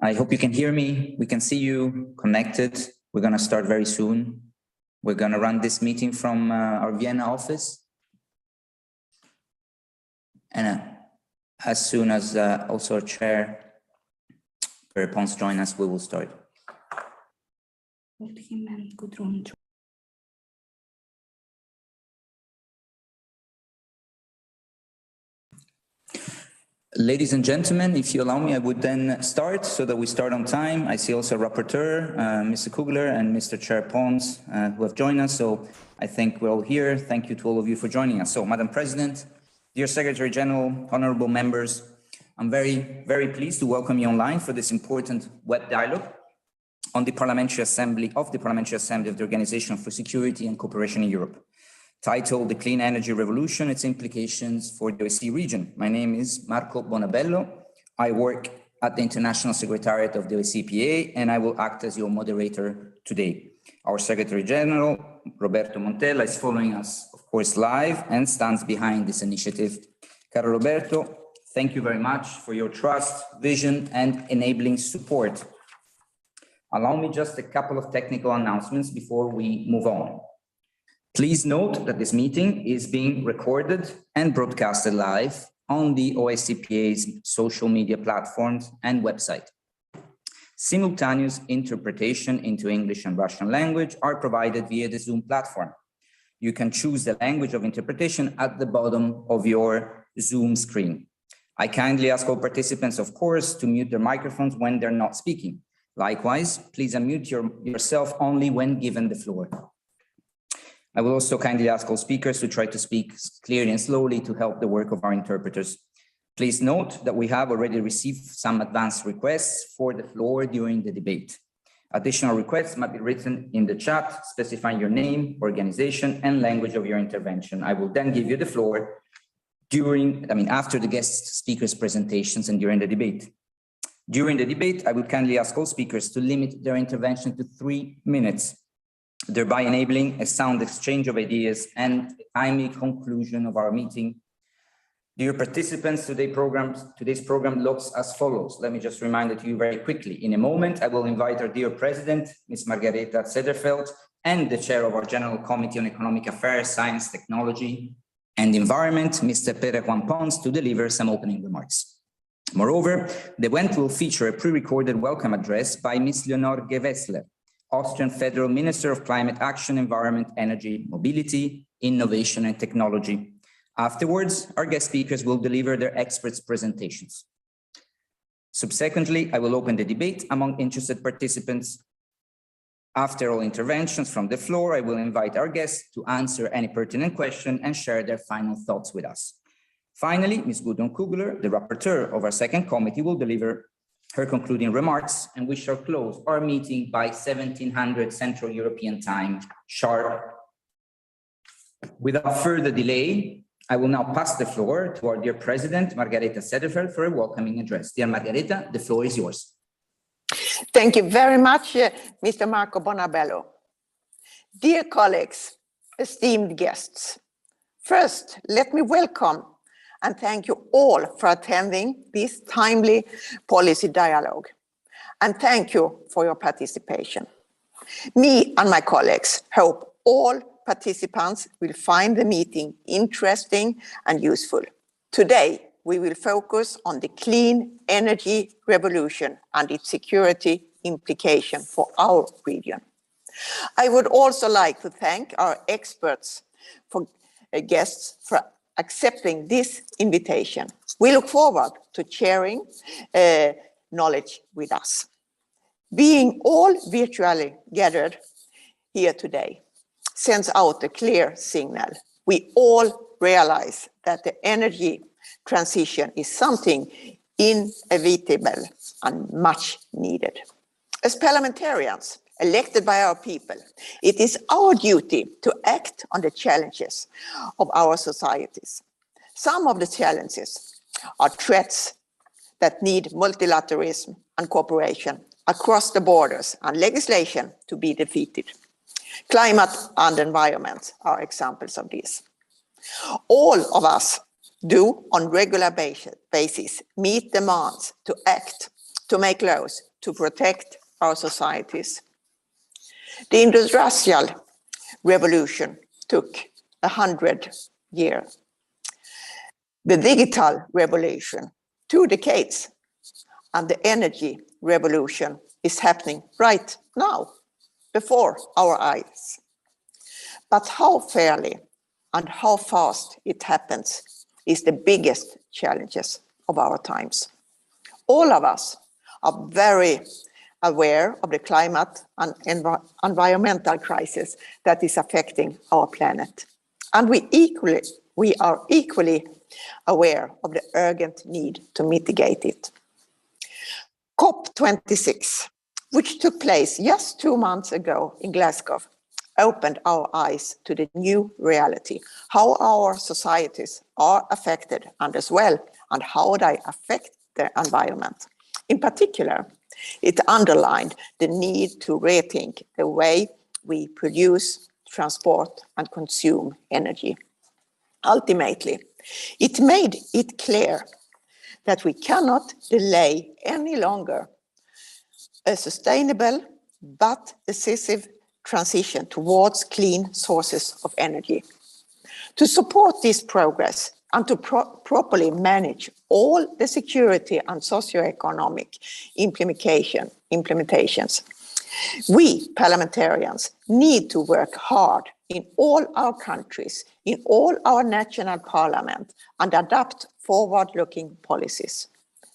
I hope you can hear me. We can see you connected. We're going to start very soon. We're going to run this meeting from our Vienna office. And as soon as also our chair, Per Pons, join us, we will start. Ladies and gentlemen, if you allow me, I would then start so that we start on time. I see also Rapporteur, Mr. Kugler and Mr. Chair Pons who have joined us. So I think we're all here. Thank you to all of you for joining us. So Madam President, dear Secretary General, honorable members, I'm very pleased to welcome you online for this important web dialogue on the Parliamentary Assembly of the Organization for Security and Cooperation in Europe, titled The Clean Energy Revolution, Its Implications for the OSCE region. My name is Marco Bonabello. I work at the International Secretariat of the OSCE, and I will act as your moderator today. Our Secretary General, Roberto Montella, is following us, of course, live and stands behind this initiative. Caro Roberto, thank you very much for your trust, vision, and enabling support. Allow me just a couple of technical announcements before we move on. Please note that this meeting is being recorded and broadcasted live on the OSCE's social media platforms and website. Simultaneous interpretation into English and Russian language are provided via the Zoom platform. You can choose the language of interpretation at the bottom of your Zoom screen. I kindly ask all participants, of course, to mute their microphones when they're not speaking. Likewise, please unmute yourself only when given the floor. I will also kindly ask all speakers to try to speak clearly and slowly to help the work of our interpreters. Please note that we have already received some advance requests for the floor during the debate. Additional requests might be written in the chat, specifying your name, organization, and language of your intervention. I will then give you the floor after the guest speakers' presentations and during the debate. During the debate, I would kindly ask all speakers to limit their intervention to 3 minutes, thereby enabling a sound exchange of ideas and a timely conclusion of our meeting. Dear participants, today's program looks as follows. Let me just remind it to you very quickly. In a moment, I will invite our dear President, Ms. Margareta Sederfeld, and the Chair of our General Committee on Economic Affairs, Science, Technology, and Environment, Mr. Per Pons, to deliver some opening remarks. Moreover, the event will feature a pre-recorded welcome address by Ms. Leonore Gewessler, Austrian Federal Minister of Climate Action, Environment, Energy, Mobility, Innovation and Technology. Afterwards, our guest speakers will deliver their experts' presentations. Subsequently, I will open the debate among interested participants. After all interventions from the floor, I will invite our guests to answer any pertinent question and share their final thoughts with us. Finally, Ms. Gudrun Kugler, the rapporteur of our second committee, will deliver her concluding remarks, and we shall close our meeting by 1700 Central European Time sharp. Without further delay, I will now pass the floor to our dear President, Margareta Sederfeld, for a welcoming address. Dear Margareta, the floor is yours. Thank you very much, Mr. Marco Bonabello. Dear colleagues, esteemed guests, first, let me welcome and thank you all for attending this timely policy dialogue. And thank you for your participation. Me and my colleagues hope all participants will find the meeting interesting and useful. Today, we will focus on the clean energy revolution and its security implication for our region. I would also like to thank our experts for guests for accepting this invitation. We look forward to sharing knowledge with us. Being all virtually gathered here today sends out a clear signal. We all realize that the energy transition is something inevitable and much needed. As parliamentarians elected by our people, it is our duty to act on the challenges of our societies. Some of the challenges are threats that need multilateralism and cooperation across the borders and legislation to be defeated. Climate and environment are examples of this. All of us do on regular basis meet demands to act to make laws to protect our societies. The Industrial Revolution took 100 years. The digital revolution, 2 decades, and the energy revolution is happening right now, before our eyes. But how fairly and how fast it happens is the biggest challenges of our times. All of us are very aware of the climate and environmental crisis that is affecting our planet. And we are equally aware of the urgent need to mitigate it. COP26, which took place just 2 months ago in Glasgow, opened our eyes to the new reality, how our societies are affected and as well, and how they affect the environment. In particular, it underlined the need to rethink the way we produce, transport, and consume energy. Ultimately, it made it clear that we cannot delay any longer a sustainable but decisive transition towards clean sources of energy. To support this progress and to properly manage all the security and socioeconomic implementations, we parliamentarians need to work hard in all our countries, in all our national parliament, and adopt forward-looking policies.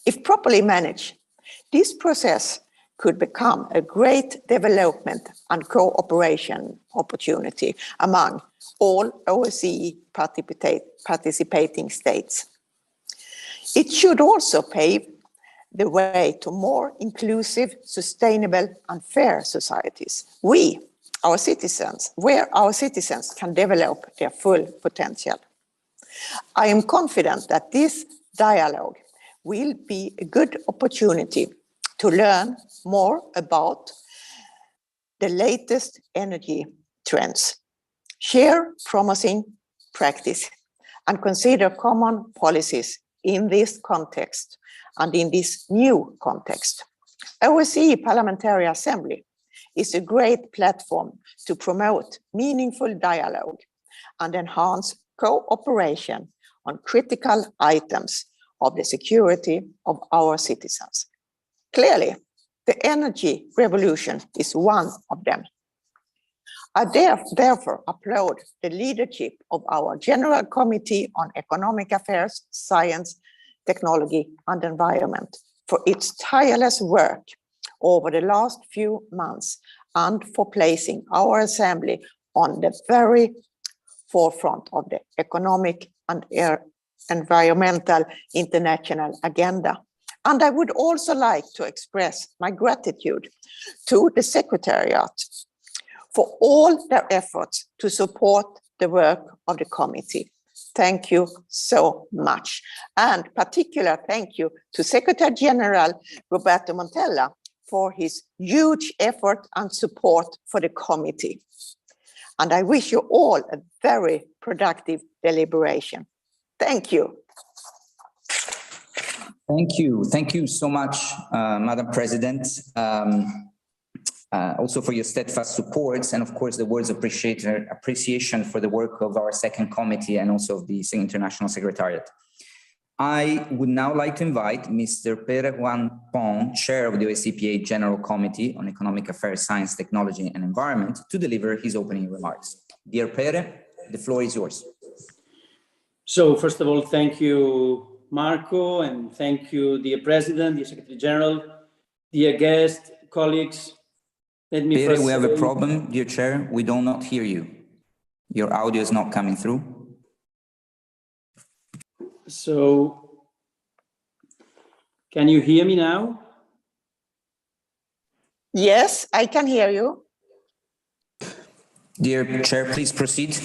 If properly managed, this process could become a great development and cooperation opportunity among all OSCE participating states. It should also pave the way to more inclusive, sustainable, and fair societies. Where our citizens can develop their full potential. I am confident that this dialogue will be a good opportunity to learn more about the latest energy trends, share promising practice, and consider common policies in this context and in this new context. OSCE Parliamentary Assembly is a great platform to promote meaningful dialogue and enhance cooperation on critical items of the security of our citizens. Clearly, the energy revolution is one of them. I therefore applaud the leadership of our General Committee on Economic Affairs, Science, Technology and Environment for its tireless work over the last few months and for placing our Assembly on the very forefront of the economic and environmental international agenda. And I would also like to express my gratitude to the Secretariat for all their efforts to support the work of the committee. Thank you so much. And particular thank you to Secretary General Roberto Montella for his huge effort and support for the committee. And I wish you all a very productive deliberation. Thank you. Thank you. Thank you so much, Madam President. Also for your steadfast support and of course the words of appreciation for the work of our second committee and also of the International Secretariat. I would now like to invite Mr. Pere Juan Pon, Chair of the OSCE General Committee on Economic Affairs, Science, Technology and Environment, to deliver his opening remarks. Dear Pere, the floor is yours. So first of all, thank you, Marco, and thank you, dear President, dear Secretary General, dear guests, colleagues. Let me Pere, we have a problem, dear Chair. We do not hear you. Your audio is not coming through. So, can you hear me now? Yes, I can hear you. Dear Chair, please proceed.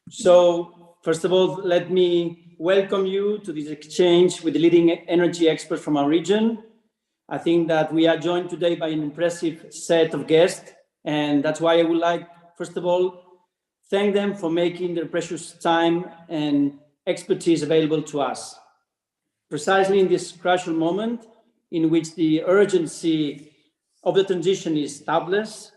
So, first of all, let me welcome you to this exchange with the leading energy experts from our region. I think that we are joined today by an impressive set of guests, and that's why I would like, first of all, thank them for making their precious time and expertise available to us. Precisely in this crucial moment, in which the urgency of the transition is established,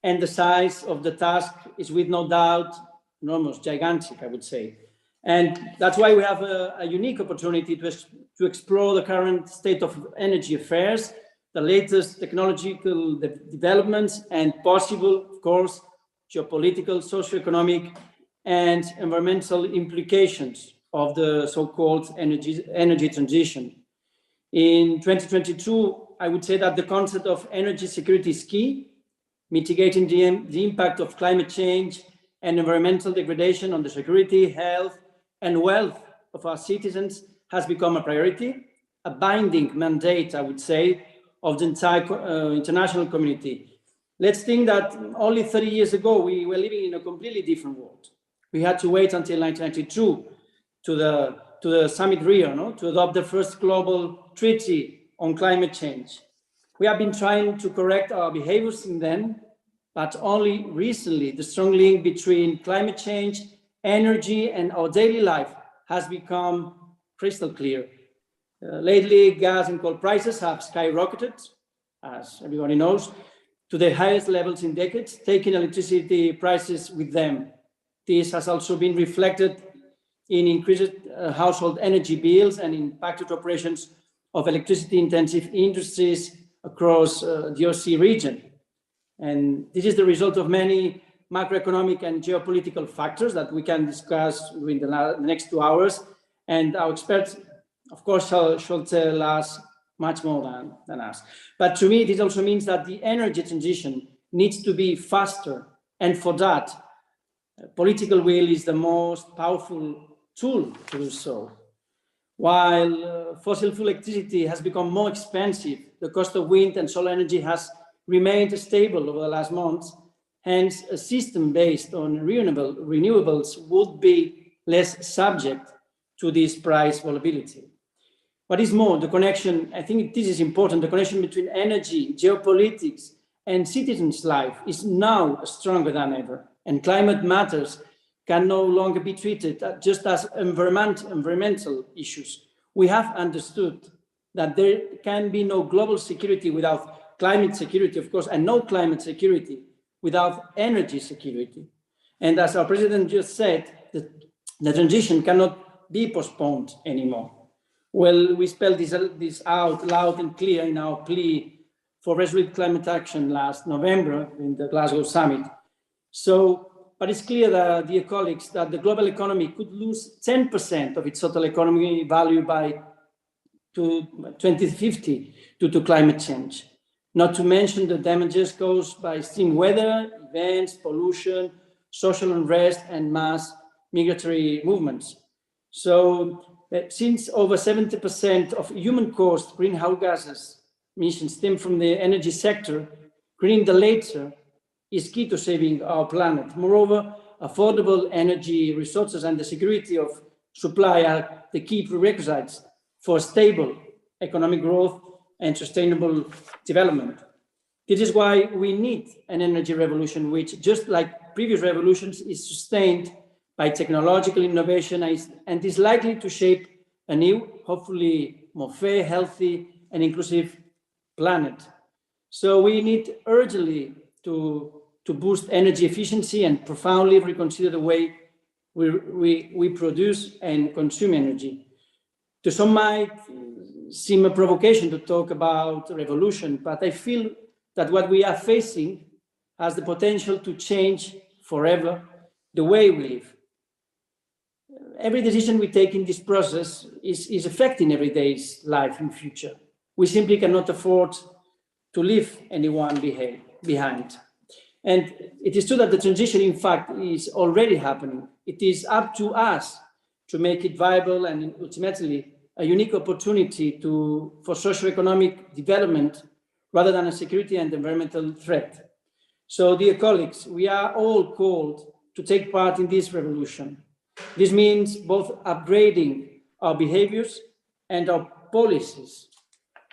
and the size of the task is with no doubt enormous, gigantic, I would say. And that's why we have a unique opportunity to explore the current state of energy affairs, the latest technological developments, and possible, of course, geopolitical, socioeconomic, and environmental implications of the so-called energy transition. In 2022, I would say that the concept of energy security is key, mitigating the impact of climate change and environmental degradation on the security, health, and wealth of our citizens has become a priority, a binding mandate, I would say, of the entire international community. Let's think that only 30 years ago, we were living in a completely different world. We had to wait until 1992 to the summit Rio, to adopt the first global treaty on climate change. We have been trying to correct our behaviors since then, but only recently the strong link between climate change, energy, and our daily life has become crystal clear. Lately, gas and coal prices have skyrocketed, as everybody knows, to the highest levels in decades, taking electricity prices with them. This has also been reflected in increased household energy bills and impacted operations of electricity-intensive industries across the OSCE region. And this is the result of many macroeconomic and geopolitical factors that we can discuss during the next 2 hours. And our experts, of course, shall tell us much more than us. But to me, this also means that the energy transition needs to be faster. And for that, political will is the most powerful tool to do so. While fossil fuel electricity has become more expensive, the cost of wind and solar energy has remained stable over the last months. Hence, a system based on renewables would be less subject to this price volatility. What is more, the connection, I think this is important, the connection between energy, geopolitics, and citizens' life is now stronger than ever. And climate matters can no longer be treated just as environmental issues. We have understood that there can be no global security without climate security, of course, and no climate security without energy security. And as our president just said, the transition cannot be postponed anymore. Well, we spelled this out loud and clear in our plea for resolute climate action last November in the Glasgow summit. But it's clear that, dear colleagues, that the global economy could lose 10% of its total economy value by 2050 due to climate change. Not to mention the damages caused by extreme weather, events, pollution, social unrest, and mass migratory movements. So, since over 70% of human-caused greenhouse gases emissions stem from the energy sector, greening the latter is key to saving our planet. Moreover, affordable energy resources and the security of supply are the key prerequisites for stable economic growth and sustainable development. This is why we need an energy revolution, which, just like previous revolutions, is sustained by technological innovation and is likely to shape a new, hopefully more fair, healthy, and inclusive planet. So we need urgently to boost energy efficiency and profoundly reconsider the way we produce and consume energy. To some might seem a provocation to talk about revolution, but I feel that what we are facing has the potential to change forever the way we live. Every decision we take in this process is affecting everyday's life in future. We simply cannot afford to leave anyone behind. And it is true that the transition, in fact, is already happening. It is up to us to make it viable and ultimately a unique opportunity for socioeconomic development rather than a security and environmental threat. So, dear colleagues, we are all called to take part in this revolution. This means both upgrading our behaviors and our policies.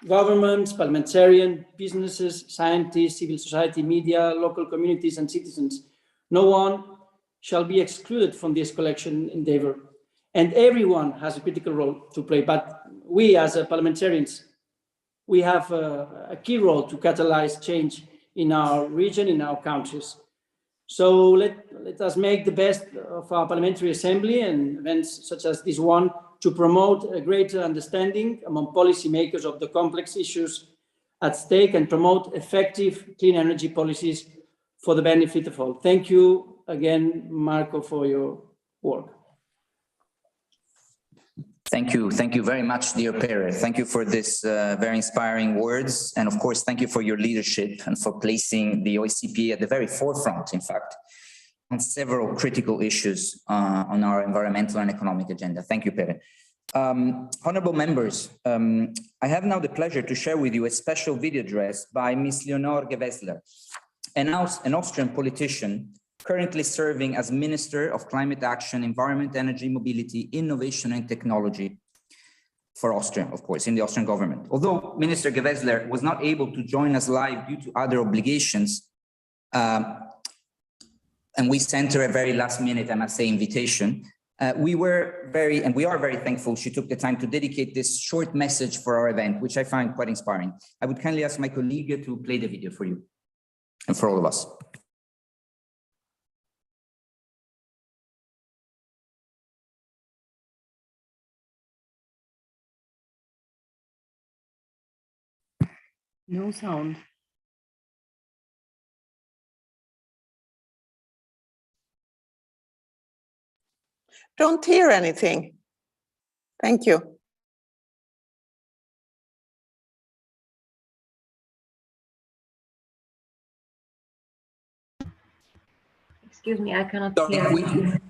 Governments, parliamentarians, businesses, scientists, civil society, media, local communities, and citizens. No one shall be excluded from this collection endeavor. And everyone has a critical role to play. But we, as parliamentarians, we have a key role to catalyze change in our region, in our countries. So let us make the best of our Parliamentary Assembly and events such as this one to promote a greater understanding among policymakers of the complex issues at stake and promote effective clean energy policies for the benefit of all. Thank you again, Marco, for your work. Thank you very much, dear Pere. Thank you for this very inspiring words. And of course, thank you for your leadership and for placing the OSCE at the very forefront, in fact, on several critical issues on our environmental and economic agenda. Thank you, Pere. Honorable members, I have now the pleasure to share with you a special video address by Ms. Leonore Gewessler, an Austrian politician currently serving as Minister of Climate Action, Environment, Energy, Mobility, Innovation and Technology for Austria, of course, in the Austrian government. Although Minister Gewessler was not able to join us live due to other obligations, and we sent her a very last minute, I must say, invitation, we are very thankful she took the time to dedicate this short message for our event, which I find quite inspiring. I would kindly ask my colleague to play the video for you and for all of us. No sound. Don't hear anything. Thank you. Excuse me, I cannot hear.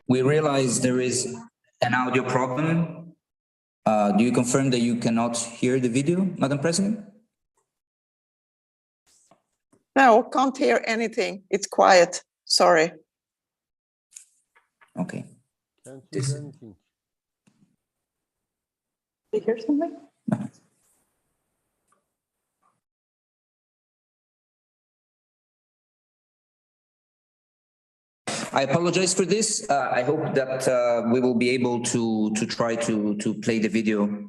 We realize there is an audio problem. Do you confirm that you cannot hear the video, Madam President? No, can't hear anything. It's quiet. Sorry. Okay. Can't hear anything. Did you hear something? I apologize for this. I hope that we will be able to try to play the video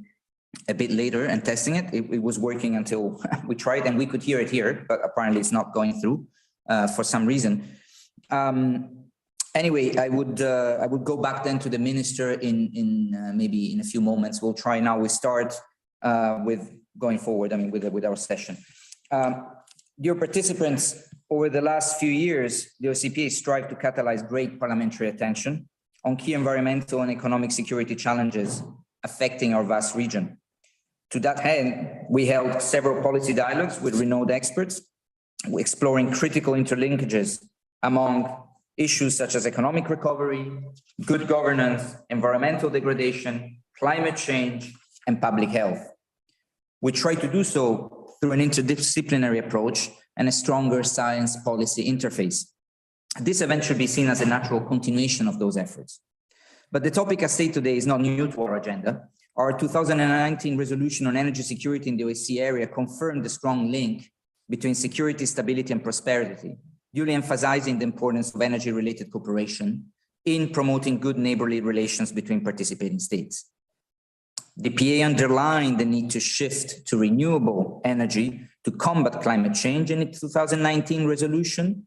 a bit later and testing it. It was working until we tried and we could hear it here, but apparently it's not going through for some reason. Anyway, I would go back then to the minister in maybe in a few moments. We'll try now. We start with going forward. I mean, with our session. Dear participants, over the last few years, the OSCE strived to catalyze great parliamentary attention on key environmental and economic security challenges affecting our vast region. To that end, we held several policy dialogues with renowned experts, exploring critical interlinkages among issues such as economic recovery, good governance, environmental degradation, climate change, and public health. We try to do so through an interdisciplinary approach and a stronger science policy interface. This event should be seen as a natural continuation of those efforts. But the topic I say today is not new to our agenda. Our 2019 resolution on energy security in the OSCE area confirmed the strong link between security, stability, and prosperity, duly emphasizing the importance of energy-related cooperation in promoting good neighborly relations between participating states. The PA underlined the need to shift to renewable energy to combat climate change in its 2019 resolution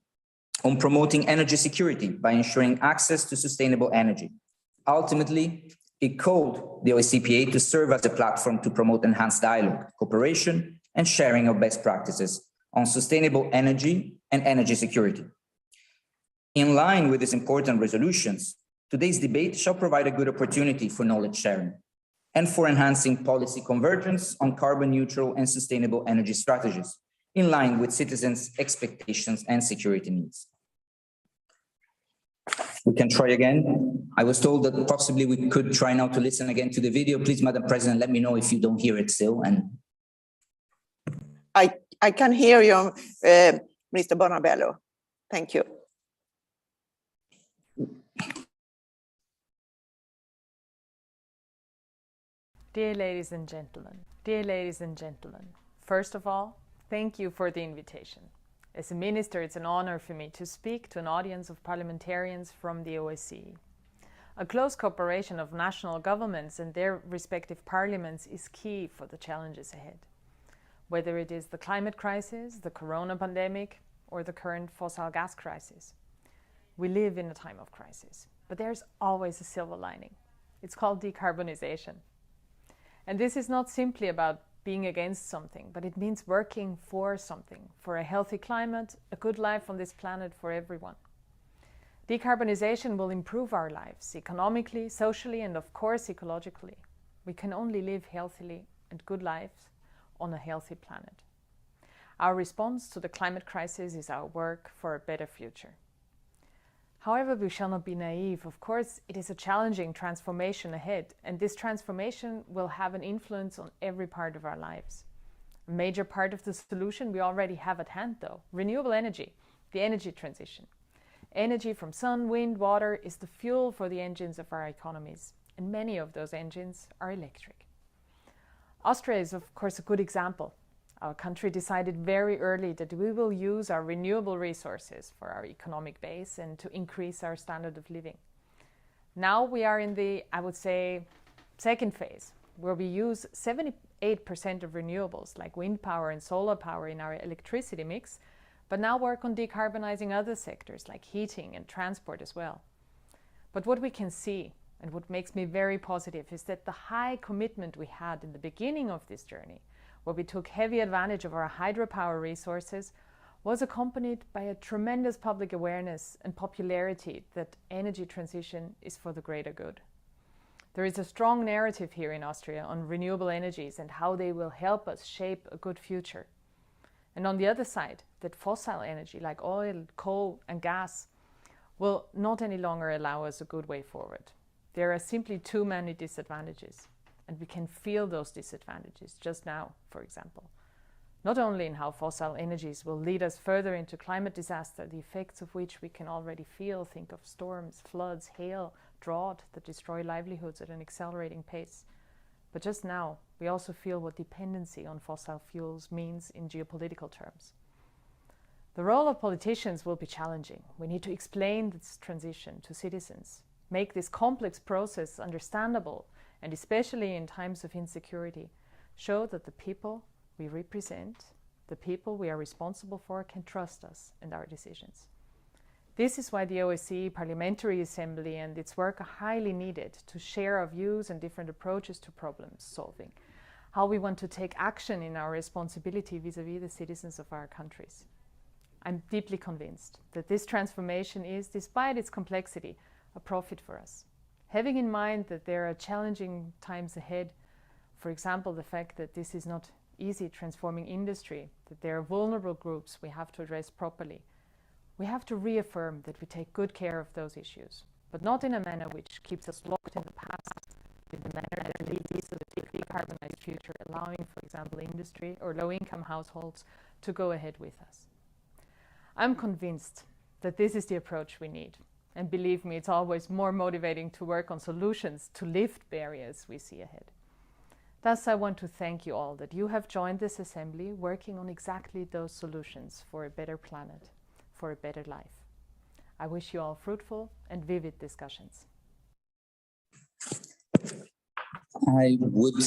on promoting energy security by ensuring access to sustainable energy. Ultimately, it called the OSCE to serve as a platform to promote enhanced dialogue, cooperation, and sharing of best practices on sustainable energy and energy security. In line with these important resolutions, today's debate shall provide a good opportunity for knowledge sharing and for enhancing policy convergence on carbon neutral and sustainable energy strategies, in line with citizens' expectations and security needs. We can try again. I was told that possibly we could try now to listen again to the video. Please, Madam President, let me know if you don't hear it still. And I can hear you, Mr. Bonabello. Thank you. Dear ladies and gentlemen, first of all, thank you for the invitation. As a minister, it's an honor for me to speak to an audience of parliamentarians from the OSCE. A close cooperation of national governments and their respective parliaments is key for the challenges ahead. Whether it is the climate crisis, the corona pandemic, or the current fossil gas crisis. We live in a time of crisis, but there's always a silver lining. It's called decarbonization. And this is not simply about being against something, but it means working for something, for a healthy climate, a good life on this planet for everyone. Decarbonization will improve our lives economically, socially, and of course ecologically. We can only live healthily and good lives on a healthy planet. Our response to the climate crisis is our work for a better future. However, we shall not be naive. Of course, it is a challenging transformation ahead, and this transformation will have an influence on every part of our lives. A major part of the solution we already have at hand, though: renewable energy, the energy transition. Energy from sun, wind, water is the fuel for the engines of our economies, and many of those engines are electric. Austria is, of course, a good example. Our country decided very early that we will use our renewable resources for our economic base and to increase our standard of living. Now we are in the, I would say, second phase, where we use 78% of renewables like wind power and solar power in our electricity mix, but now work on decarbonizing other sectors like heating and transport as well. But what we can see, and what makes me very positive, is that the high commitment we had in the beginning of this journey, where we took heavy advantage of our hydropower resources, was accompanied by a tremendous public awareness and popularity that energy transition is for the greater good. There is a strong narrative here in Austria on renewable energies and how they will help us shape a good future. And on the other side, that fossil energy like oil, coal and gas will not any longer allow us a good way forward. There are simply too many disadvantages. And we can feel those disadvantages just now, for example. Not only in how fossil energies will lead us further into climate disaster, the effects of which we can already feel. Think of storms, floods, hail, drought that destroy livelihoods at an accelerating pace. But just now, we also feel what dependency on fossil fuels means in geopolitical terms. The role of politicians will be challenging. We need to explain this transition to citizens, make this complex process understandable, and especially in times of insecurity, show that the people we represent, the people we are responsible for, can trust us and our decisions. This is why the OSCE Parliamentary Assembly and its work are highly needed to share our views and different approaches to problem solving, how we want to take action in our responsibility vis-à-vis the citizens of our countries. I'm deeply convinced that this transformation is, despite its complexity, a profit for us. Having in mind that there are challenging times ahead, for example, the fact that this is not easy transforming industry, that there are vulnerable groups we have to address properly, we have to reaffirm that we take good care of those issues, but not in a manner which keeps us locked in the past, in a manner that leads to a decarbonized future, allowing, for example, industry or low-income households to go ahead with us. I'm convinced that this is the approach we need. And believe me, it's always more motivating to work on solutions to lift barriers we see ahead. Thus, I want to thank you all that you have joined this assembly working on exactly those solutions for a better planet, for a better life. I wish you all fruitful and vivid discussions. I would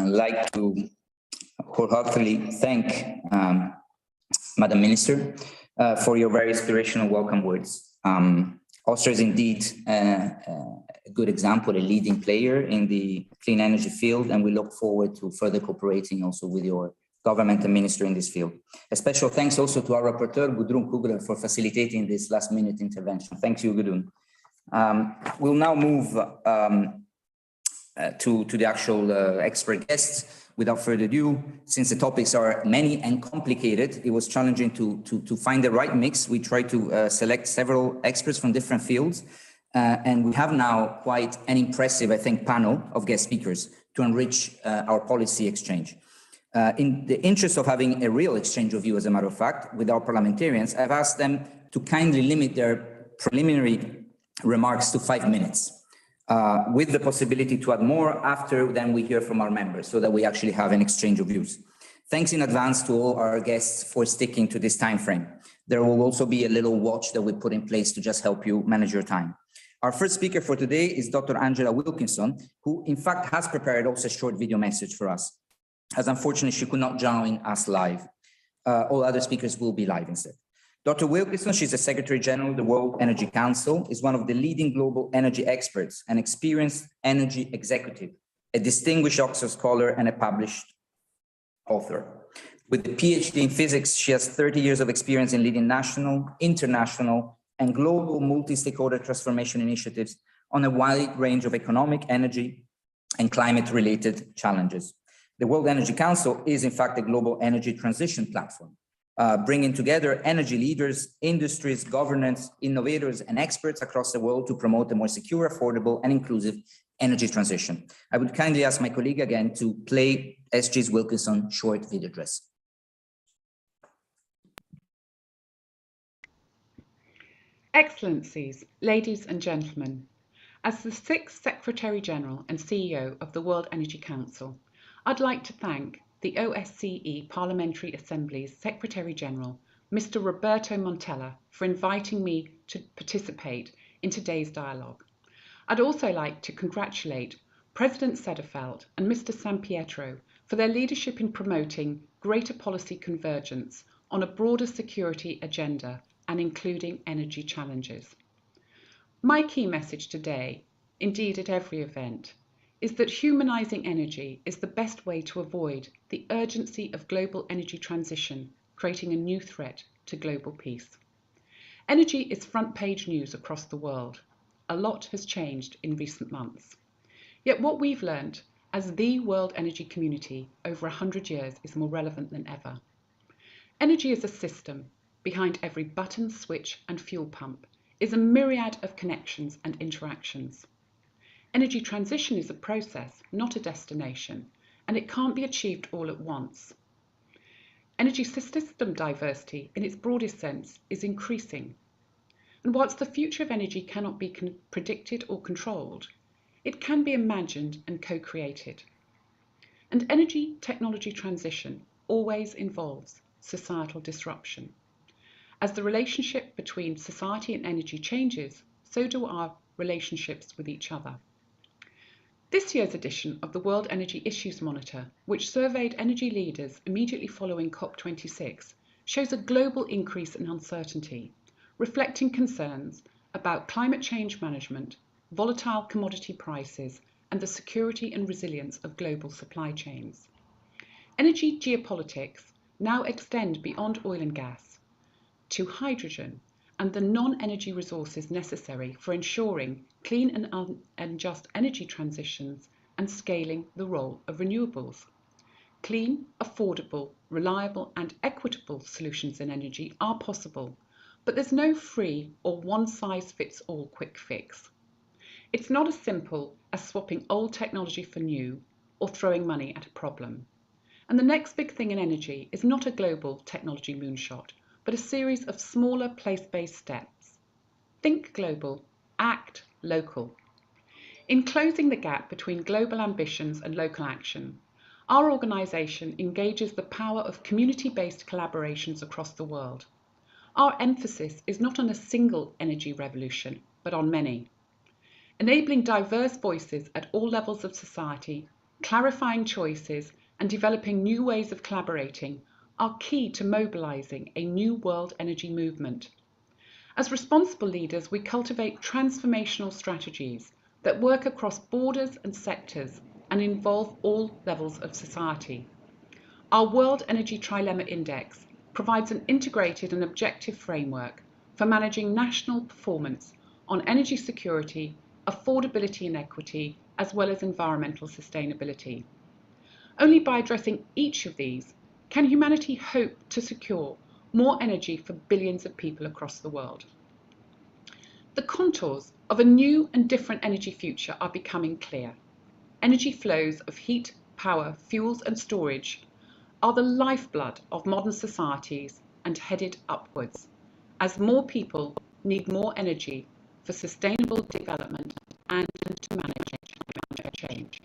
like to wholeheartedly thank Madam Minister for your very inspirational welcome words. Austria is indeed a good example, a leading player in the clean energy field, and we look forward to further cooperating also with your government and minister in this field. A special thanks also to our rapporteur, Gudrun Kugler, for facilitating this last-minute intervention. Thank you, Gudrun. We'll now move to the actual expert guests. Without further ado, since the topics are many and complicated, it was challenging to find the right mix. We tried to select several experts from different fields, and we have now quite an impressive, I think, panel of guest speakers to enrich our policy exchange. In the interest of having a real exchange of view, as a matter of fact, with our parliamentarians, I've asked them to kindly limit their preliminary remarks to 5 minutes. With the possibility to add more after then we hear from our members, so that we actually have an exchange of views. Thanks in advance to all our guests for sticking to this time frame. There will also be a little watch that we put in place to just help you manage your time. Our first speaker for today is Dr. Angela Wilkinson, who in fact has prepared also a short video message for us, as unfortunately she could not join us live. All other speakers will be live instead. Dr. Wilkinson, she's the Secretary General of the World Energy Council, is one of the leading global energy experts, an experienced energy executive, a distinguished Oxford scholar and a published author. With a PhD in physics, she has 30 years of experience in leading national, international, and global multi-stakeholder transformation initiatives on a wide range of economic, energy, and climate-related challenges. The World Energy Council is, in fact, a global energy transition platform, bringing together energy leaders, industries, governments, innovators, and experts across the world to promote a more secure, affordable, and inclusive energy transition. I would kindly ask my colleague again to play SG's Wilkinson short video address. Excellencies, ladies and gentlemen, as the 6th Secretary General and CEO of the World Energy Council, I'd like to thank the OSCE Parliamentary Assembly's Secretary General, Mr. Roberto Montella, for inviting me to participate in today's dialogue. I'd also like to congratulate President Sederfeld and Mr. Sampietro for their leadership in promoting greater policy convergence on a broader security agenda and including energy challenges. My key message today, indeed at every event, is that humanising energy is the best way to avoid the urgency of global energy transition, creating a new threat to global peace. Energy is front-page news across the world. A lot has changed in recent months. Yet what we've learned as the world energy community over 100 years is more relevant than ever. Energy is a system. Behind every button, switch, and fuel pump is a myriad of connections and interactions. Energy transition is a process, not a destination, and it can't be achieved all at once. Energy system diversity, in its broadest sense, is increasing. And whilst the future of energy cannot be predicted or controlled, it can be imagined and co-created. And energy technology transition always involves societal disruption. As the relationship between society and energy changes, so do our relationships with each other. This year's edition of the World Energy Issues Monitor, which surveyed energy leaders immediately following COP26, shows a global increase in uncertainty, reflecting concerns about climate change management, volatile commodity prices, and the security and resilience of global supply chains. Energy geopolitics now extend beyond oil and gas to hydrogen and the non-energy resources necessary for ensuring clean and just energy transitions and scaling the role of renewables. Clean, affordable, reliable and equitable solutions in energy are possible, but there's no free or one-size-fits-all quick fix. It's not as simple as swapping old technology for new or throwing money at a problem. And the next big thing in energy is not a global technology moonshot, but a series of smaller place-based steps. Think global, act local. In closing the gap between global ambitions and local action, our organisation engages the power of community-based collaborations across the world. Our emphasis is not on a single energy revolution, but on many. Enabling diverse voices at all levels of society, clarifying choices, and developing new ways of collaborating are key to mobilising a new world energy movement. As responsible leaders, we cultivate transformational strategies that work across borders and sectors and involve all levels of society. Our World Energy Trilemma Index provides an integrated and objective framework for managing national performance on energy security, affordability and equity, as well as environmental sustainability. Only by addressing each of these can humanity hope to secure more energy for billions of people across the world. The contours of a new and different energy future are becoming clear. Energy flows of heat, power, fuels and storage are the lifeblood of modern societies and headed upwards, as more people need more energy for sustainable development and to manage climate change.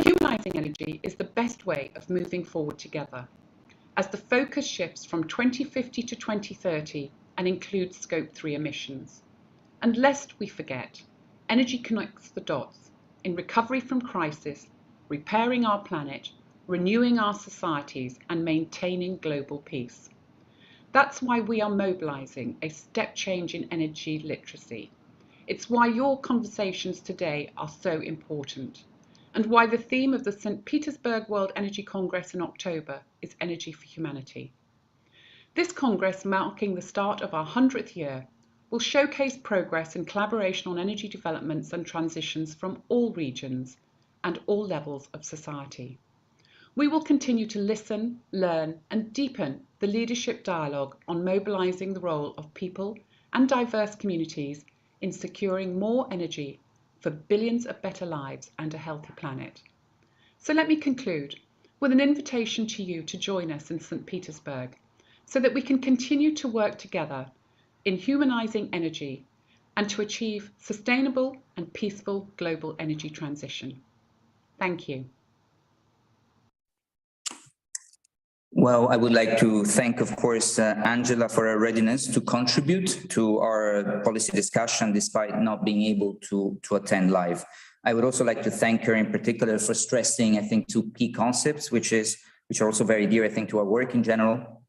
Humanising energy is the best way of moving forward together, as the focus shifts from 2050 to 2030 and includes Scope 3 emissions. And lest we forget, energy connects the dots in recovery from crisis, repairing our planet, renewing our societies, and maintaining global peace. That's why we are mobilising a step change in energy literacy. It's why your conversations today are so important, and why the theme of the St. Petersburg World Energy Congress in October is Energy for Humanity. This Congress, marking the start of our 100th year, will showcase progress in collaboration on energy developments and transitions from all regions and all levels of society. We will continue to listen, learn, and deepen the leadership dialogue on mobilising the role of people and diverse communities in securing more energy for billions of better lives and a healthy planet. So let me conclude with an invitation to you to join us in St. Petersburg so that we can continue to work together in humanising energy and to achieve sustainable and peaceful global energy transition. Thank you. Well, I would like to thank, of course, Angela for her readiness to contribute to our policy discussion despite not being able to attend live. I would also like to thank her in particular for stressing, I think, two key concepts, which are also very dear, I think, to our work in general.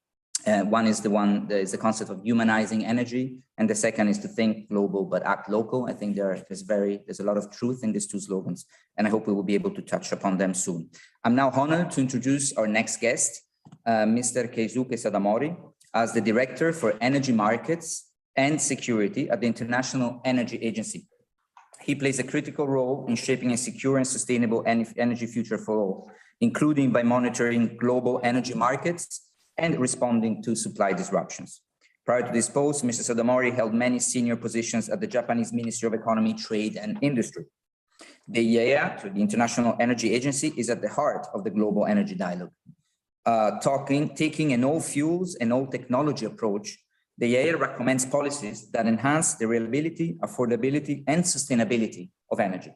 One is the concept of humanizing energy, and the second is to think global but act local. I think there's a lot of truth in these two slogans, and I hope we will be able to touch upon them soon. I'm now honored to introduce our next guest, Mr. Keisuke Sadamori, as the Director for Energy Markets and Security at the International Energy Agency. He plays a critical role in shaping a secure and sustainable energy future for all, including by monitoring global energy markets and responding to supply disruptions. Prior to this post, Mr. Sadamori held many senior positions at the Japanese Ministry of Economy, Trade and Industry. The IEA, the International Energy Agency, is at the heart of the global energy dialogue. Taking an all fuels and all technology approach, the IEA recommends policies that enhance the reliability, affordability, and sustainability of energy.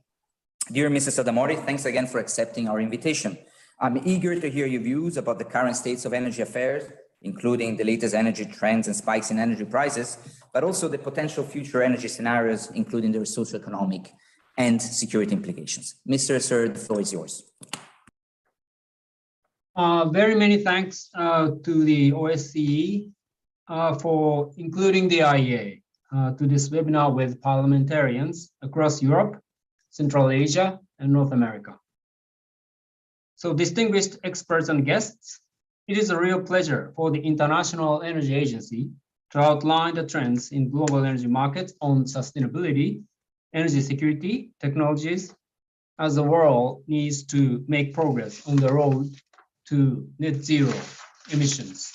Dear Mr. Sadamori, thanks again for accepting our invitation. I'm eager to hear your views about the current states of energy affairs, including the latest energy trends and spikes in energy prices, but also the potential future energy scenarios, including their socioeconomic and security implications. Mr. Sir, the floor is yours. Very many thanks to the OSCE for including the IEA to this webinar with parliamentarians across Europe, Central Asia, and North America. So distinguished experts and guests, it is a real pleasure for the International Energy Agency to outline the trends in global energy markets on sustainability, energy security, technologies, as the world needs to make progress on the road to net zero emissions.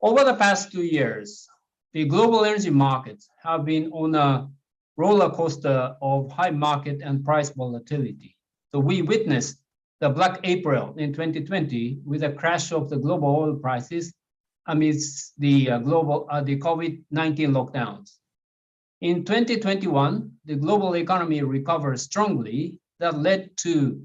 Over the past 2 years, the global energy markets have been on a roller coaster of high market and price volatility. So we witnessed the Black April in 2020 with a crash of the global oil prices amidst the COVID-19 lockdowns. In 2021, the global economy recovered strongly that led to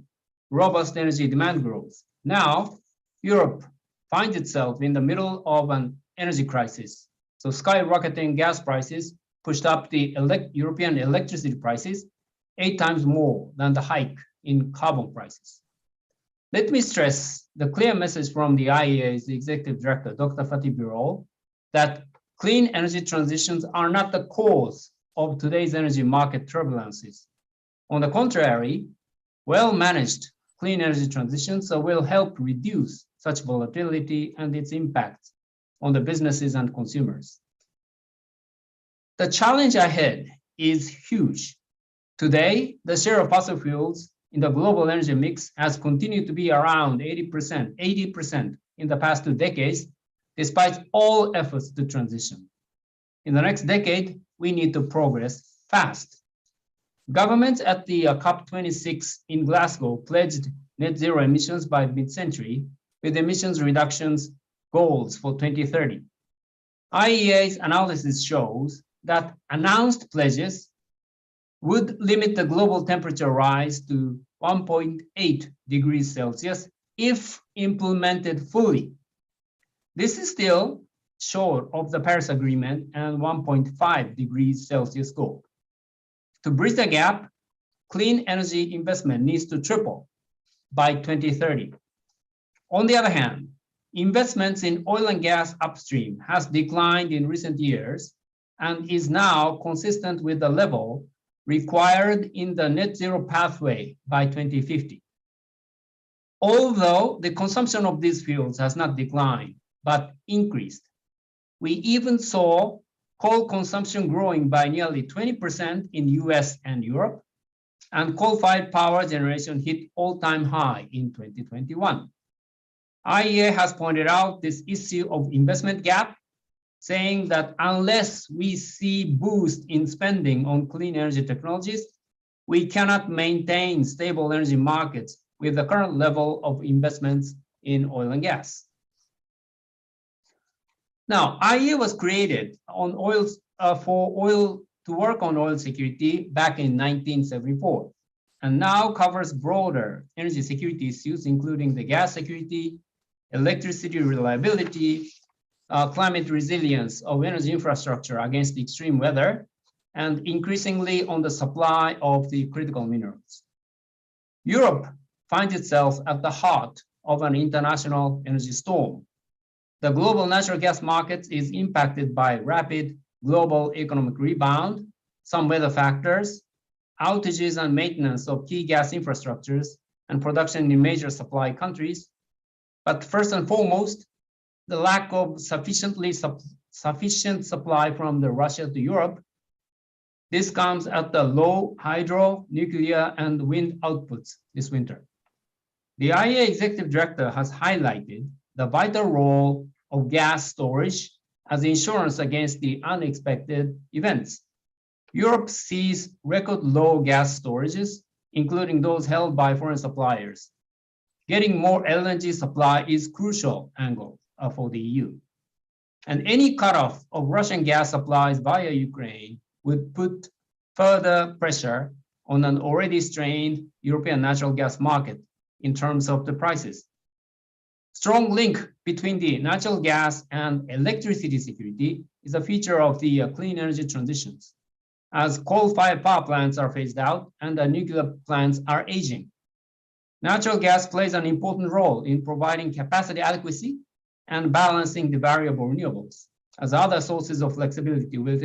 robust energy demand growth. Now, Europe finds itself in the middle of an energy crisis. So skyrocketing gas prices pushed up the European electricity prices 8 times more than the hike in carbon prices. Let me stress the clear message from the IEA's Executive Director, Dr. Fatih Birol, that clean energy transitions are not the cause of today's energy market turbulences. On the contrary, well-managed clean energy transitions will help reduce such volatility and its impact on the businesses and consumers. The challenge ahead is huge. Today, the share of fossil fuels in the global energy mix has continued to be around 80% in the past 2 decades, despite all efforts to transition. In the next decade, we need to progress fast. Governments at the COP26 in Glasgow pledged net zero emissions by mid-century with emissions reductions goals for 2030. IEA's analysis shows that announced pledges would limit the global temperature rise to 1.8 degrees Celsius if implemented fully. This is still short of the Paris Agreement and 1.5 degrees Celsius goal. To bridge the gap, clean energy investment needs to triple by 2030. On the other hand, investments in oil and gas upstream has declined in recent years and is now consistent with the level required in the net zero pathway by 2050. Although the consumption of these fuels has not declined, but increased. We even saw coal consumption growing by nearly 20% in US and Europe, and coal-fired power generation hit all-time high in 2021. IEA has pointed out this issue of investment gap, saying that unless we see boost in spending on clean energy technologies, we cannot maintain stable energy markets with the current level of investments in oil and gas. Now, IEA was created on to work on oil security back in 1974, and now covers broader energy security issues, including the gas security, electricity reliability, climate resilience of energy infrastructure against extreme weather, and increasingly on the supply of the critical minerals. Europe finds itself at the heart of an international energy storm. The global natural gas market is impacted by rapid global economic rebound, some weather factors, outages and maintenance of key gas infrastructures, and production in major supply countries. But first and foremost, the lack of sufficient supply from Russia to Europe. This comes at the low hydro, nuclear, and wind outputs this winter. The IEA Executive Director has highlighted the vital role of gas storage as insurance against the unexpected events. Europe sees record low gas storages, including those held by foreign suppliers. Getting more LNG supply is crucial angle for the EU. And any cutoff of Russian gas supplies via Ukraine would put further pressure on an already strained European natural gas market in terms of the prices. Strong link between the natural gas and electricity security is a feature of the clean energy transitions, as coal-fired power plants are phased out and the nuclear plants are aging. Natural gas plays an important role in providing capacity adequacy and balancing the variable renewables, as other sources of flexibility will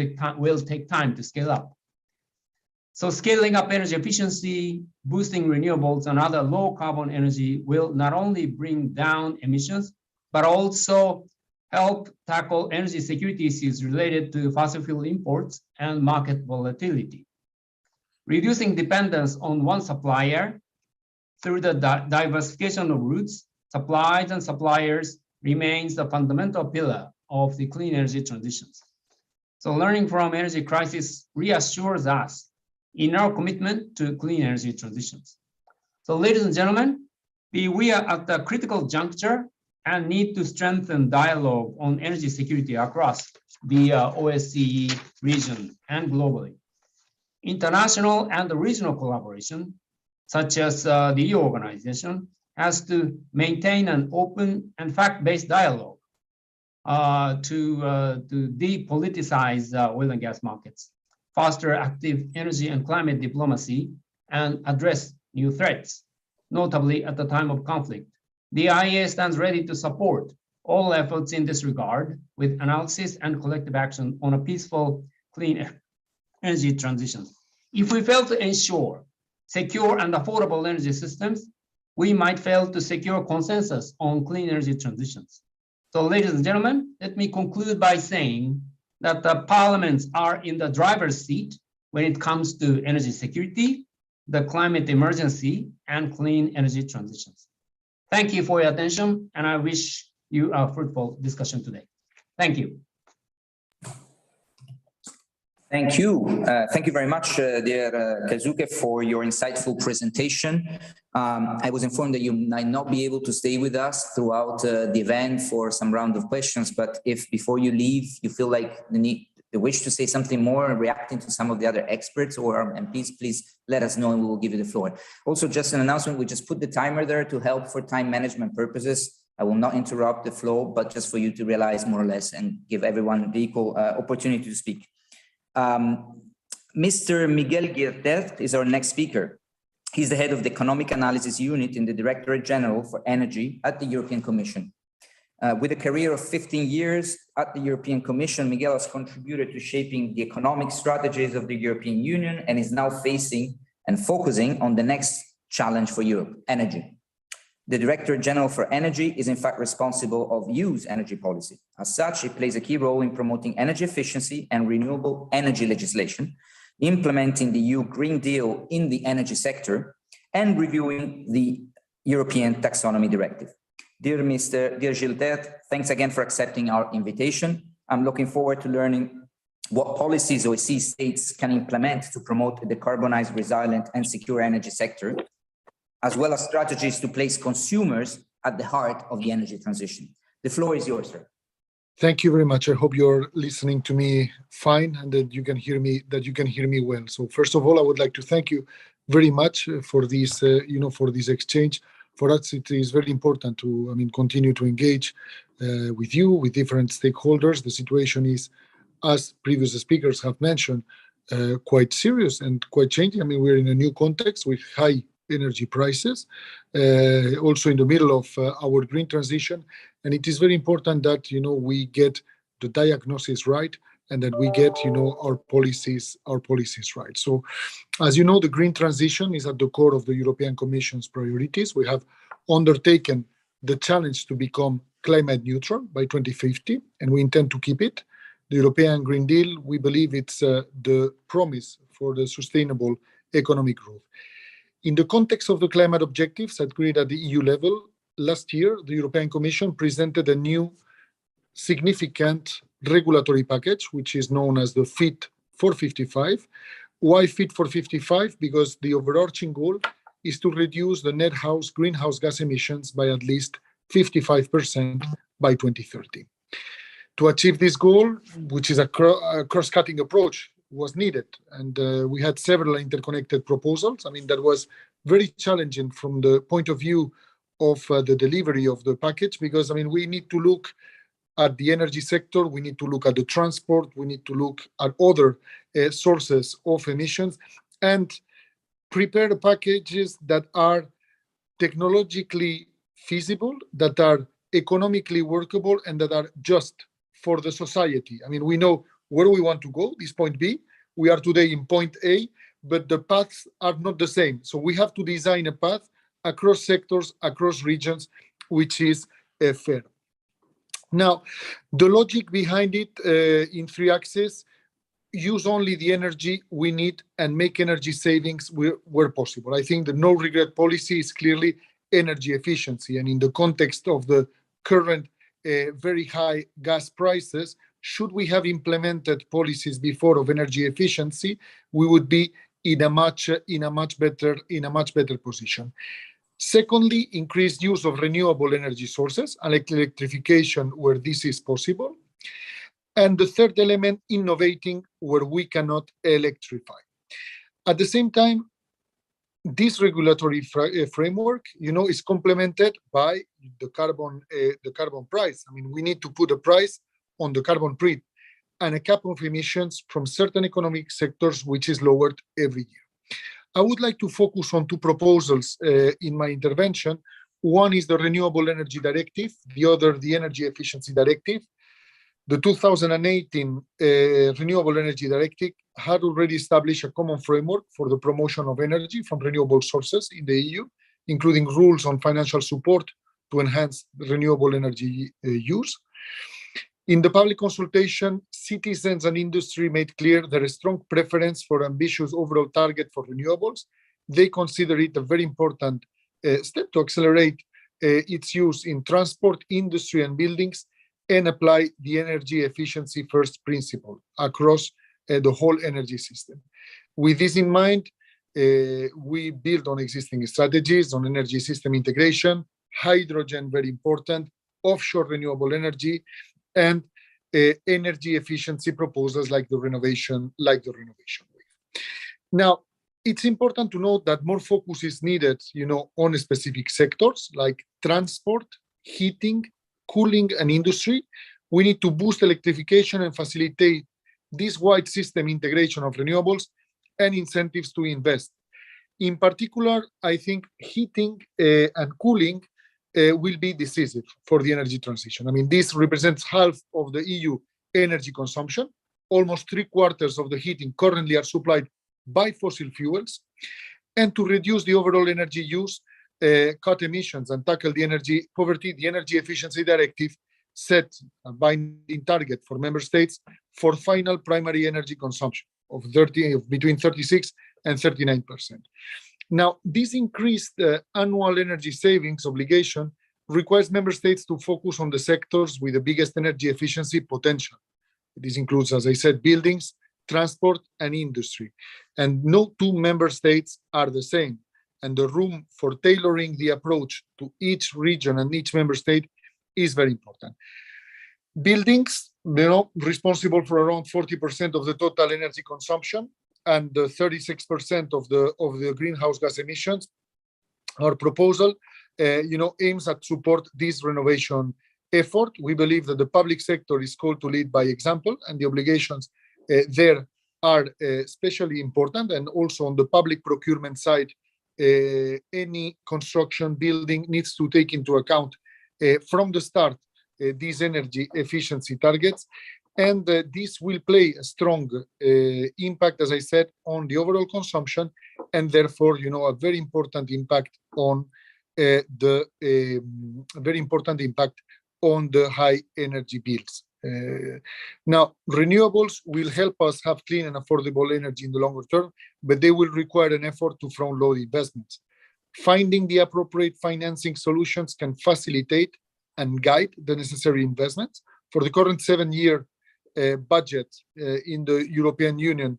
take time to scale up. So scaling up energy efficiency, boosting renewables and other low carbon energy will not only bring down emissions, but also help tackle energy security issues related to fossil fuel imports and market volatility. Reducing dependence on one supplier through the diversification of routes, supplies, and suppliers remains the fundamental pillar of the clean energy transitions. So learning from energy crisis reassures us in our commitment to clean energy transitions. So ladies and gentlemen, we are at a critical juncture and need to strengthen dialogue on energy security across the OSCE region and globally. International and regional collaboration, such as the EU organization, has to maintain an open and fact-based dialogue to depoliticize oil and gas markets, foster active energy and climate diplomacy, and address new threats, notably at the time of conflict. The IEA stands ready to support all efforts in this regard with analysis and collective action on a peaceful, clean energy transition. If we fail to ensure secure and affordable energy systems, we might fail to secure consensus on clean energy transitions. So ladies and gentlemen, let me conclude by saying that the parliaments are in the driver's seat when it comes to energy security, the climate emergency, and clean energy transitions. Thank you for your attention, and I wish you a fruitful discussion today. Thank you. Thank you. Thank you very much, dear Kazuke, for your insightful presentation. I was informed that you might not be able to stay with us throughout the event for some round of questions, but if before you leave, you feel like the wish to say something more, reacting to some of the other experts or MPs, please let us know and we will give you the floor. Also, just an announcement, we just put the timer there to help for time management purposes. I will not interrupt the flow, but just for you to realize more or less and give everyone the equal opportunity to speak. Mr. Miguel Guirtez is our next speaker. He's the head of the Economic Analysis Unit in the Directorate General for Energy at the European Commission. With a career of 15 years at the European Commission, Miguel has contributed to shaping the economic strategies of the European Union and is now facing and focusing on the next challenge for Europe, energy. The Director General for Energy is in fact responsible of EU's energy policy. As such, it plays a key role in promoting energy efficiency and renewable energy legislation, implementing the EU Green Deal in the energy sector, and reviewing the European Taxonomy Directive. Dear Gildet, thanks again for accepting our invitation. I'm looking forward to learning what policies OSCE states can implement to promote a decarbonized, resilient, and secure energy sector, as well as strategies to place consumers at the heart of the energy transition. The floor is yours, sir. Thank you very much. I hope you're listening to me fine and that you can hear me well. So first of all, I would like to thank you very much for this, for this exchange. For us, it is very important to, continue to engage with you, with different stakeholders. The situation is, as previous speakers have mentioned, quite serious and quite changing. We're in a new context with high energy prices, also in the middle of our green transition. And it is very important that, we get the diagnosis right and that we get, our policies right. So, as you know, the green transition is at the core of the European Commission's priorities. We have undertaken the challenge to become climate neutral by 2050, and we intend to keep it. The European Green Deal, we believe it's the promise for the sustainable economic growth. In the context of the climate objectives agreed at the EU level, last year, the European Commission presented a new significant regulatory package, which is known as the Fit for 55. Why Fit for 55? Because the overarching goal is to reduce the net greenhouse gas emissions by at least 55% by 2030. To achieve this goal, which is a cross-cutting approach, was needed. And we had several interconnected proposals. That was very challenging from the point of view of the delivery of the package, because, we need to look at the energy sector, we need to look at the transport, we need to look at other sources of emissions and prepare packages that are technologically feasible, that are economically workable, and that are just for the society. We know where we want to go, this point B. We are today in point A, but the paths are not the same. So we have to design a path across sectors, across regions, which is fair. Now, the logic behind it in three axes: use only the energy we need and make energy savings where possible. I think the no-regret policy is clearly energy efficiency. And in the context of the current very high gas prices, should we have implemented policies before of energy efficiency, we would be in a much better position. Secondly, increased use of renewable energy sources, like electrification where this is possible. And the third element, innovating where we cannot electrify. At the same time, this regulatory framework, is complemented by the carbon price. We need to put a price on the carbon print and a cap of emissions from certain economic sectors, which is lowered every year. I would like to focus on two proposals in my intervention. One is the Renewable Energy Directive, the other the Energy Efficiency Directive. The 2018 Renewable Energy Directive had already established a common framework for the promotion of energy from renewable sources in the EU, including rules on financial support to enhance renewable energy use. In the public consultation, citizens and industry made clear their strong preference for ambitious overall target for renewables. They consider it a very important step to accelerate its use in transport, industry, and buildings, and apply the energy efficiency first principle across the whole energy system. With this in mind, we build on existing strategies on energy system integration, hydrogen, very important, offshore renewable energy, and energy efficiency proposals like the renovation wave. Now, it's important to note that more focus is needed, on specific sectors like transport, heating, cooling, and industry. We need to boost electrification and facilitate this wide system integration of renewables and incentives to invest. In particular, I think heating and cooling will be decisive for the energy transition. I mean, this represents half of the EU energy consumption. Almost 3/4 of the heating currently are supplied by fossil fuels. And to reduce the overall energy use, cut emissions, and tackle the energy poverty, the Energy Efficiency Directive set a binding target for member states for final primary energy consumption of between 36 and 39%. Now, this increased annual energy savings obligation requires member states to focus on the sectors with the biggest energy efficiency potential. This includes, as I said, buildings, transport, and industry. And no two member states are the same. And the room for tailoring the approach to each region and each member state is very important. Buildings, responsible for around 40% of the total energy consumption and 36% of the greenhouse gas emissions. Our proposal, aims at support this renovation effort. We believe that the public sector is called to lead by example, and the obligations there are especially important. And also on the public procurement side, any construction building needs to take into account from the start these energy efficiency targets, and this will play a strong impact, as I said, on the overall consumption, and therefore, a very important impact on the high energy bills. Now, renewables will help us have clean and affordable energy in the longer term, but they will require an effort to front-load investments. Finding the appropriate financing solutions can facilitate and guide the necessary investments. For the current 7-year budget in the European Union,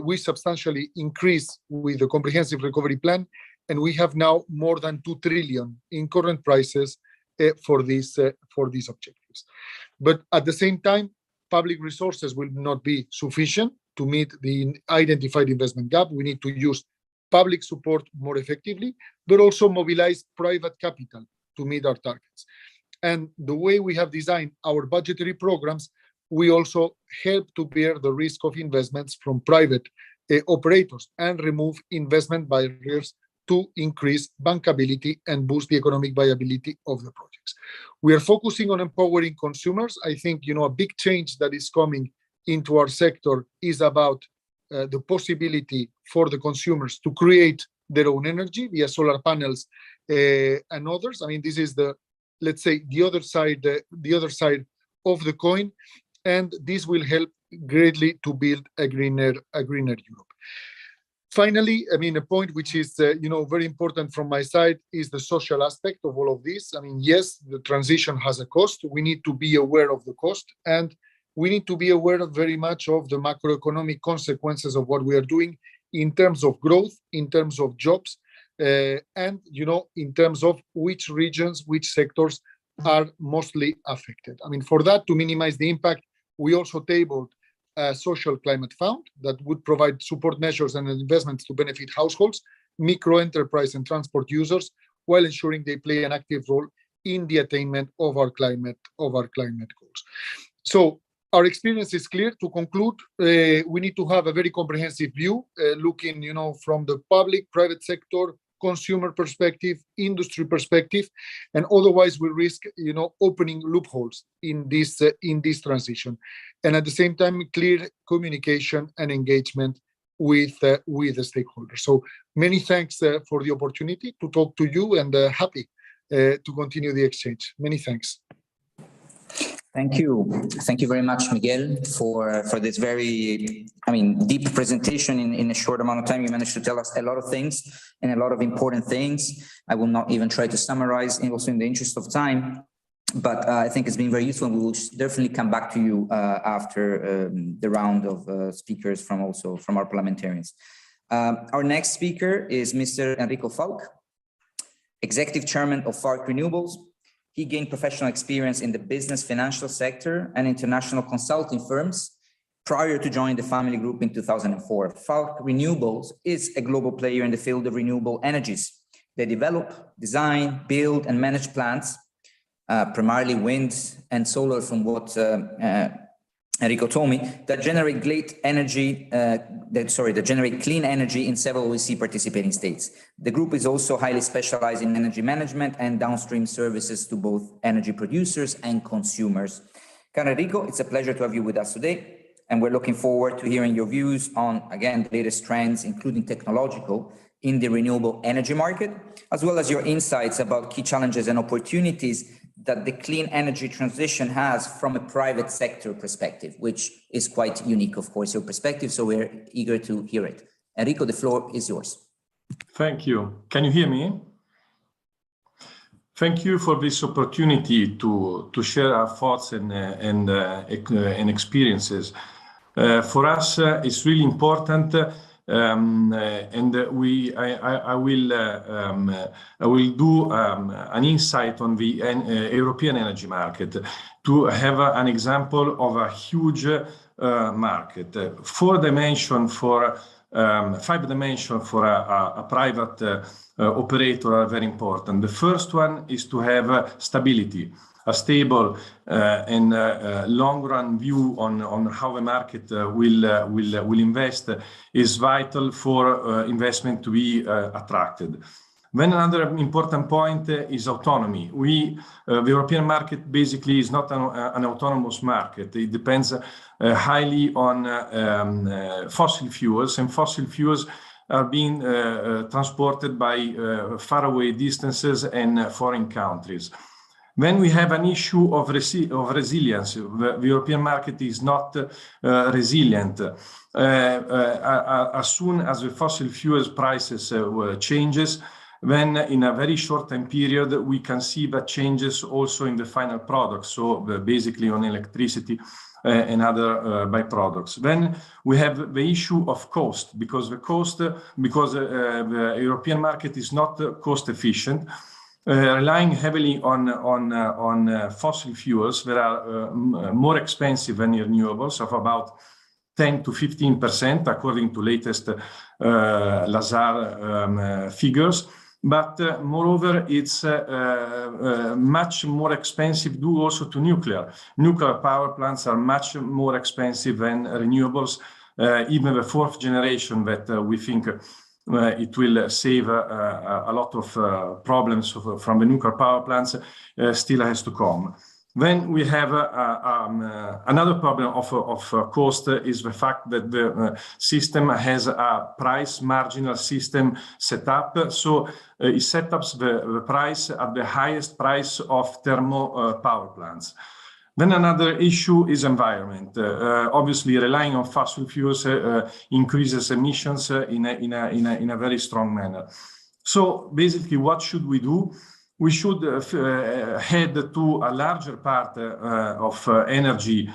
we substantially increase with the comprehensive recovery plan, and we have now more than 2 trillion in current prices for these objectives. But at the same time, public resources will not be sufficient to meet the identified investment gap. We need to use public support more effectively, but also mobilize private capital to meet our targets. And the way we have designed our budgetary programs, we also help to bear the risk of investments from private operators and remove investment barriers to increase bankability and boost the economic viability of the projects. We are focusing on empowering consumers. I think, a big change that is coming into our sector is about the possibility for the consumers to create their own energy via solar panels and others. I mean, this is let's say, the other side of the coin, and this will help greatly to build a greener Europe. Finally, I mean, a point which is, very important from my side is the social aspect of all of this. I mean, yes, the transition has a cost. We need to be aware of the cost, and we need to be aware of very much of the macroeconomic consequences of what we are doing in terms of growth, in terms of jobs, and, in terms of which regions, which sectors are mostly affected. I mean, for that, to minimize the impact, we also tabled a social climate fund that would provide support measures and investments to benefit households, micro enterprise, and transport users, while ensuring they play an active role in the attainment of our climate goals. So our experience is clear. To conclude, we need to have a very comprehensive view, looking, from the public, private sector, consumer perspective, industry perspective, and otherwise we risk, opening loopholes in this transition. And at the same time, clear communication and engagement with the stakeholders. So many thanks for the opportunity to talk to you, and happy to continue the exchange. Many thanks. Thank you. Thank you very much, Miguel, for this very, deep presentation in a short amount of time. You managed to tell us a lot of things and a lot of important things. I will not even try to summarize, also in the interest of time, but I think it's been very useful, and we will definitely come back to you after the round of speakers from our parliamentarians. Our next speaker is Mr. Enrico Falk, Executive Chairman of Falk Renewables. He gained professional experience in the business, financial sector, and international consulting firms prior to joining the family group in 2004. Falk Renewables is a global player in the field of renewable energies. They develop, design, build, and manage plants primarily wind and solar, from what Enrico told me, that generate clean energy in several OSCE participating states. The group is also highly specialized in energy management and downstream services to both energy producers and consumers. Caro Enrico, it's a pleasure to have you with us today, and we're looking forward to hearing your views on, again, the latest trends, including technological, in the renewable energy market, as well as your insights about key challenges and opportunities that the clean energy transition has from a private sector perspective, which is quite unique, of course, your perspective, so we're eager to hear it. Enrico, the floor is yours. Thank you. Can you hear me? Thank you for this opportunity to share our thoughts and experiences. For us, it's really important, and I will do an insight on the European energy market to have an example of a huge market. 5 dimensions for a private operator are very important. The first one is to have stability. A stable and long-run view on how the market will invest is vital for investment to be attracted. Then another important point is autonomy. The European market basically is not an autonomous market. It depends highly on fossil fuels, and fossil fuels are being transported by faraway distances and foreign countries. When we have an issue of resilience, the European market is not resilient. As soon as the fossil fuels prices changes, then in a very short time period, we can see that changes also in the final product, so basically on electricity and other byproducts. Then we have the issue of cost, because the European market is not cost efficient. Relying heavily on fossil fuels that are more expensive than renewables, of about 10 to 15%, according to latest Lazar figures. But moreover, it's much more expensive due also to nuclear. Nuclear power plants are much more expensive than renewables. Even the 4th generation that we think it will save a lot of problems from the nuclear power plants still has to come. Then we have another problem of cost is the fact that the system has a price marginal system set up. So it sets up the price at the highest price of thermal power plants. Then another issue is environment. Obviously, relying on fossil fuels increases emissions in a very strong manner. So basically, what should we do? We should head to a larger part of energy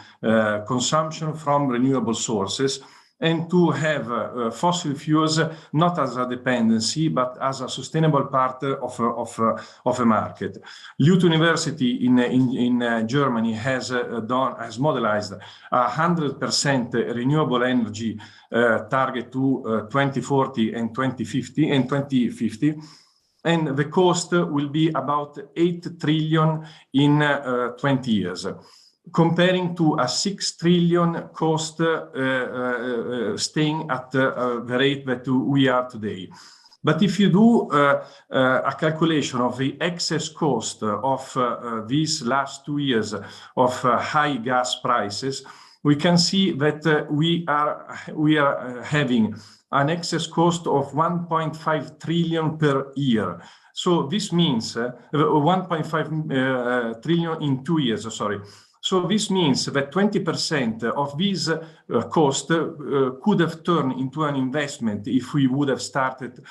consumption from renewable sources, and to have fossil fuels not as a dependency, but as a sustainable part of a market. Lute University in Germany has modelized 100% renewable energy target to 2040 and 2050. And the cost will be about 8 trillion in 20 years, comparing to a 6 trillion cost staying at the rate that we are today. But if you do a calculation of the excess cost of these last 2 years of high gas prices, we can see that we are having an excess cost of 1.5 trillion per year. So this means 1.5 trillion in 2 years, sorry. So this means that 20% of this cost could have turned into an investment if we would have started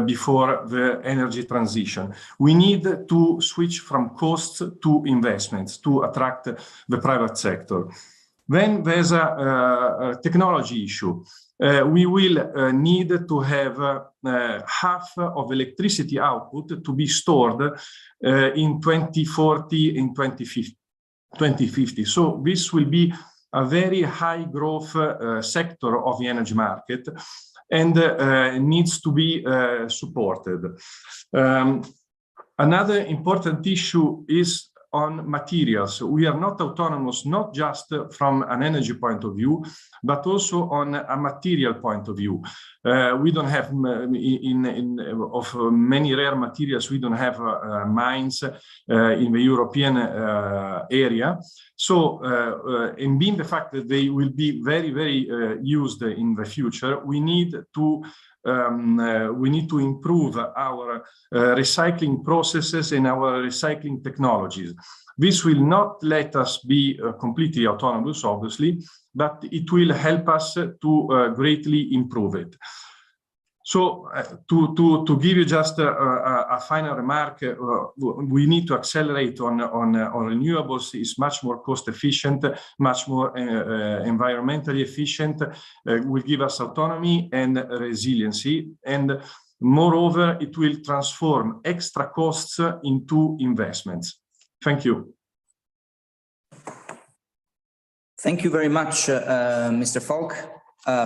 before the energy transition. We need to switch from costs to investments to attract the private sector. Then there's a technology issue. We will need to have half of electricity output to be stored in 2040 and 2050. So this will be a very high growth sector of the energy market, and needs to be supported. Another important issue is on materials. We are not autonomous, not just from an energy point of view, but also on a material point of view. We don't have, of many rare materials, we don't have mines in the European area. So, and being the fact that they will be very, very used in the future, we need to improve our recycling processes and our recycling technologies. This will not let us be completely autonomous, obviously, but it will help us to greatly improve it. So to give you just a final remark, we need to accelerate on renewables. It's much more cost efficient, much more environmentally efficient, will give us autonomy and resiliency. And moreover, it will transform extra costs into investments. Thank you. Thank you very much, Mr. Falk,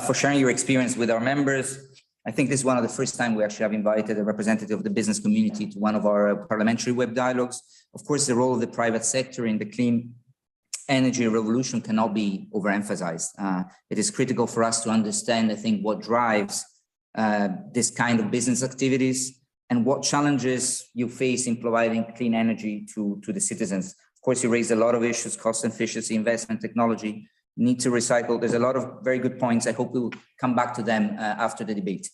for sharing your experience with our members. I think this is one of the first time we actually have invited a representative of the business community to one of our parliamentary web dialogues. Of course, the role of the private sector in the clean energy revolution cannot be overemphasized. It is critical for us to understand, I think, what drives this kind of business activities and what challenges you face in providing clean energy to the citizens. Of course, you raised a lot of issues: cost efficiency, investment, technology, need to recycle. There's a lot of very good points. I hope we'll come back to them after the debate.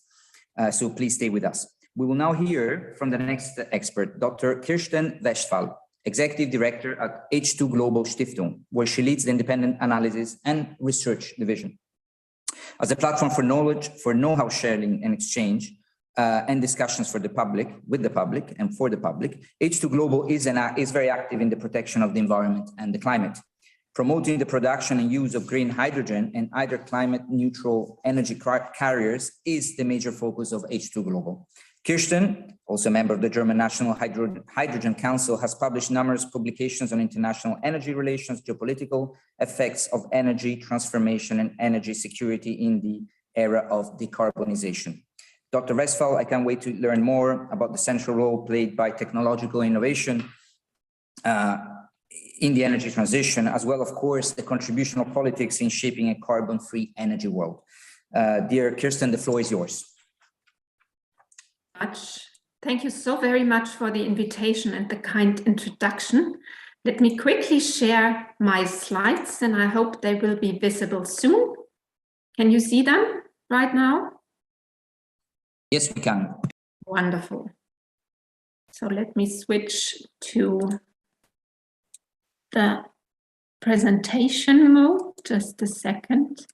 So please stay with us. We will now hear from the next expert, Dr. Kirsten Westphal, Executive Director at H2 Global Stiftung, where she leads the independent analysis and research division. As a platform for knowledge, for know-how sharing and exchange, and discussions for the public, with the public and for the public, H2 Global is very active in the protection of the environment and the climate. Promoting the production and use of green hydrogen and either climate neutral energy carriers is the major focus of H2 Global. Kirsten, also a member of the German National Hydrogen Council, has published numerous publications on international energy relations, geopolitical effects of energy transformation and energy security in the era of decarbonization. Dr. Westphal, I can't wait to learn more about the central role played by technological innovation in the energy transition, as well, of course, the contribution of politics in shaping a carbon-free energy world. Dear Kirsten, the floor is yours. Thank you so very much for the invitation and the kind introduction. Let me quickly share my slides, and I hope they will be visible soon. Can you see them right now? Yes, we can. Wonderful. So let me switch to the presentation mode, just a second.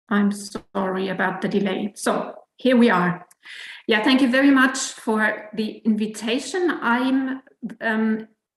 I'm sorry about the delay. So here we are. Yeah, thank you very much for the invitation. I'm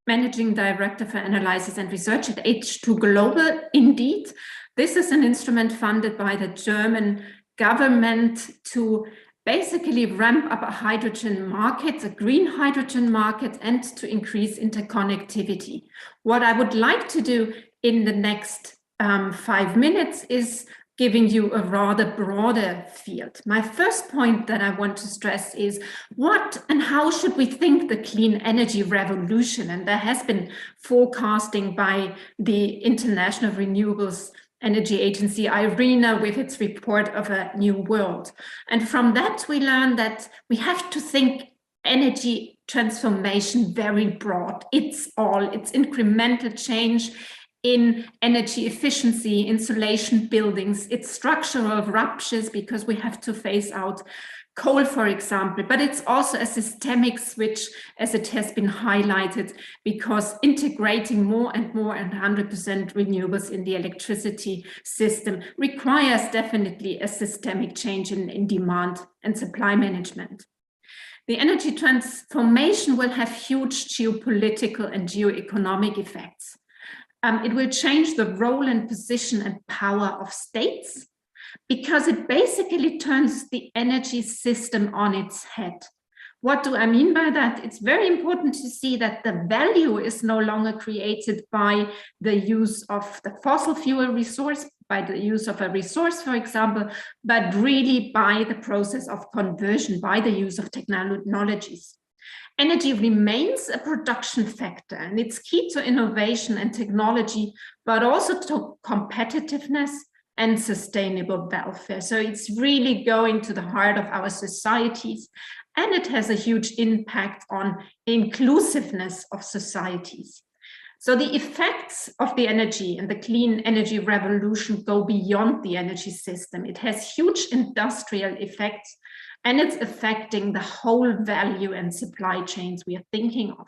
Managing Director for Analysis and Research at H2 Global. Indeed, this is an instrument funded by the German government to basically ramp up a hydrogen market, a green hydrogen market, and to increase interconnectivity. What I would like to do in the next 5 minutes is giving you a rather broader field. My first point that I want to stress is what and how should we think the clean energy revolution? And there has been forecasting by the International Renewables Energy Agency, IRENA, with its report of a new world. And from that, we learn that we have to think energy transformation very broad. It's incremental change in energy efficiency, insulation buildings, it's structural ruptures because we have to phase out coal, for example, but it's also a systemic switch, as it has been highlighted, because integrating more and 100% renewables in the electricity system requires definitely a systemic change in demand and supply management. The energy transformation will have huge geopolitical and geoeconomic effects. It will change the role and position and power of states, because it basically turns the energy system on its head. What do I mean by that? It's very important to see that the value is no longer created by the use of the fossil fuel resource, by the use of a resource, for example, but really by the process of conversion, by the use of technologies. energy remains a production factor, and it's key to innovation and technology, but also to competitiveness and sustainable welfare. So it's really going to the heart of our societies, and it has a huge impact on inclusiveness of societies. So the effects of the energy and the clean energy revolution go beyond the energy system. It has huge industrial effects, and it's affecting the whole value and supply chains we are thinking of.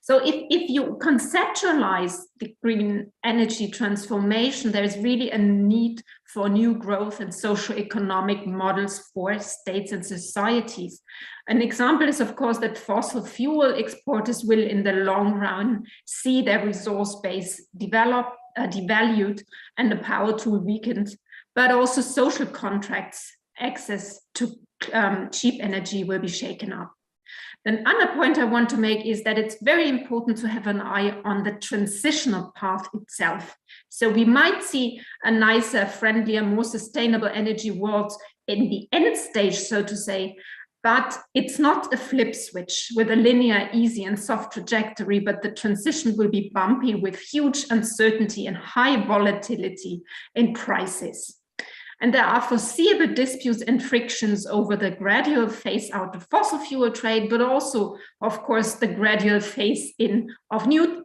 So if you conceptualize the green energy transformation, there's really a need for new growth and socio-economic models for states and societies. An example is, of course, that fossil fuel exporters will, in the long run, see their resource base devalued and the power tool weakened, but also social contracts, access to cheap energy will be shaken up. Another point I want to make is that it's very important to have an eye on the transitional path itself. So we might see a nicer, friendlier, more sustainable energy world in the end stage, so to say, but it's not a flip switch with a linear, easy and soft trajectory, but the transition will be bumpy with huge uncertainty and high volatility in prices. And there are foreseeable disputes and frictions over the gradual phase out of fossil fuel trade, but also, of course, the gradual phase in of new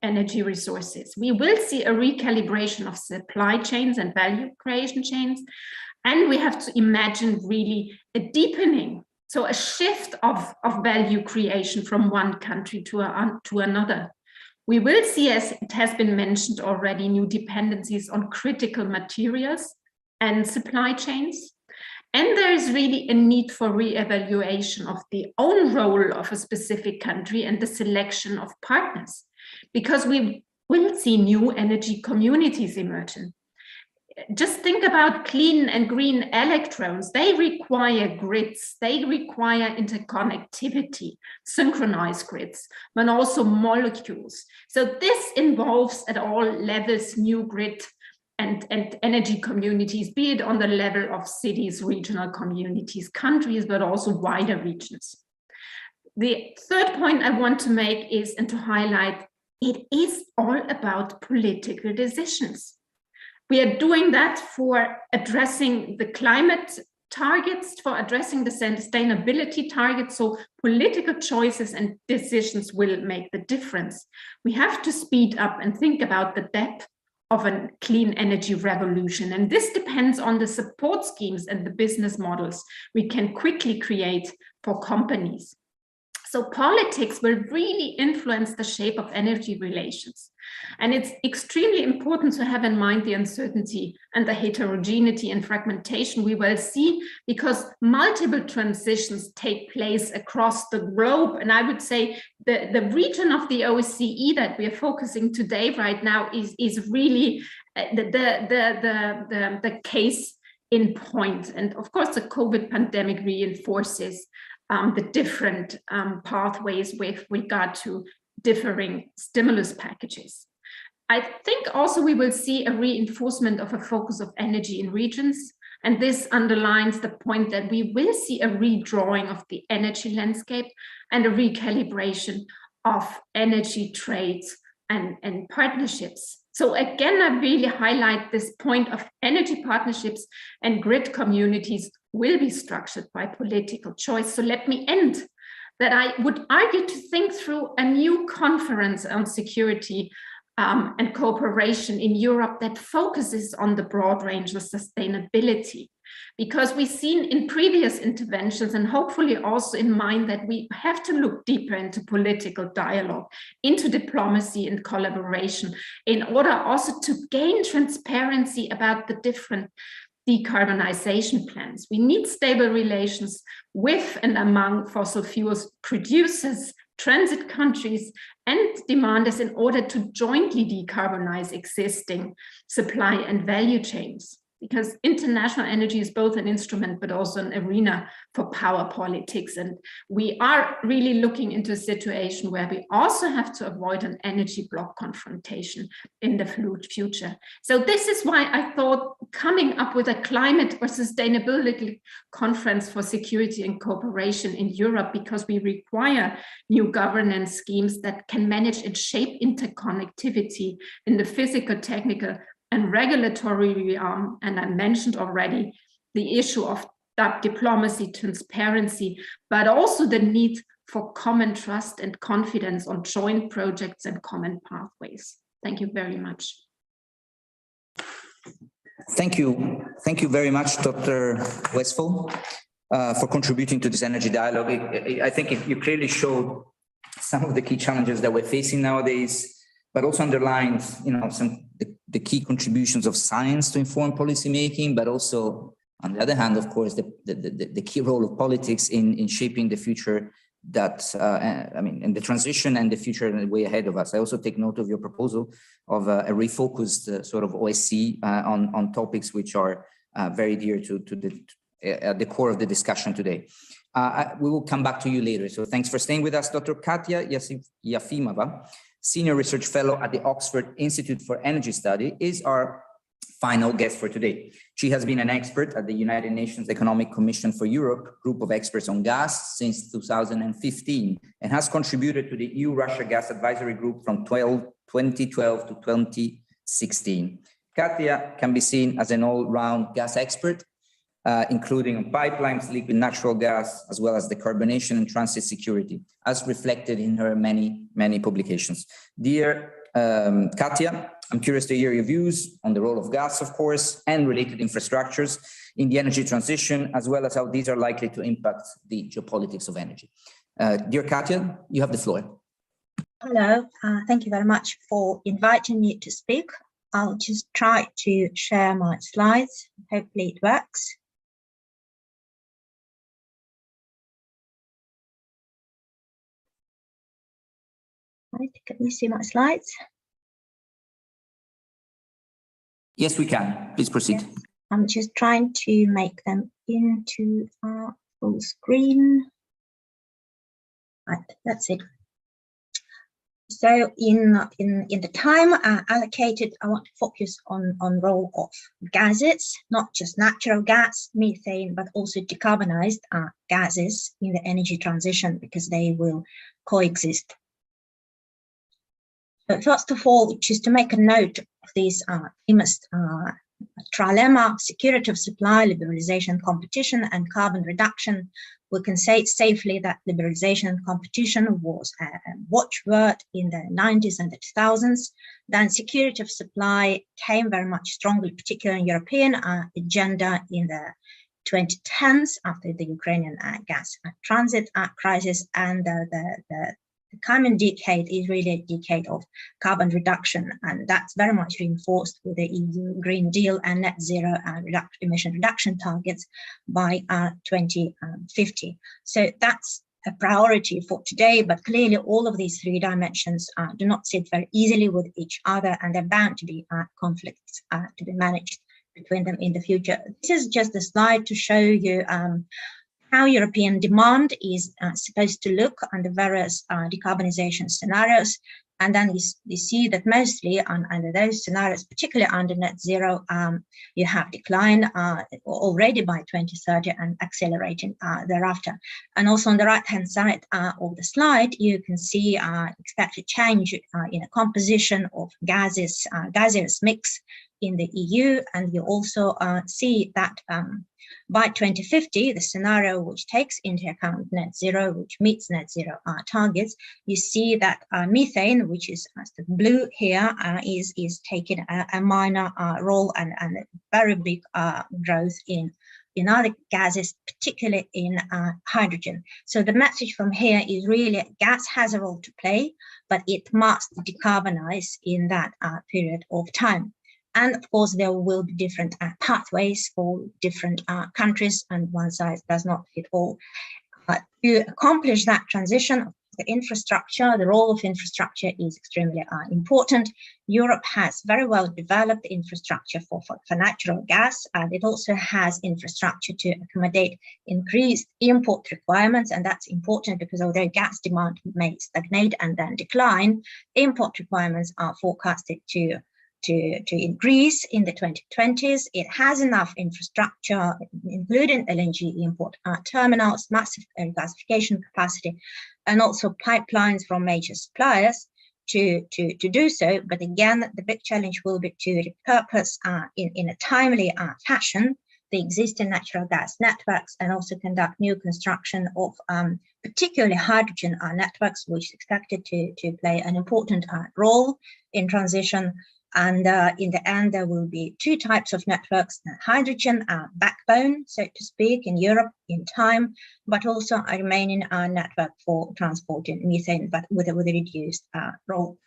energy resources. We will see a recalibration of supply chains and value creation chains, and we have to imagine really a deepening, so a shift of value creation from one country to another. We will see, as it has been mentioned already, new dependencies on critical materials and supply chains. And there is really a need for re-evaluation of the own role of a specific country and the selection of partners, because we will see new energy communities emerging. Just think about clean and green electrons. They require grids, they require interconnectivity, synchronized grids, but also molecules. So this involves at all levels new grid and energy communities, be it on the level of cities, regional communities, countries, but also wider regions. The third point I want to make is, and to highlight, it is all about political decisions. We are doing that for addressing the climate targets, for addressing the sustainability targets. So political choices and decisions will make the difference. We have to speed up and think about the depth of a clean energy revolution. And this depends on the support schemes and the business models we can quickly create for companies. So politics will really influence the shape of energy relations. And it's extremely important to have in mind the uncertainty and the heterogeneity and fragmentation we will see, because multiple transitions take place across the globe. And I would say the region of the OSCE that we are focusing today right now is really the case in point. And of course, the COVID pandemic reinforces the different pathways with regard to differing stimulus packages. I think also we will see a reinforcement of a focus of energy in regions, and this underlines the point that we will see a redrawing of the energy landscape and a recalibration of energy trades and partnerships. So again, I really highlight this point of energy partnerships and grid communities will be structured by political choice. So let me end that I would argue to think through a new conference on security and cooperation in Europe that focuses on the broad range of sustainability, because we've seen in previous interventions, and hopefully also in mind, that we have to look deeper into political dialogue, into diplomacy and collaboration, in order also to gain transparency about the different decarbonization plans. We need stable relations with and among fossil fuels producers, transit countries, and demanders in order to jointly decarbonize existing supply and value chains. because international energy is both an instrument but also an arena for power politics. And we are really looking into a situation where we also have to avoid an energy bloc confrontation in the future. So this is why I thought coming up with a climate or sustainability conference for security and cooperation in Europe, because we require new governance schemes that can manage and shape interconnectivity in the physical, technical, and regulatory realm. And I mentioned already the issue of diplomacy, transparency, but also the need for common trust and confidence on joint projects and common pathways. Thank you very much. Thank you. Thank you very much, Dr. Westphal, for contributing to this energy dialogue. I think you clearly showed some of the key challenges that we're facing nowadays, but also underlined, the key contributions of science to inform policymaking, but also, on the other hand, of course, the key role of politics in shaping the future that, in the transition and the future way ahead of us. I also take note of your proposal of a refocused sort of OSCE on topics which are very dear to the core of the discussion today. We will come back to you later. So thanks for staying with us. Dr. Katya Yefimova, Senior Research Fellow at the Oxford Institute for Energy Study, is our final guest for today. She has been an expert at the United Nations Economic Commission for Europe group of experts on gas since 2015 and has contributed to the EU-Russia Gas Advisory Group from 2012 to 2016. Katya can be seen as an all-round gas expert, including on pipelines, liquid natural gas, as well as decarbonation and transit security, as reflected in her many publications. Dear Katya, I'm curious to hear your views on the role of gas, of course, and related infrastructures in the energy transition, as well as how these are likely to impact the geopolitics of energy. Dear Katya, you have the floor. Hello, thank you very much for inviting me to speak. I'll just try to share my slides. Hopefully it works. Right, can you see my slides? Yes, we can. Please proceed. Yes. I'm just trying to make them into full screen. Right, that's it. So in the time allocated, I want to focus on role of gases, not just natural gas, methane, but also decarbonized gases in the energy transition, because they will coexist. But first of all, just to make a note of these famous trilemma: security of supply, liberalization, competition, and carbon reduction. We can say safely that liberalization and competition was a watchword in the 90s and the 2000s. Then security of supply came very much strongly, particularly in European agenda in the 2010s after the Ukrainian gas transit crisis, and the coming decade is really a decade of carbon reduction, and that's very much reinforced with the EU Green Deal and net zero emission reduction targets by 2050. So that's a priority for today, but clearly all of these three dimensions do not sit very easily with each other, and there are bound to be conflicts to be managed between them in the future. This is just a slide to show you how European demand is supposed to look under various decarbonization scenarios. And then you see that mostly under those scenarios, particularly under net zero, you have decline already by 2030 and accelerating thereafter. And also on the right-hand side of the slide, you can see expected change in a composition of gaseous mix in the EU. And you also see that by 2050, the scenario which takes into account net zero, which meets net zero targets, you see that methane, which is the blue here, is taking a minor role and a very big growth in other gases, particularly in hydrogen. So the message from here is really gas has a role to play, but it must decarbonize in that period of time. And of course, there will be different pathways for different countries, and one size does not fit all. To accomplish that transition, the infrastructure, the role of infrastructure is extremely important. Europe has very well developed infrastructure for natural gas, and it also has infrastructure to accommodate increased import requirements, and that's important because although gas demand may stagnate and then decline, import requirements are forecasted to increase in the 2020s. It has enough infrastructure, including LNG import terminals, massive gasification capacity, and also pipelines from major suppliers to do so. But again, the big challenge will be to repurpose in a timely fashion the existing natural gas networks and also conduct new construction of particularly hydrogen networks, which is expected to play an important role in transition. And in the end, there will be two types of networks: hydrogen backbone, so to speak, in Europe in time, but also a remaining network for transporting methane, but with a reduced role.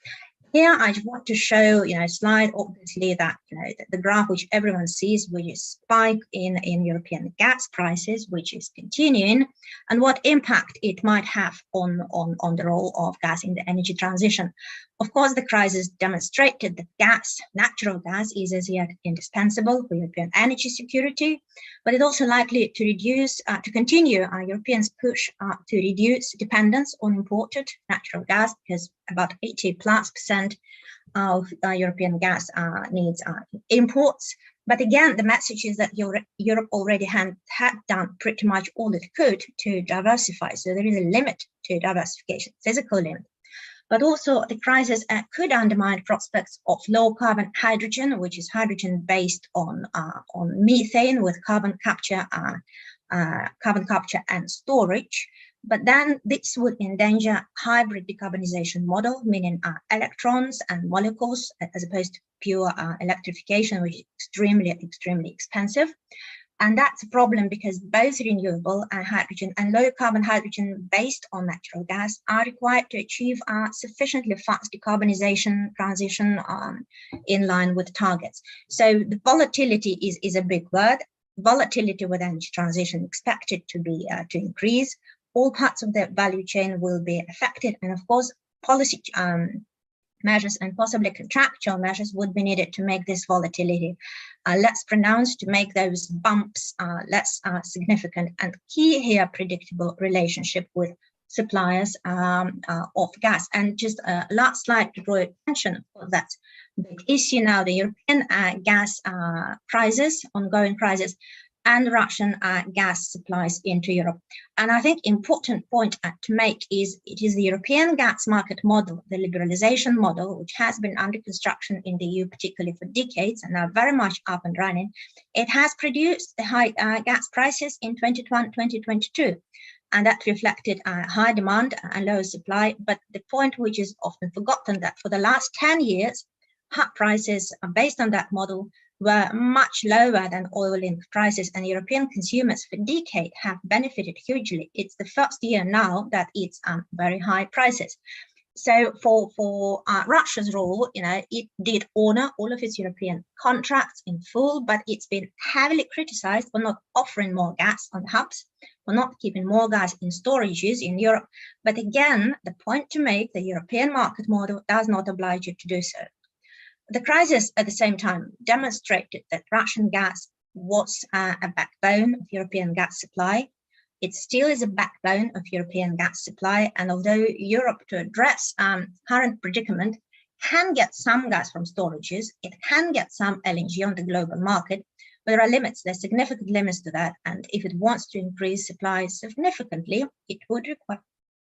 Here, I want to show, a slide, obviously, that, the graph which everyone sees, which is spike in European gas prices, which is continuing, and what impact it might have on the role of gas in the energy transition. Of course, the crisis demonstrated that natural gas, is as yet indispensable for European energy security, but it's also likely to continue Europeans' push to reduce dependence on imported natural gas, because about 80+% of European gas needs imports. But again, the message is that Europe already had done pretty much all it could to diversify. So there is a limit to diversification, physical limit. But also the crisis could undermine prospects of low carbon hydrogen, which is hydrogen based on methane with carbon capture and storage. But then this would endanger hybrid decarbonization model, meaning electrons and molecules, as opposed to pure electrification, which is extremely expensive. And that's a problem because both renewable hydrogen and low carbon hydrogen based on natural gas are required to achieve sufficiently fast decarbonization transition in line with targets. So the volatility is a big word. Volatility with energy transition expected to increase. All parts of the value chain will be affected, and of course, policy measures and possibly contractual measures would be needed to make this volatility less pronounced, to make those bumps less significant. And key here, predictable relationship with suppliers of gas. And just last slide to draw attention for that big issue now, the European gas crisis, ongoing crisis, and Russian gas supplies into Europe. And I think important point to make is it is the European gas market model, the liberalization model, which has been under construction in the EU, particularly for decades, and are very much up and running. It has produced the high gas prices in 2022, and that reflected high demand and low supply. But the point which is often forgotten, that for the last 10 years, hub prices based on that model were much lower than oil-linked prices, and European consumers for decades have benefited hugely. It's the first year now that it's very high prices. So for Russia's role, it did honor all of its European contracts in full, but it's been heavily criticized for not offering more gas on hubs, for not keeping more gas in storages in Europe. But again, the point to make, the European market model does not oblige you to do so. The crisis, at the same time, demonstrated that Russian gas was a backbone of European gas supply. It still is a backbone of European gas supply. And although Europe, to address current predicament, can get some gas from storages, it can get some LNG on the global market, but there are limits, there's significant limits to that. And if it wants to increase supply significantly, it would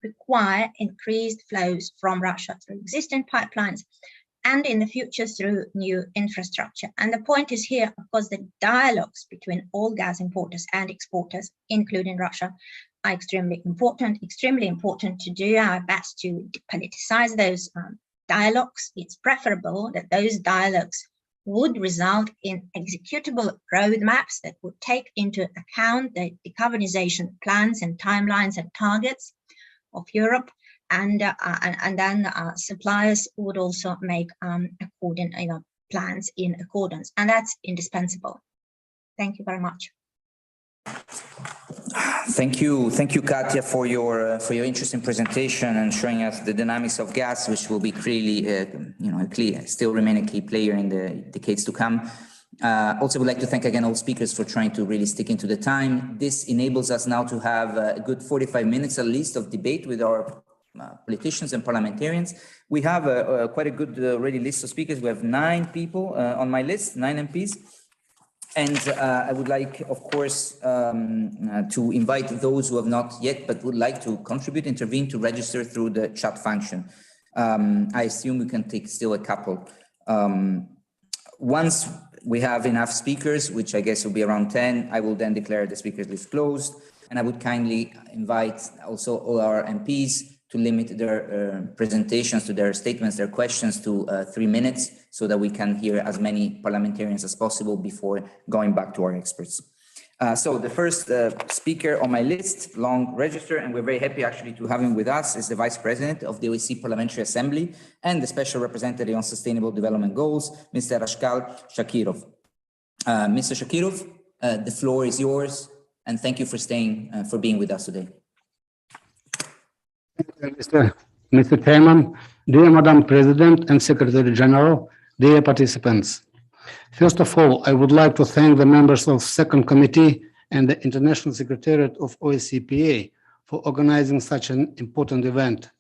require increased flows from Russia through existing pipelines, and in the future through new infrastructure. And the point is here, of course, the dialogues between all gas importers and exporters, including Russia, are extremely important to do our best to depoliticize those dialogues. It's preferable that those dialogues would result in executable roadmaps that would take into account the decarbonization plans and timelines and targets of Europe. And then suppliers would also make plans in accordance, and that's indispensable. Thank you very much. Thank you, Katya, for your interesting presentation and showing us the dynamics of gas, which will be clearly, still remain a key player in the decades to come. Also, would like to thank again all speakers for trying to really stick into the time. This enables us now to have a good 45 minutes at least of debate with our politicians and parliamentarians. We have quite a good already list of speakers. We have 9 people on my list, 9 MPs. And I would like, of course, to invite those who have not yet, but would like to contribute, intervene, to register through the chat function. I assume we can take still a couple. Once we have enough speakers, which I guess will be around 10, I will then declare the speakers list closed. And I would kindly invite also all our MPs to limit their presentations, to their statements, their questions to 3 minutes, so that we can hear as many parliamentarians as possible before going back to our experts. So the first speaker on my list, long register, and we're very happy actually to have him with us, is the Vice President of the OSCE Parliamentary Assembly and the Special Representative on Sustainable Development Goals, Mr. Ashkal Shakirov. Mr. Shakirov, the floor is yours, and thank you for for being with us today. Mr. Chairman, dear Madam President and Secretary General, dear participants. First of all, I would like to thank the members of Second Committee and the International Secretariat of OSCE for organizing such an important event.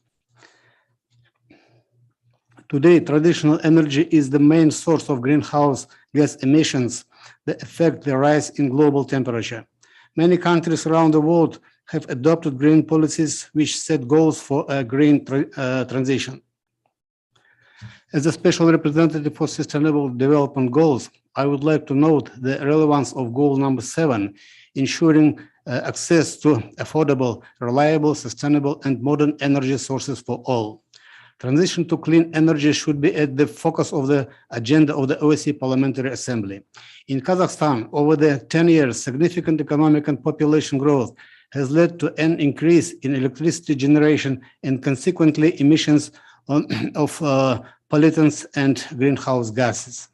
Today, traditional energy is the main source of greenhouse gas emissions that affect the rise in global temperature. Many countries around the world have adopted green policies which set goals for a green transition. As a special representative for Sustainable Development Goals, I would like to note the relevance of goal number 7, ensuring access to affordable, reliable, sustainable, and modern energy sources for all. Transition to clean energy should be at the focus of the agenda of the OSCE Parliamentary Assembly. In Kazakhstan, over the 10 years, significant economic and population growth has led to an increase in electricity generation and consequently emissions of pollutants and greenhouse gases.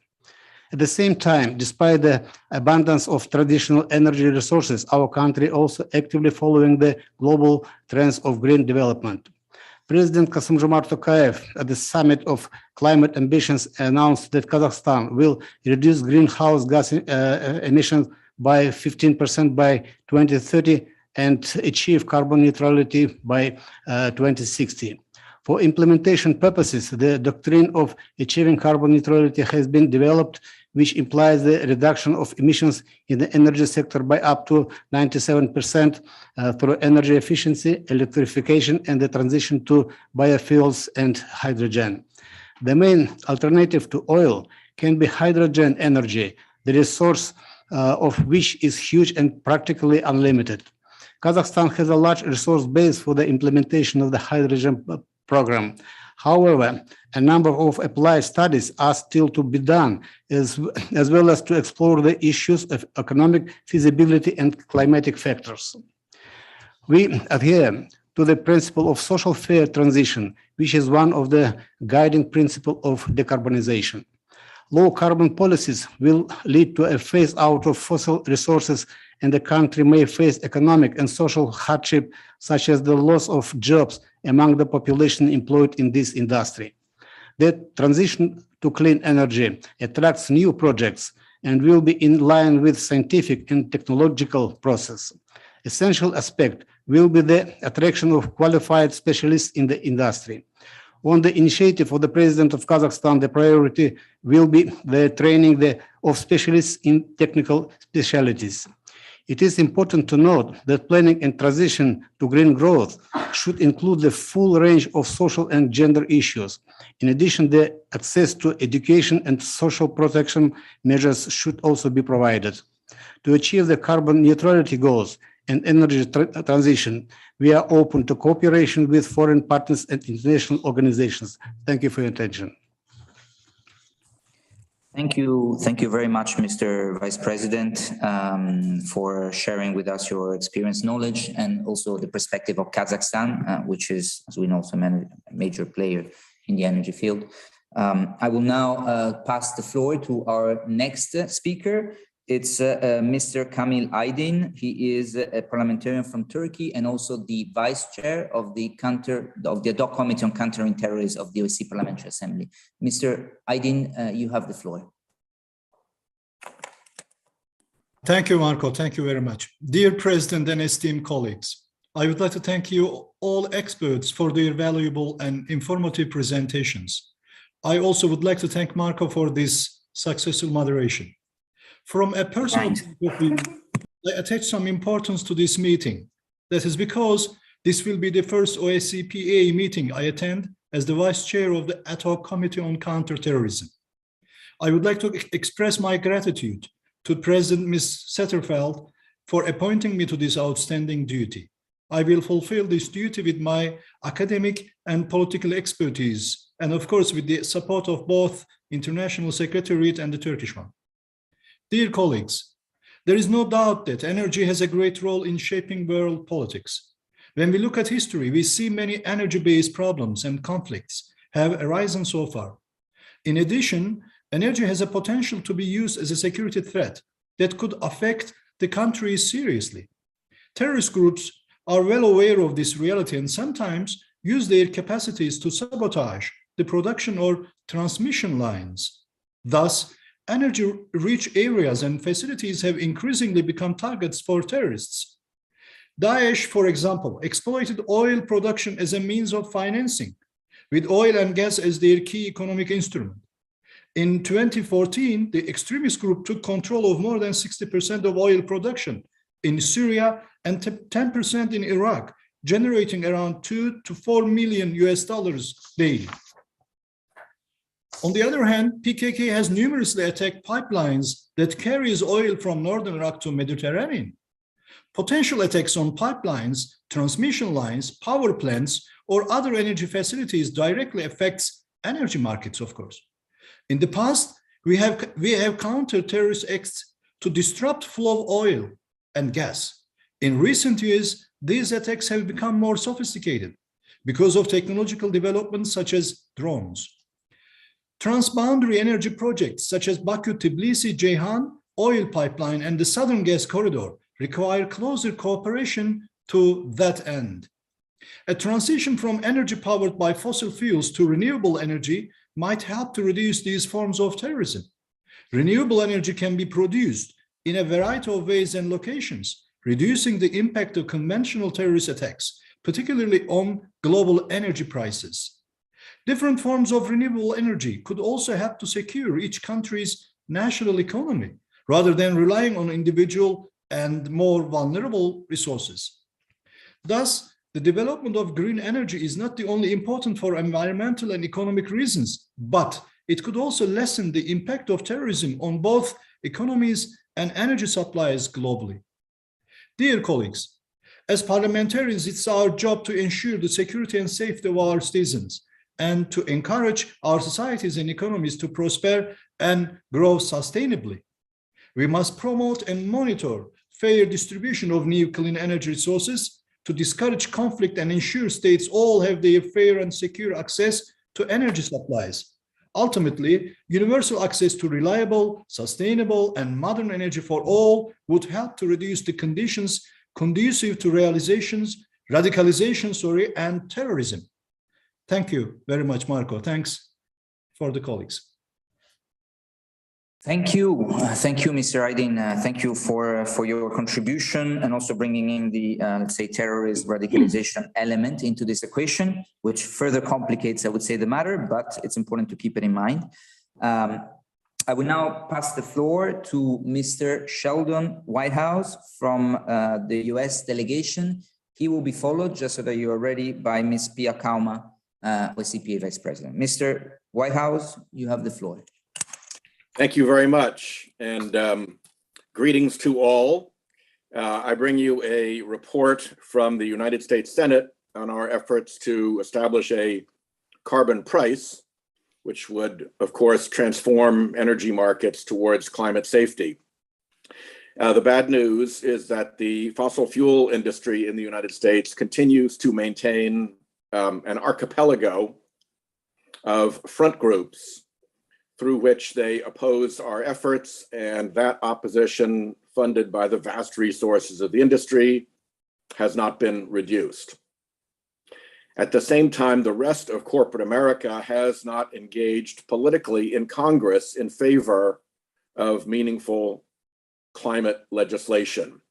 At the same time, despite the abundance of traditional energy resources, our country also actively following the global trends of green development. President Kassym-Jomart Tokayev at the Summit of Climate Ambitions announced that Kazakhstan will reduce greenhouse gas emissions by 15% by 2030 and achieve carbon neutrality by 2060. For implementation purposes, the doctrine of achieving carbon neutrality has been developed, which implies the reduction of emissions in the energy sector by up to 97% through energy efficiency, electrification, and the transition to biofuels and hydrogen. The main alternative to oil can be hydrogen energy, the resource of which is huge and practically unlimited. Kazakhstan has a large resource base for the implementation of the hydrogen program. However, a number of applied studies are still to be done, as well as to explore the issues of economic feasibility and climatic factors. We adhere to the principle of social fair transition, which is one of the guiding principles of decarbonization. Low carbon policies will lead to a phase out of fossil resources, and the country may face economic and social hardship, such as the loss of jobs among the population employed in this industry. The transition to clean energy attracts new projects and will be in line with scientific and technological process. Essential aspect will be the attraction of qualified specialists in the industry. On the initiative of the President of Kazakhstan, the priority will be the training of specialists in technical specialties. It is important to note that planning and transition to green growth should include the full range of social and gender issues. In addition, the access to education and social protection measures should also be provided. To achieve the carbon neutrality goals and energy transition, we are open to cooperation with foreign partners and international organizations. Thank you for your attention. Thank you very much, Mr. Vice President, for sharing with us your experience, knowledge, and also the perspective of Kazakhstan, which is, as we know, a major player in the energy field. I will now pass the floor to our next speaker, It's Mr. Kamil Aydin. He is a parliamentarian from Turkey and also the vice chair of the ad hoc committee on countering terrorism of the OSCE Parliamentary Assembly. Mr. Aydin, you have the floor. Thank you, Marco. Thank you very much. Dear President and esteemed colleagues, I would like to thank you all experts for their valuable and informative presentations. I also would like to thank Marco for this successful moderation. From a personal point of view, I attach some importance to this meeting. That is because this will be the first OSCE PA meeting I attend as the vice chair of the ad hoc committee on counterterrorism. I would like to express my gratitude to President Ms. Satterfeld for appointing me to this outstanding duty. I will fulfill this duty with my academic and political expertise, and of course with the support of both International Secretariat and the Turkish one. Dear colleagues, there is no doubt that energy has a great role in shaping world politics. When we look at history, we see many energy-based problems and conflicts have arisen so far. In addition, energy has a potential to be used as a security threat that could affect the country seriously. Terrorist groups are well aware of this reality and sometimes use their capacities to sabotage the production or transmission lines. Thus, energy-rich areas and facilities have increasingly become targets for terrorists. Daesh, for example, exploited oil production as a means of financing, with oil and gas as their key economic instrument. In 2014, the extremist group took control of more than 60% of oil production in Syria and 10% in Iraq, generating around $2 to $4 million daily. On the other hand, PKK has numerously attacked pipelines that carries oil from northern Iraq to Mediterranean. Potential attacks on pipelines, transmission lines, power plants, or other energy facilities directly affects energy markets, of course. In the past, we have countered terrorist acts to disrupt flow of oil and gas. In recent years, these attacks have become more sophisticated because of technological developments such as drones. Transboundary energy projects such as Baku-Tbilisi-Ceyhan oil pipeline and the Southern Gas Corridor require closer cooperation to that end. A transition from energy powered by fossil fuels to renewable energy might help to reduce these forms of terrorism. Renewable energy can be produced in a variety of ways and locations, reducing the impact of conventional terrorist attacks, particularly on global energy prices. Different forms of renewable energy could also help to secure each country's national economy, rather than relying on individual and more vulnerable resources. Thus, the development of green energy is not only important for environmental and economic reasons, but it could also lessen the impact of terrorism on both economies and energy supplies globally. Dear colleagues, as parliamentarians, it's our job to ensure the security and safety of our citizens and to encourage our societies and economies to prosper and grow sustainably. We must promote and monitor fair distribution of new clean energy resources to discourage conflict and ensure states all have their fair and secure access to energy supplies. Ultimately, universal access to reliable, sustainable, and modern energy for all would help to reduce the conditions conducive to radicalization, and terrorism. Thank you very much, Marco. Thanks for the colleagues. Thank you, Mr. Aydin. Thank you for your contribution and also bringing in the, let's say, terrorist radicalization element into this equation, which further complicates, I would say, the matter, but it's important to keep it in mind. I will now pass the floor to Mr. Sheldon Whitehouse from the US delegation. He will be followed, just so that you are ready, by Ms. Pia Kauma, OSCE Vice President. Mr. Whitehouse, you have the floor. Thank you very much, and greetings to all. I bring you a report from the United States Senate on our efforts to establish a carbon price, which would, of course, transform energy markets towards climate safety. The bad news is that the fossil fuel industry in the United States continues to maintain an archipelago of front groups through which they oppose our efforts, and that opposition, funded by the vast resources of the industry, has not been reduced. At the same time, the rest of corporate America has not engaged politically in Congress in favor of meaningful climate legislation.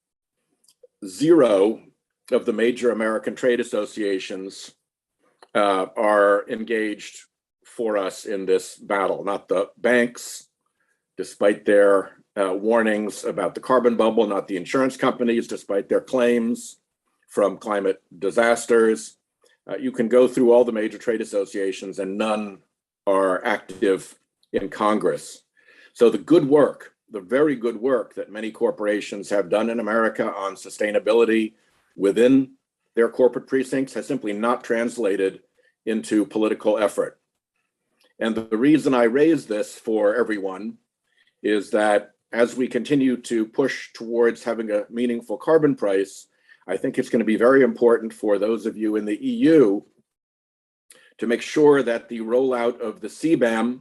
0 of the major American trade associations are engaged for us in this battle. Not the banks, despite their warnings about the carbon bubble, not the insurance companies, despite their claims from climate disasters. You can go through all the major trade associations and none are active in Congress. So the good work, the very good work that many corporations have done in America on sustainability within their corporate precincts has simply not translated into political effort. And the reason I raise this for everyone is that as we continue to push towards having a meaningful carbon price, I think it's going to be very important for those of you in the EU to make sure that the rollout of the CBAM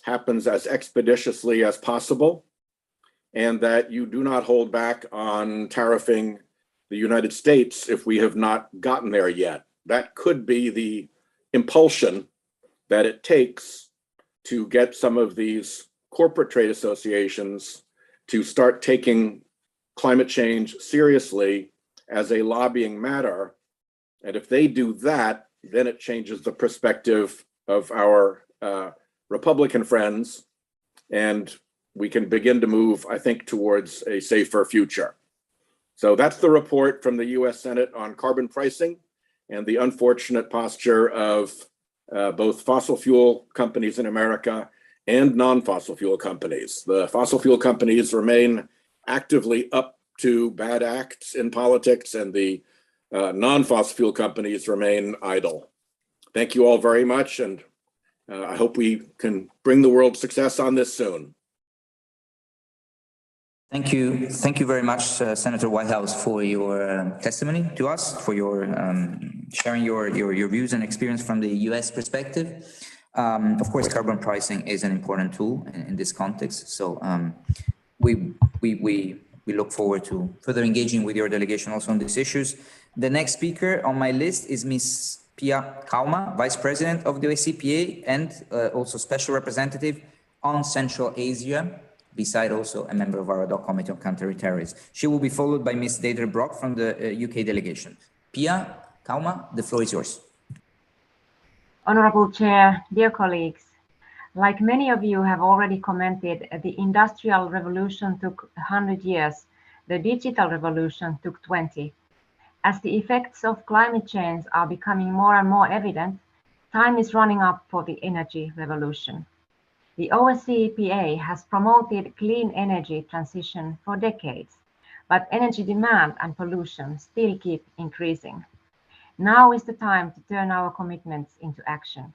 happens as expeditiously as possible, and that you do not hold back on tariffing the United States if we have not gotten there yet. That could be the impulsion that it takes to get some of these corporate trade associations to start taking climate change seriously as a lobbying matter. And if they do that, then it changes the perspective of our Republican friends, and we can begin to move, I think, towards a safer future. So that's the report from the US Senate on carbon pricing and the unfortunate posture of both fossil fuel companies in America and non-fossil fuel companies. The fossil fuel companies remain actively up to bad acts in politics, and the non-fossil fuel companies remain idle. Thank you all very much, and I hope we can bring the world success on this soon. Thank you. Thank you very much, Senator Whitehouse, for your testimony to us, for your sharing your views and experience from the US perspective. Of course, carbon pricing is an important tool in this context. So we look forward to further engaging with your delegation also on these issues. The next speaker on my list is Ms. Pia Kauma, Vice President of the OSCE and also Special Representative on Central Asia, beside also a member of our ad hoc committee on counter-terrorism. She will be followed by Ms. Deidre Brock from the UK delegation. Pia Kauma, the floor is yours. Honorable Chair, dear colleagues, like many of you have already commented, the Industrial Revolution took 100 years, the digital revolution took 20. As the effects of climate change are becoming more and more evident, time is running up for the energy revolution. The OSCE has promoted clean energy transition for decades, but energy demand and pollution still keep increasing. Now is the time to turn our commitments into action.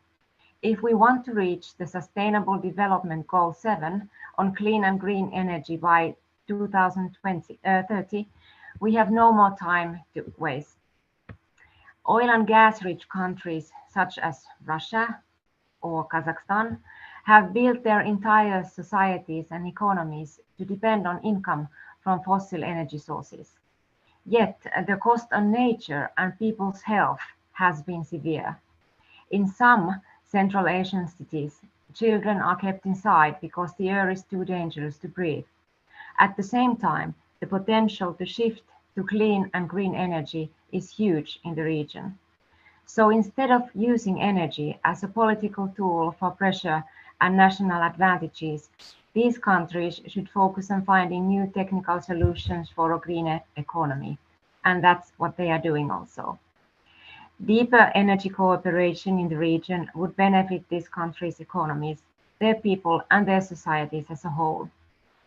If we want to reach the Sustainable Development Goal 7 on clean and green energy by 2030, we have no more time to waste. Oil and gas-rich countries such as Russia or Kazakhstan have built their entire societies and economies to depend on income from fossil energy sources. Yet the cost on nature and people's health has been severe. In some Central Asian cities, children are kept inside because the air is too dangerous to breathe. At the same time, the potential to shift to clean and green energy is huge in the region. So instead of using energy as a political tool for pressure and national advantages, these countries should focus on finding new technical solutions for a greener economy. And that's what they are doing also. Deeper energy cooperation in the region would benefit these countries' economies, their people, and their societies as a whole.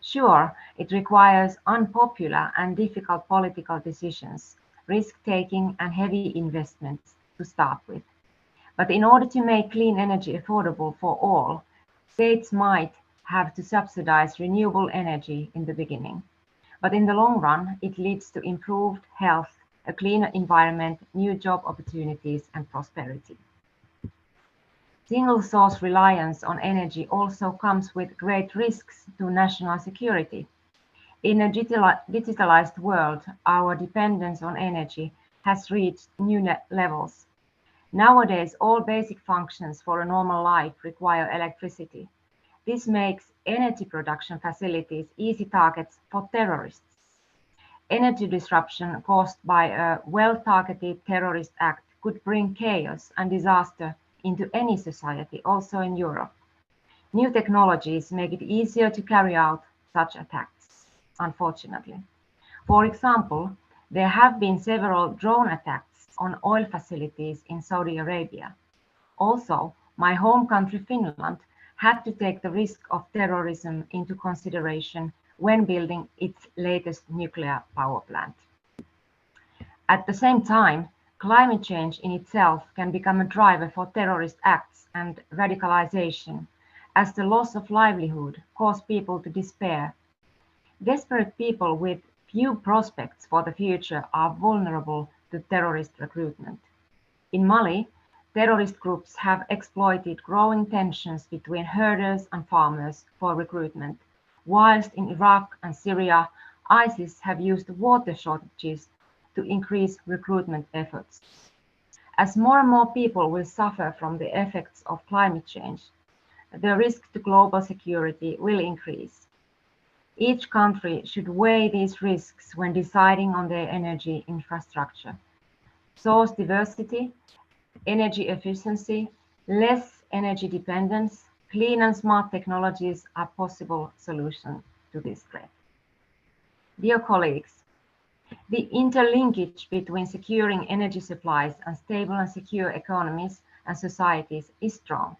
Sure, it requires unpopular and difficult political decisions, risk-taking, and heavy investments to start with. But in order to make clean energy affordable for all, states might have to subsidize renewable energy in the beginning. But in the long run, it leads to improved health, a cleaner environment, new job opportunities, and prosperity. Single-source reliance on energy also comes with great risks to national security. In a digitalized world, our dependence on energy has reached new levels. Nowadays, all basic functions for a normal life require electricity. This makes energy production facilities easy targets for terrorists. Energy disruption caused by a well-targeted terrorist act could bring chaos and disaster into any society, also in Europe. New technologies make it easier to carry out such attacks, unfortunately. For example, there have been several drone attacks on oil facilities in Saudi Arabia. Also, my home country, Finland, had to take the risk of terrorism into consideration when building its latest nuclear power plant. At the same time, climate change in itself can become a driver for terrorist acts and radicalization, as the loss of livelihood causes people to despair. Desperate people with few prospects for the future are vulnerable to terrorist recruitment. In Mali, terrorist groups have exploited growing tensions between herders and farmers for recruitment, whilst in Iraq and Syria, ISIS have used water shortages to increase recruitment efforts. As more and more people will suffer from the effects of climate change, the risk to global security will increase. Each country should weigh these risks when deciding on their energy infrastructure. Source diversity, energy efficiency, less energy dependence, clean and smart technologies are possible solutions to this threat. Dear colleagues, the interlinkage between securing energy supplies and stable and secure economies and societies is strong.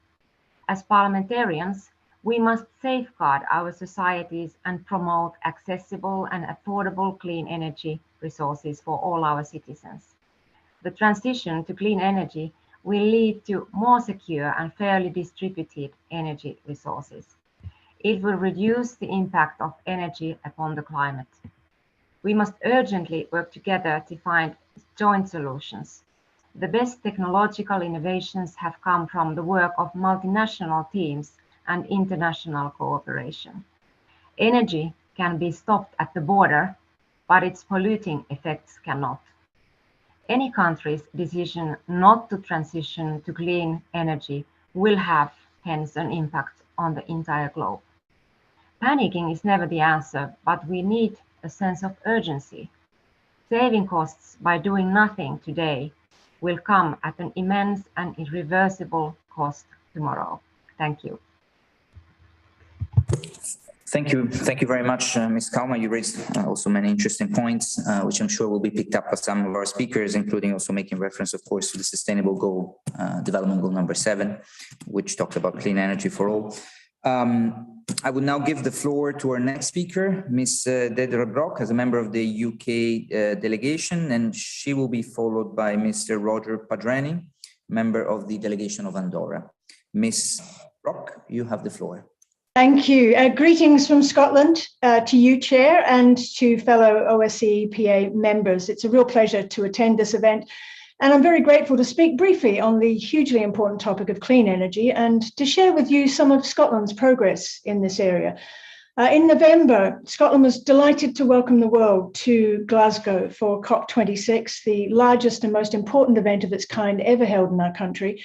As parliamentarians, we must safeguard our societies and promote accessible and affordable clean energy resources for all our citizens. The transition to clean energy will lead to more secure and fairly distributed energy resources. It will reduce the impact of energy upon the climate. We must urgently work together to find joint solutions. The best technological innovations have come from the work of multinational teams and international cooperation. Energy can be stopped at the border, but its polluting effects cannot. Any country's decision not to transition to clean energy will have, hence, an impact on the entire globe. Panicking is never the answer, but we need a sense of urgency. Saving costs by doing nothing today will come at an immense and irreversible cost tomorrow. Thank you. Thank you very much, Ms. Kalma. You raised also many interesting points, which I'm sure will be picked up by some of our speakers, including also making reference, of course, to the Sustainable Goal, Development Goal number 7, which talked about clean energy for all. I will now give the floor to our next speaker, Ms. Deidre Brock, as a member of the UK delegation, and she will be followed by Mr. Roger Padrani, member of the delegation of Andorra. Ms. Brock, you have the floor. Thank you. Greetings from Scotland to you, Chair, and to fellow OSCE PA members. It's a real pleasure to attend this event, and I'm very grateful to speak briefly on the hugely important topic of clean energy and to share with you some of Scotland's progress in this area. In November, Scotland was delighted to welcome the world to Glasgow for COP26, the largest and most important event of its kind ever held in our country.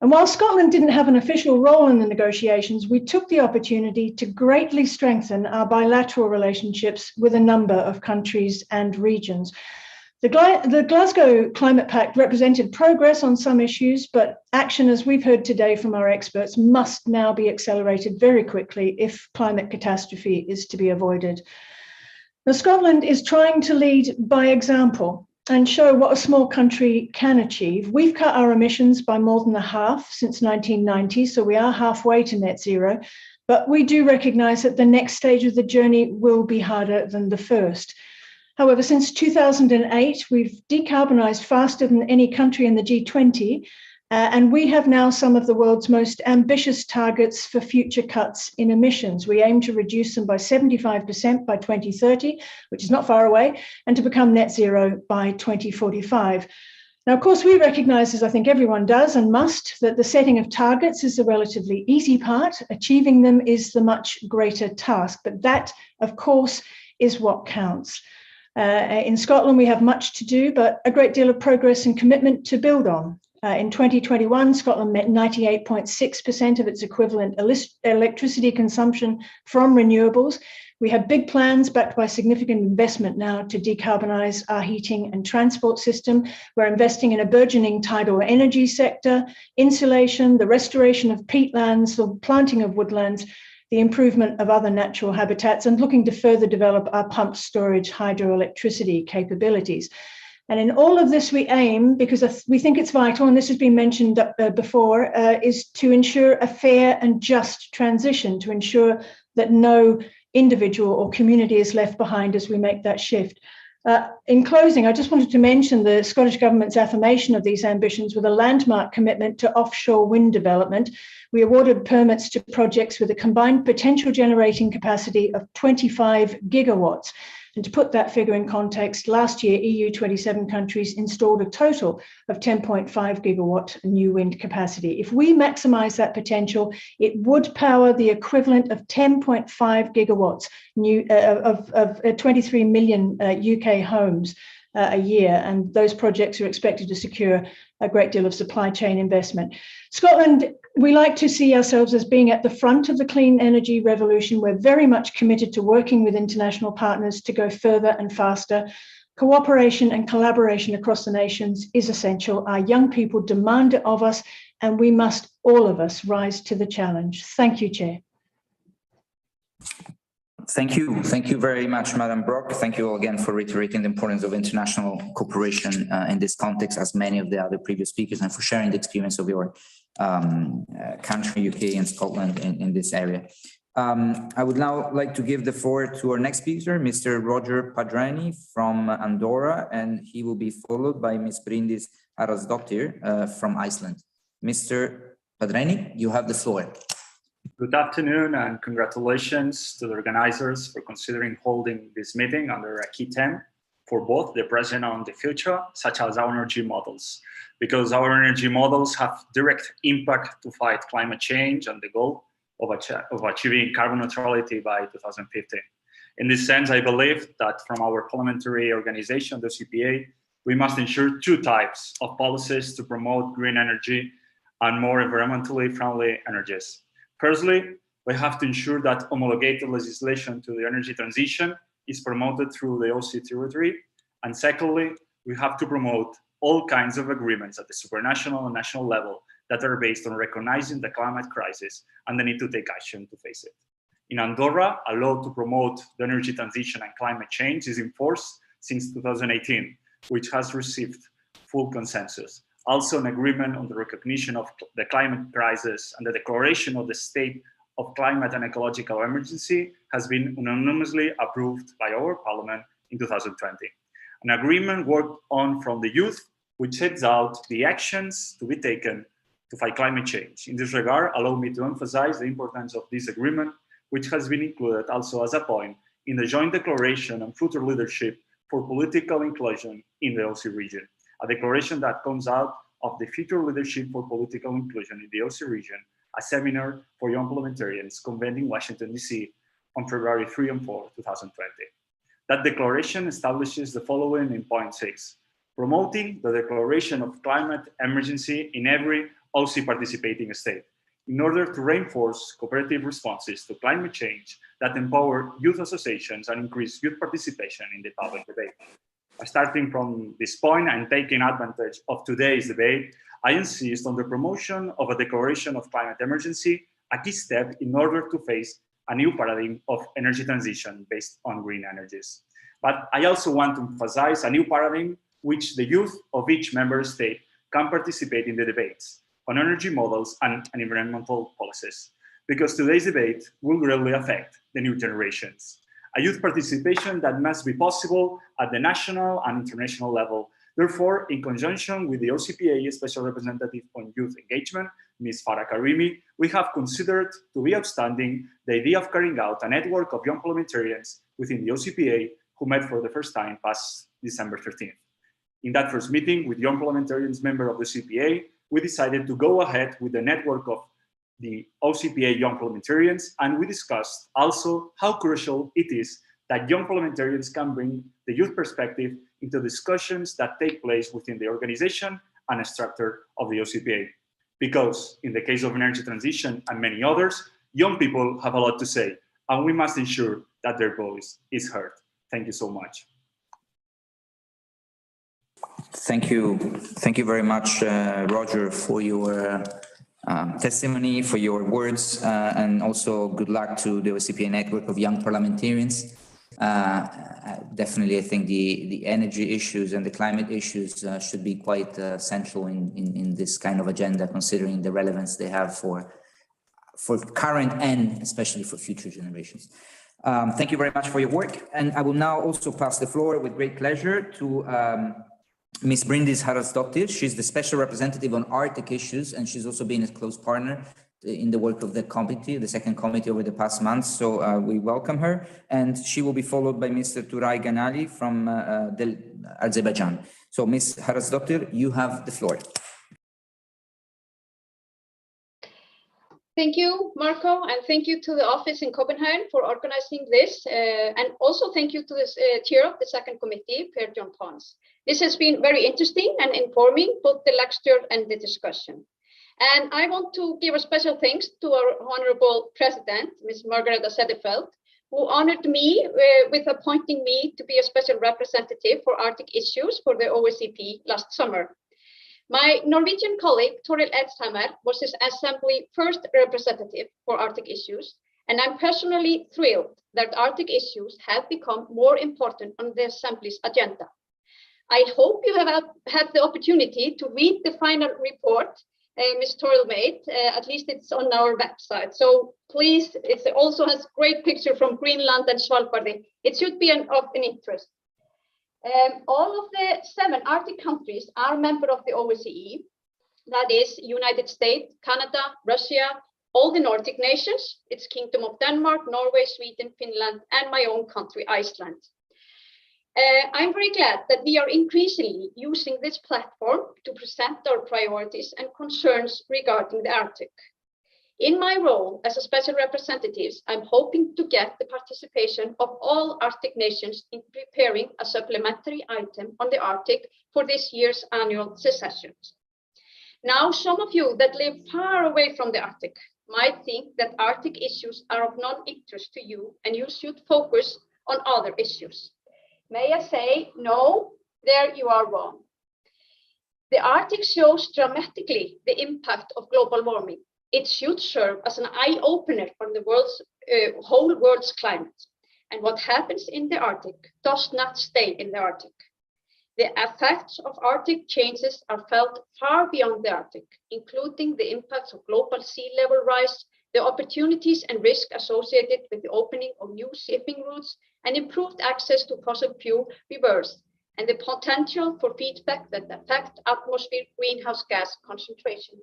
And while Scotland didn't have an official role in the negotiations, we took the opportunity to greatly strengthen our bilateral relationships with a number of countries and regions. The Glasgow Climate Pact represented progress on some issues, but action, as we've heard today from our experts, must now be accelerated very quickly if climate catastrophe is to be avoided. Now, Scotland is trying to lead by example and show what a small country can achieve. We've cut our emissions by more than a half since 1990, so we are halfway to net zero, but we do recognise that the next stage of the journey will be harder than the first. However, since 2008, we've decarbonised faster than any country in the G20, and we have now some of the world's most ambitious targets for future cuts in emissions. We aim to reduce them by 75% by 2030, which is not far away, and to become net zero by 2045. Now, of course, we recognise, as I think everyone does and must, that the setting of targets is the relatively easy part. Achieving them is the much greater task. But that, of course, is what counts. In Scotland, we have much to do, but a great deal of progress and commitment to build on. In 2021, Scotland met 98.6% of its equivalent electricity consumption from renewables. We have big plans backed by significant investment now to decarbonise our heating and transport system. We're investing in a burgeoning tidal energy sector, insulation, the restoration of peatlands, the planting of woodlands, the improvement of other natural habitats, and looking to further develop our pumped storage hydroelectricity capabilities. And in all of this, we aim, because we think it's vital, and this has been mentioned before, is to ensure a fair and just transition, to ensure that no individual or community is left behind as we make that shift. In closing, I just wanted to mention the Scottish Government's affirmation of these ambitions with a landmark commitment to offshore wind development. We awarded permits to projects with a combined potential generating capacity of 25 gigawatts. And to put that figure in context, last year, EU 27 countries installed a total of 10.5 gigawatt new wind capacity. If we maximise that potential, it would power the equivalent of 10.5 gigawatts of 23 million UK homes a year. And those projects are expected to secure a great deal of supply chain investment. Scotland, we like to see ourselves as being at the front of the clean energy revolution. We're very much committed to working with international partners to go further and faster. Cooperation and collaboration across the nations is essential. Our young people demand it of us, and we must, all of us, rise to the challenge. Thank you, Chair. Thank you. Thank you very much, Madam Brock. Thank you all again for reiterating the importance of international cooperation in this context, as many of the other previous speakers, and for sharing the experience of your country, UK and Scotland in this area. I would now like to give the floor to our next speaker, Mr. Roger Padrani from Andorra, and he will be followed by Ms. Bryndís Haraldsdóttir from Iceland. Mr. Padrani, you have the floor. Good afternoon and congratulations to the organizers for considering holding this meeting under a key theme for both the present and the future, such as our energy models, because our energy models have direct impact to fight climate change and the goal of achieving carbon neutrality by 2050. In this sense, I believe that from our parliamentary organization, the CPA, we must ensure two types of policies to promote green energy and more environmentally friendly energies. Firstly, we have to ensure that homologated legislation to the energy transition is promoted through the OSCE territory. And secondly, we have to promote all kinds of agreements at the supranational and national level that are based on recognizing the climate crisis and the need to take action to face it. In Andorra, a law to promote the energy transition and climate change is in force since 2018, which has received full consensus. Also, an agreement on the recognition of the climate crisis and the declaration of the state of climate and ecological emergency has been unanimously approved by our parliament in 2020. An agreement worked on from the youth, which sets out the actions to be taken to fight climate change. In this regard, allow me to emphasize the importance of this agreement, which has been included also as a point in the joint declaration on future leadership for political inclusion in the OSCE region. A declaration that comes out of the Future Leadership for Political Inclusion in the OSCE region, a seminar for young parliamentarians convened in Washington, D.C. on February 3 and 4, 2020. That declaration establishes the following in point 6, promoting the declaration of climate emergency in every OSCE participating state, in order to reinforce cooperative responses to climate change that empower youth associations and increase youth participation in the public debate. Starting from this point and taking advantage of today's debate, I insist on the promotion of a declaration of climate emergency, a key step in order to face a new paradigm of energy transition based on green energies. But I also want to emphasize a new paradigm which the youth of each member state can participate in the debates on energy models and environmental policies, because today's debate will greatly affect the new generations. A youth participation that must be possible at the national and international level. Therefore, in conjunction with the OCPA Special Representative on Youth Engagement, Ms. Farah Karimi, we have considered to be outstanding the idea of carrying out a network of young parliamentarians within the OCPA who met for the first time past December 13th. In that first meeting with young parliamentarians, member of the CPA, we decided to go ahead with the network of the OCPA young parliamentarians, and we discussed also how crucial it is that young parliamentarians can bring the youth perspective into discussions that take place within the organization and structure of the OCPA. Because in the case of energy transition and many others, young people have a lot to say, and we must ensure that their voice is heard. Thank you so much. Thank you very much, Roger, for your testimony, for your words, and also good luck to the OSCPA network of young parliamentarians. Definitely, I think the energy issues and the climate issues should be quite central in this kind of agenda, considering the relevance they have for current and especially for future generations. Thank you very much for your work. And I will now also pass the floor with great pleasure to Ms. Bryndis Haraldsdottir. She's the special representative on Arctic issues, and she's also been a close partner in the work of the committee, the second committee over the past months. So we welcome her, and she will be followed by Mr. Turay Ganali from Azerbaijan. So Ms. Haraldsdottir, you have the floor. Thank you, Marco, and thank you to the office in Copenhagen for organizing this. And also thank you to the chair of the second committee, Per John Pons. This has been very interesting and informing, both the lecture and the discussion. And I want to give a special thanks to our Honorable President, Ms. Margareta Sederfeld, who honored me with appointing me to be a special representative for Arctic issues for the OSCE last summer. My Norwegian colleague, Toril Edsheimer, was his assembly first representative for Arctic issues, and I'm personally thrilled that Arctic issues have become more important on the Assembly's agenda. I hope you have had the opportunity to read the final report Ms. Toril made, at least it's on our website. So please, it also has great picture from Greenland and Svalbard. It should be of an interest. All of the 7 Arctic countries are member of the OSCE, that is United States, Canada, Russia, all the Nordic nations, it's Kingdom of Denmark, Norway, Sweden, Finland, and my own country, Iceland. I'm very glad that we are increasingly using this platform to present our priorities and concerns regarding the Arctic. In my role as a special representative, I'm hoping to get the participation of all Arctic nations in preparing a supplementary item on the Arctic for this year's annual session. Now, some of you that live far away from the Arctic might think that Arctic issues are of non-interest to you and you should focus on other issues. May I say, no, there you are wrong. The Arctic shows dramatically the impact of global warming. It should serve as an eye-opener on the whole world's climate. And what happens in the Arctic does not stay in the Arctic. The effects of Arctic changes are felt far beyond the Arctic, including the impacts of global sea level rise, the opportunities and risks associated with the opening of new shipping routes and improved access to fossil fuel reverse, and the potential for feedback that affect atmospheric greenhouse gas concentration.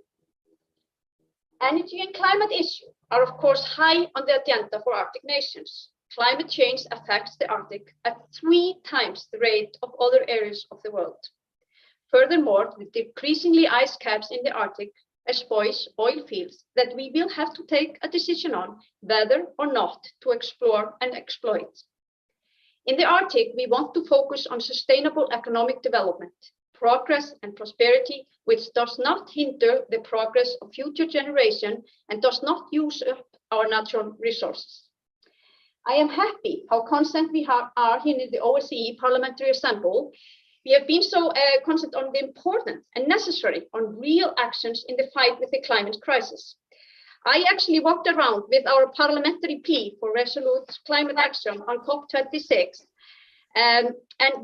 Energy and climate issues are, of course, high on the agenda for Arctic nations. Climate change affects the Arctic at 3 times the rate of other areas of the world. Furthermore, with decreasingly ice caps in the Arctic expose oil fields that we will have to take a decision on whether or not to explore and exploit. In the Arctic, we want to focus on sustainable economic development, progress and prosperity, which does not hinder the progress of future generations and does not use up our natural resources. I am happy how constant we are here in the OSCE Parliamentary Assembly. We have been so constant on the important and necessary on real actions in the fight with the climate crisis. I actually walked around with our parliamentary plea for resolute climate action on COP26. And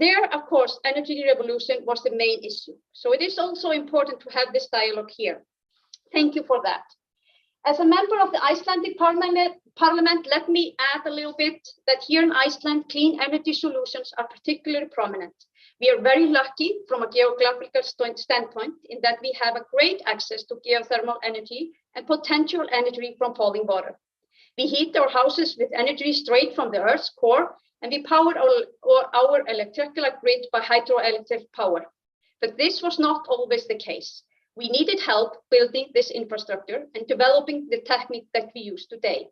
there, of course, energy revolution was the main issue. So it is also important to have this dialogue here. Thank you for that. As a member of the Icelandic Parliament, let me add a little bit that here in Iceland, clean energy solutions are particularly prominent. We are very lucky from a geographical standpoint in that we have a great access to geothermal energy and potential energy from falling water. We heat our houses with energy straight from the Earth's core, and we power our electrical grid by hydroelectric power. But this was not always the case. We needed help building this infrastructure and developing the technique that we use today.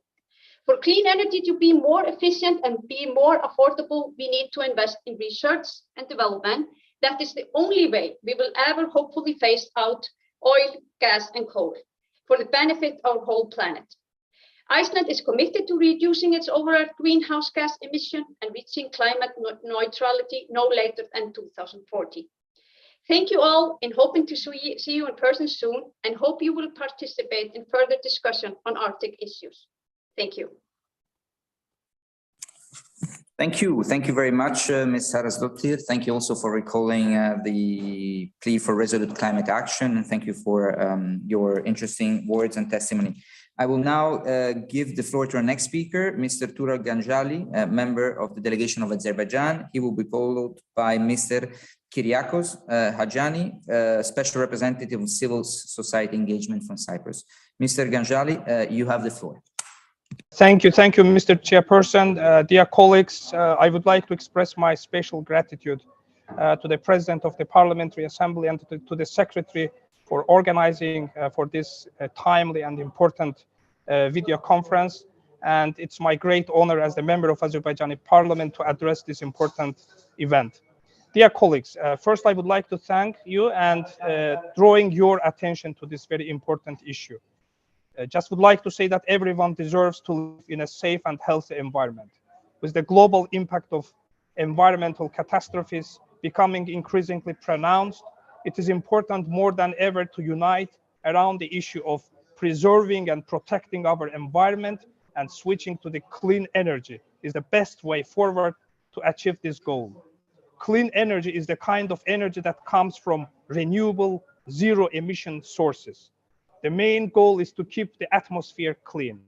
For clean energy to be more efficient and be more affordable, we need to invest in research and development. That is the only way we will ever hopefully phase out oil, gas, and coal for the benefit of our whole planet. Iceland is committed to reducing its overall greenhouse gas emission and reaching climate neutrality no later than 2040. Thank you all, and hoping to see you in person soon, and hope you will participate in further discussion on Arctic issues. Thank you. Thank you. Thank you very much, Ms. Haraldsdottir. Thank you also for recalling the plea for resolute climate action, and thank you for your interesting words and testimony. I will now give the floor to our next speaker, Mr. Tural Ganjali, a member of the delegation of Azerbaijan. He will be followed by Mr. Kyriakos Hajani, special representative of civil society engagement from Cyprus. Mr. Ganjali, you have the floor. Thank you, Mr. Chairperson. Dear colleagues, I would like to express my special gratitude to the President of the Parliamentary Assembly and to the Secretary for organizing for this timely and important video conference. And it's my great honor as the member of Azerbaijani Parliament to address this important event. Dear colleagues, first I would like to thank you and drawing your attention to this very important issue. Just would like to say that everyone deserves to live in a safe and healthy environment. With the global impact of environmental catastrophes becoming increasingly pronounced, it is important more than ever to unite around the issue of preserving and protecting our environment, and switching to the clean energy is the best way forward to achieve this goal. Clean energy is the kind of energy that comes from renewable, zero-emission sources. The main goal is to keep the atmosphere clean.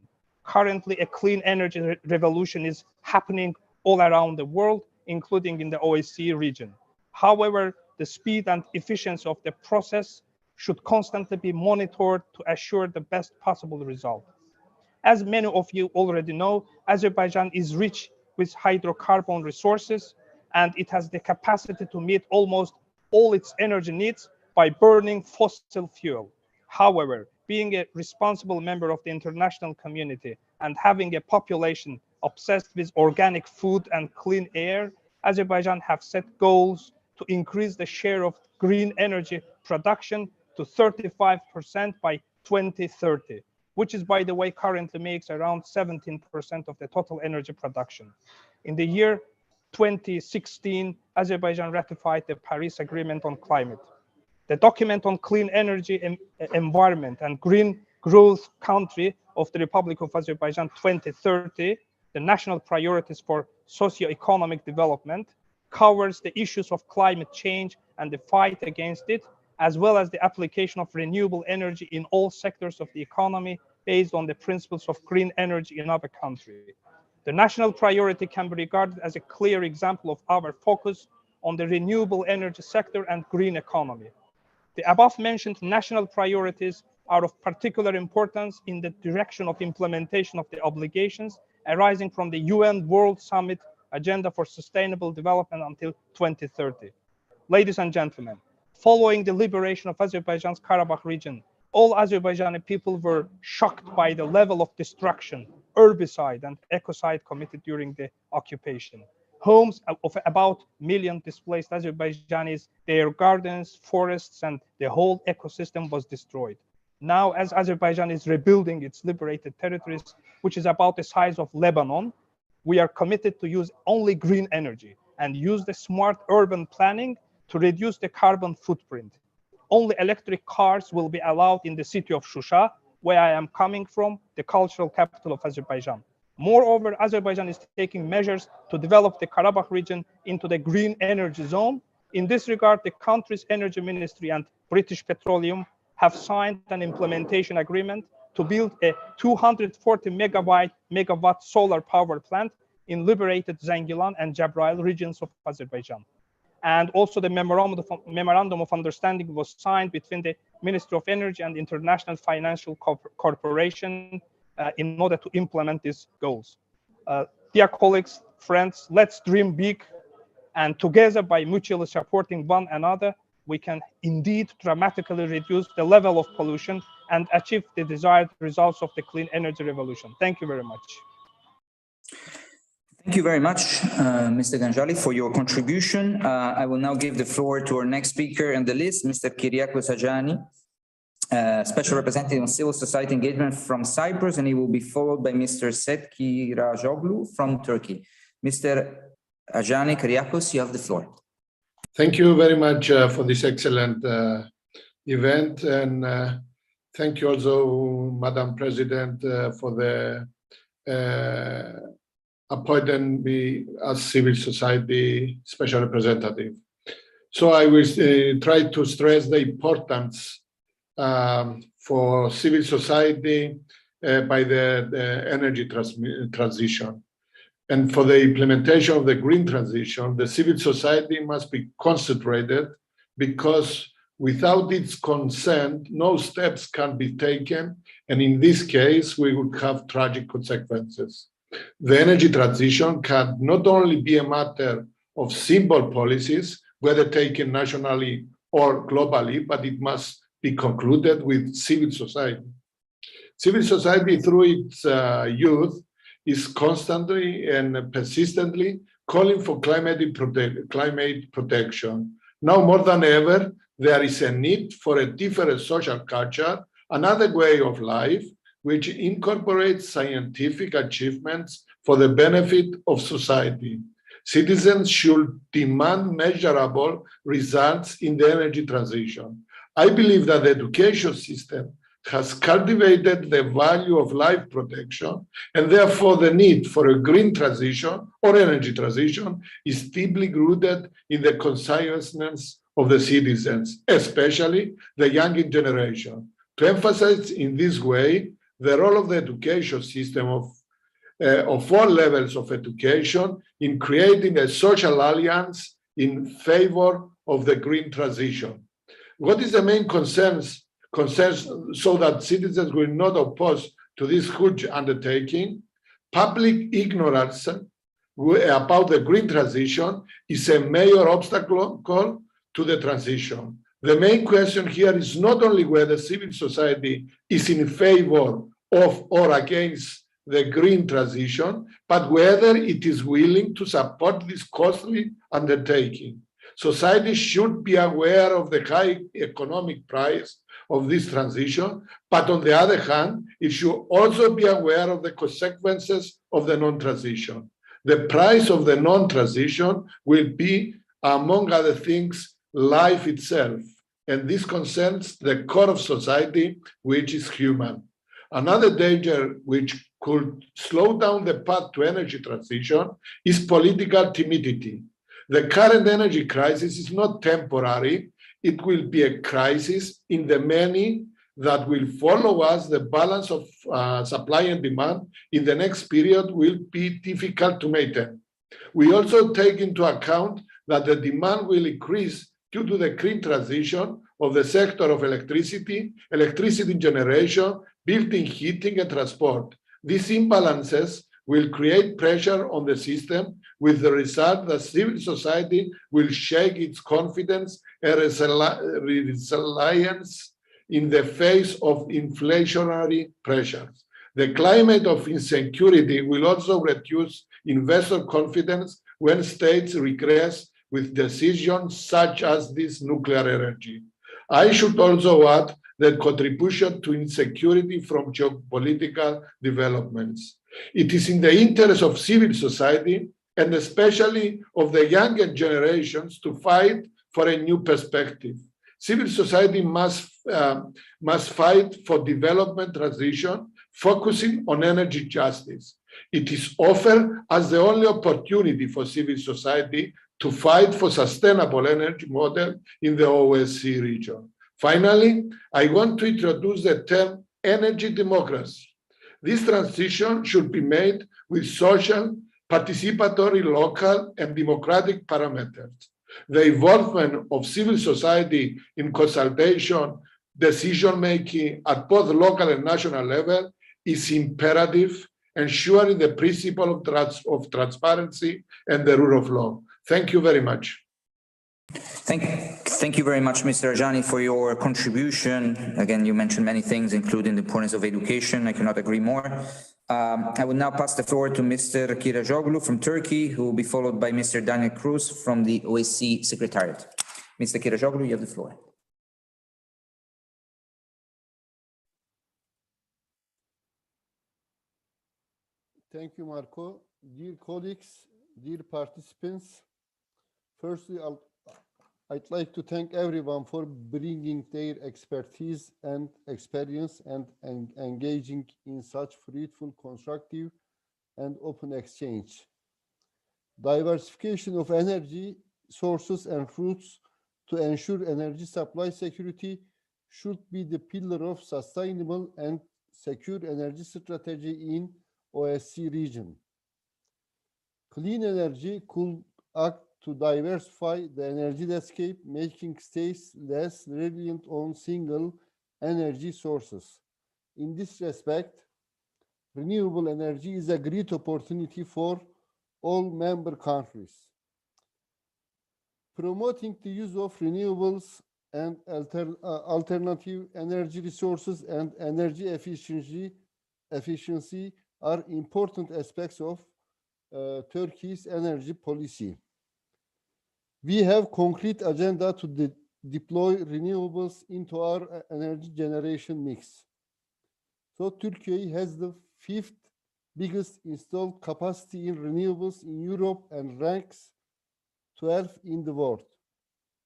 Currently, a clean energy revolution is happening all around the world, including in the OSCE region. However, the speed and efficiency of the process should constantly be monitored to assure the best possible result. As many of you already know, Azerbaijan is rich with hydrocarbon resources, and it has the capacity to meet almost all its energy needs by burning fossil fuel. However, being a responsible member of the international community and having a population obsessed with organic food and clean air, Azerbaijan have set goals to increase the share of green energy production to 35% by 2030, which is, by the way, currently makes around 17% of the total energy production. In the year 2016, Azerbaijan ratified the Paris Agreement on Climate. The document on clean energy, environment, and green growth country of the Republic of Azerbaijan 2030, the national priorities for socio-economic development, covers the issues of climate change and the fight against it, as well as the application of renewable energy in all sectors of the economy based on the principles of green energy in our country. The national priority can be regarded as a clear example of our focus on the renewable energy sector and green economy. The above-mentioned national priorities are of particular importance in the direction of implementation of the obligations arising from the UN World Summit Agenda for Sustainable Development until 2030. Ladies and gentlemen, following the liberation of Azerbaijan's Karabakh region, all Azerbaijani people were shocked by the level of destruction, herbicide, and ecocide committed during the occupation. Homes of about 1 million displaced Azerbaijanis, their gardens, forests, and the whole ecosystem was destroyed. Now, as Azerbaijan is rebuilding its liberated territories, which is about the size of Lebanon, we are committed to use only green energy and use the smart urban planning to reduce the carbon footprint. Only electric cars will be allowed in the city of Shusha, where I am coming from, the cultural capital of Azerbaijan. Moreover, Azerbaijan is taking measures to develop the Karabakh region into the green energy zone. In this regard, the country's energy ministry and British Petroleum have signed an implementation agreement to build a 240 megawatt solar power plant in liberated Zangilan and Jabrail regions of Azerbaijan. And also the memorandum of understanding was signed between the Ministry of Energy and International Financial Corporation in order to implement these goals. Dear colleagues, friends, let's dream big, and together, by mutually supporting one another, we can indeed dramatically reduce the level of pollution and achieve the desired results of the clean energy revolution. Thank you very much. Thank you very much, Mr. Ganjali, for your contribution. I will now give the floor to our next speaker on the list, Mr. Kyriakos Ajani, Special Representative on Civil Society Engagement from Cyprus, and he will be followed by Mr. Setki Rajoglu from Turkey. Mr. Ajani Kyriakos, you have the floor. Thank you very much for this excellent event, and thank you also, Madam President, for the appointing me as civil society special representative. So I will try to stress the importance for civil society by the energy transition. And for the implementation of the green transition, the civil society must be concentrated, because without its consent, no steps can be taken. And in this case, we would have tragic consequences. The energy transition can not only be a matter of simple policies, whether taken nationally or globally, but it must be concluded with civil society. Civil society, through its youth, is constantly and persistently calling for climate protection. Now more than ever, there is a need for a different social culture, another way of life, which incorporates scientific achievements for the benefit of society. Citizens should demand measurable results in the energy transition. I believe that the education system has cultivated the value of life protection, and therefore the need for a green transition or energy transition is deeply rooted in the consciousness of the citizens, especially the younger generation. To emphasize in this way the role of the education system of all levels of education in creating a social alliance in favor of the green transition. What is the main concerns so that citizens will not oppose to this huge undertaking? Public ignorance about the green transition is a major obstacle to the transition. The main question here is not only whether civil society is in favor of or against the green transition, but whether it is willing to support this costly undertaking. Society should be aware of the high economic price of this transition, but on the other hand, it should also be aware of the consequences of the non-transition. The price of the non-transition will be, among other things, life itself, and this concerns the core of society, which is human. Another danger which could slow down the path to energy transition is political timidity. The current energy crisis is not temporary. It will be a crisis in the many that will follow us. The balance of supply and demand in the next period will be difficult to maintain. We also take into account that the demand will increase due to the green transition of the sector of electricity generation, built-in heating and transport. These imbalances will create pressure on the system, with the result that civil society will shake its confidence and resilience in the face of inflationary pressures. The climate of insecurity will also reduce investor confidence when states regress with decisions such as this nuclear energy. I should also add the contribution to insecurity from geopolitical developments. It is in the interest of civil society, and especially of the younger generations, to fight for a new perspective. Civil society must fight for development transition, focusing on energy justice. It is offered as the only opportunity for civil society to fight for sustainable energy model in the OSCE region. Finally, I want to introduce the term energy democracy. This transition should be made with social, participatory, local, and democratic parameters. The involvement of civil society in consultation, decision-making at both local and national level is imperative, ensuring the principle of transparency and the rule of law. Thank you very much. Thank you very much, Mr. Rajani, for your contribution. Again, you mentioned many things, including the importance of education. I cannot agree more. I will now pass the floor to Mr. Kirajoglu from Turkey, who will be followed by Mr. Daniel Cruz from the OSCE Secretariat. Mr. Kirajoglu, you have the floor. Thank you, Marco. Dear colleagues, dear participants, firstly, I'd like to thank everyone for bringing their expertise and experience and engaging in such fruitful, constructive, and open exchange. Diversification of energy sources and routes to ensure energy supply security should be the pillar of sustainable and secure energy strategy in OSCE region. Clean energy could act to diversify the energy landscape, making states less reliant on single energy sources. In this respect, renewable energy is a great opportunity for all member countries. Promoting the use of renewables and alternative energy resources and energy efficiency are important aspects of Turkey's energy policy. We have concrete agenda to deploy renewables into our energy generation mix. So Turkey has the 5th biggest installed capacity in renewables in Europe and ranks 12th in the world.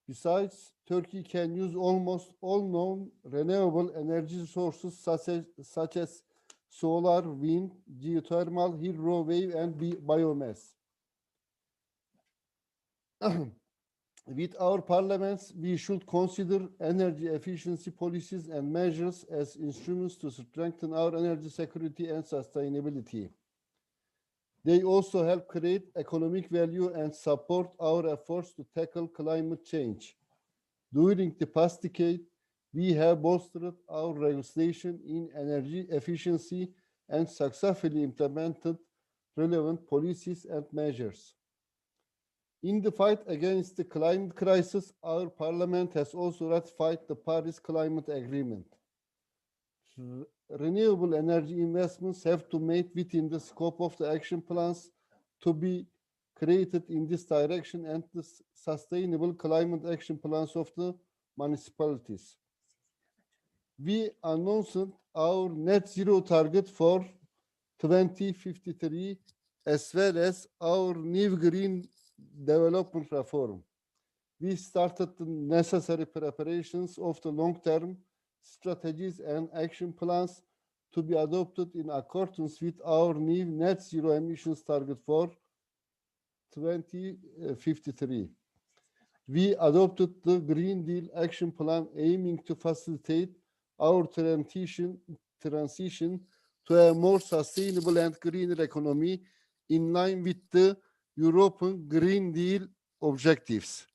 Besides, Turkey can use almost all known renewable energy sources such as solar, wind, geothermal, hydro, wave, and biomass. With our parliaments, we should consider energy efficiency policies and measures as instruments to strengthen our energy security and sustainability. They also help create economic value and support our efforts to tackle climate change. During the past decade, we have bolstered our legislation in energy efficiency and successfully implemented relevant policies and measures. In the fight against the climate crisis, our parliament has also ratified the Paris Climate Agreement. Renewable energy investments have to meet within the scope of the action plans to be created in this direction and the sustainable climate action plans of the municipalities. We announced our net zero target for 2053, as well as our new green development reform. We started the necessary preparations of the long-term strategies and action plans to be adopted in accordance with our new net zero emissions target for 2053. We adopted the Green Deal Action Plan aiming to facilitate our transition to a more sustainable and greener economy in line with the European Green Deal objectives.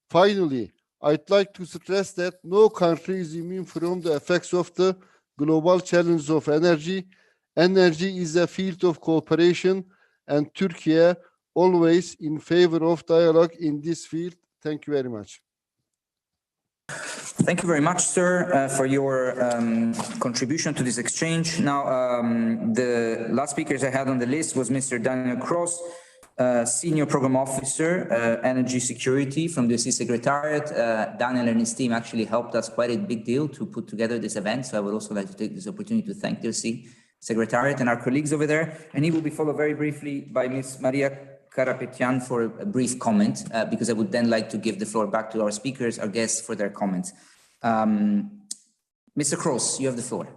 Finally, I'd like to stress that no country is immune from the effects of the global challenge of energy. Energy is a field of cooperation, and Turkey always in favor of dialogue in this field. Thank you very much. Thank you very much, sir, for your contribution to this exchange. Now, the last speakers I had on the list was Mr. Daniel Cross, Senior Program Officer, Energy Security from the OSCE Secretariat. Daniel and his team actually helped us quite a big deal to put together this event. So I would also like to take this opportunity to thank the OSCE Secretariat and our colleagues over there. And he will be followed very briefly by Ms. Maria Karapetyan for a brief comment, because I would then like to give the floor back to our speakers, our guests, for their comments. Mr. Kroes, you have the floor.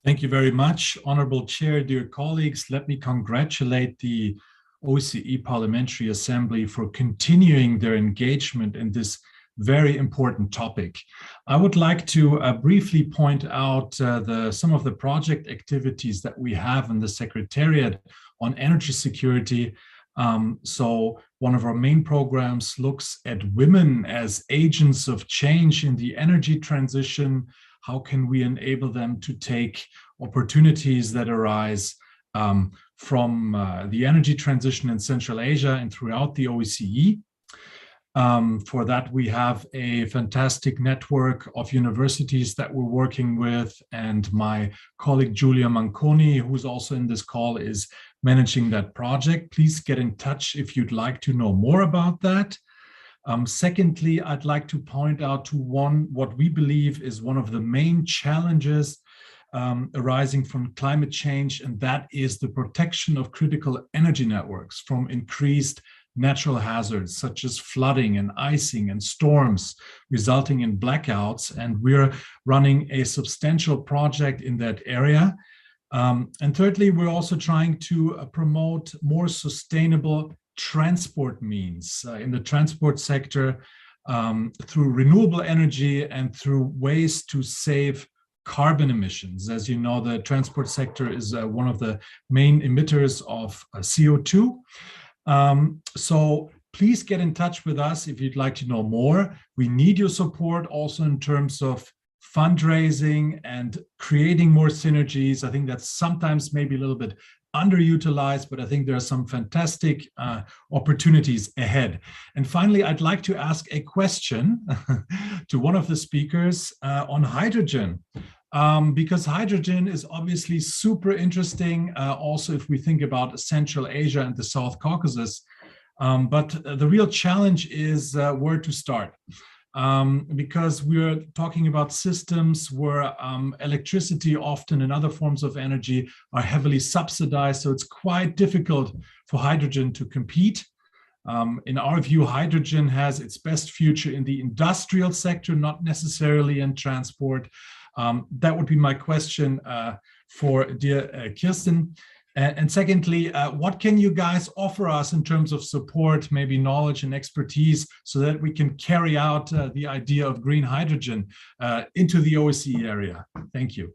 Thank you very much, Honorable Chair, dear colleagues. Let me congratulate the OSCE Parliamentary Assembly for continuing their engagement in this very important topic. I would like to briefly point out some of the project activities that we have in the Secretariat on energy security. So one of our main programs looks at women as agents of change in the energy transition. How can we enable them to take opportunities that arise from the energy transition in Central Asia and throughout the OSCE? For that, we have a fantastic network of universities that we're working with, and my colleague Giulia Manconi, who's also in this call, is managing that project. Please get in touch if you'd like to know more about that. Secondly, I'd like to point out to what we believe is one of the main challenges arising from climate change, and that is the protection of critical energy networks from increased natural hazards such as flooding and icing and storms resulting in blackouts. And we're running a substantial project in that area. And thirdly, we're also trying to promote more sustainable transport means in the transport sector through renewable energy and through ways to save carbon emissions. As you know, the transport sector is one of the main emitters of CO2. So please get in touch with us if you'd like to know more. We need your support also in terms of fundraising and creating more synergies. I think that's sometimes maybe a little bit underutilized, but I think there are some fantastic opportunities ahead. And finally, I'd like to ask a question to one of the speakers on hydrogen. Because hydrogen is obviously super interesting, also if we think about Central Asia and the South Caucasus. But the real challenge is where to start. Because we're talking about systems where electricity often and other forms of energy are heavily subsidized. So it's quite difficult for hydrogen to compete. In our view, hydrogen has its best future in the industrial sector, not necessarily in transport. That would be my question for dear Kirsten. And secondly, what can you guys offer us in terms of support, maybe knowledge and expertise, so that we can carry out the idea of green hydrogen into the OSCE area? Thank you.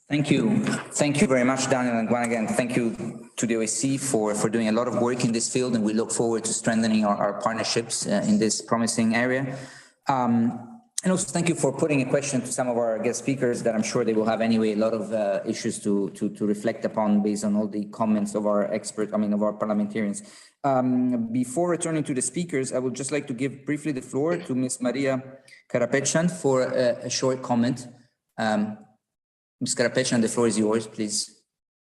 Thank you. Thank you very much, Daniel. And once again, thank you to the OSCE for doing a lot of work in this field, and we look forward to strengthening our partnerships in this promising area. And also thank you for putting a question to some of our guest speakers that I'm sure they will have anyway a lot of issues to reflect upon based on all the comments of our of our parliamentarians. Before returning to the speakers, I would just like to give briefly the floor to Ms. Maria Karapetyan for a short comment. Ms. Karapetyan, the floor is yours, please.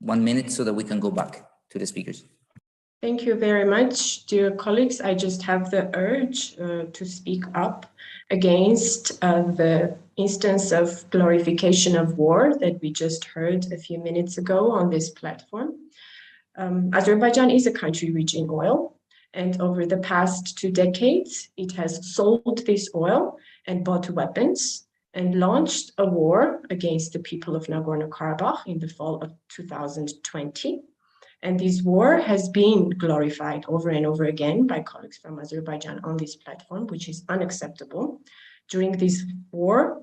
1 minute so that we can go back to the speakers. Thank you very much, dear colleagues. I just have the urge to speak up against the instance of glorification of war that we just heard a few minutes ago on this platform. Azerbaijan is a country rich in oil, and over the past 2 decades, it has sold this oil and bought weapons and launched a war against the people of Nagorno-Karabakh in the fall of 2020. And this war has been glorified over and over again by colleagues from Azerbaijan on this platform, which is unacceptable. During this war,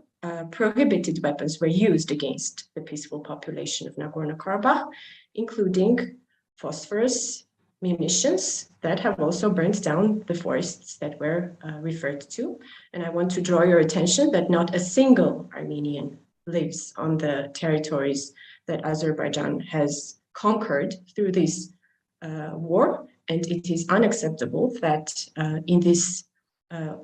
prohibited weapons were used against the peaceful population of Nagorno-Karabakh, including phosphorus munitions that have also burned down the forests that were referred to. And I want to draw your attention that not a single Armenian lives on the territories that Azerbaijan has conquered through this war, and it is unacceptable that in this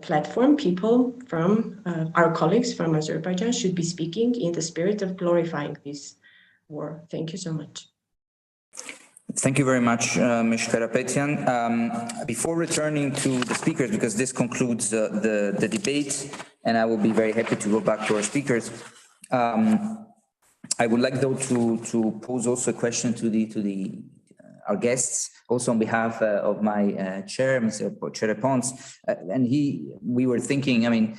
platform, people from our colleagues from Azerbaijan should be speaking in the spirit of glorifying this war. Thank you so much. Thank you very much, Ms. Karapetyan. Before returning to the speakers, because this concludes the debate, and I will be very happy to go back to our speakers, I would like though to pose also a question to our guests, also on behalf of my chair, Mr. Chair Pons, and we were thinking, I mean,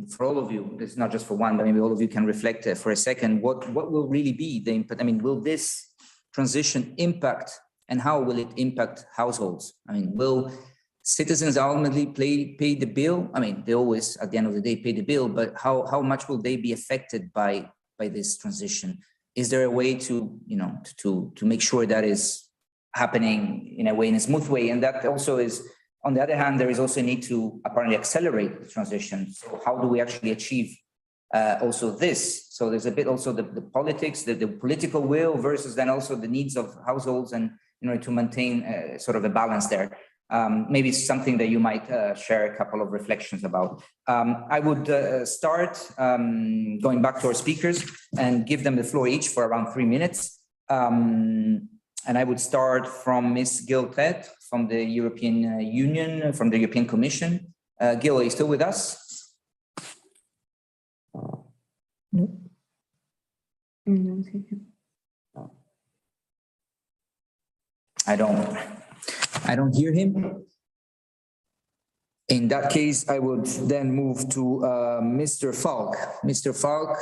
for all of you, this is not just for one, but maybe all of you can reflect for a second, what will really be the impact? I mean, will this transition impact, and how will it impact households? I mean, will citizens ultimately pay the bill? I mean, they always, at the end of the day, pay the bill, but how much will they be affected by this transition? Is there a way to make sure that is happening in a smooth way? And that also is, on the other hand, there is also a need to apparently accelerate the transition. So how do we actually achieve also this? So there's a bit also the politics, the political will versus then also the needs of households, and in order to maintain sort of a balance there. maybe it's something that you might share a couple of reflections about. I would start going back to our speakers and give them the floor each for around 3 minutes. And I would start from Ms. Gil Tett from the European Union, from the European Commission. Gil, are you still with us? No. I don't hear him. In that case, I would then move to Mr. Falk. Mr. Falk.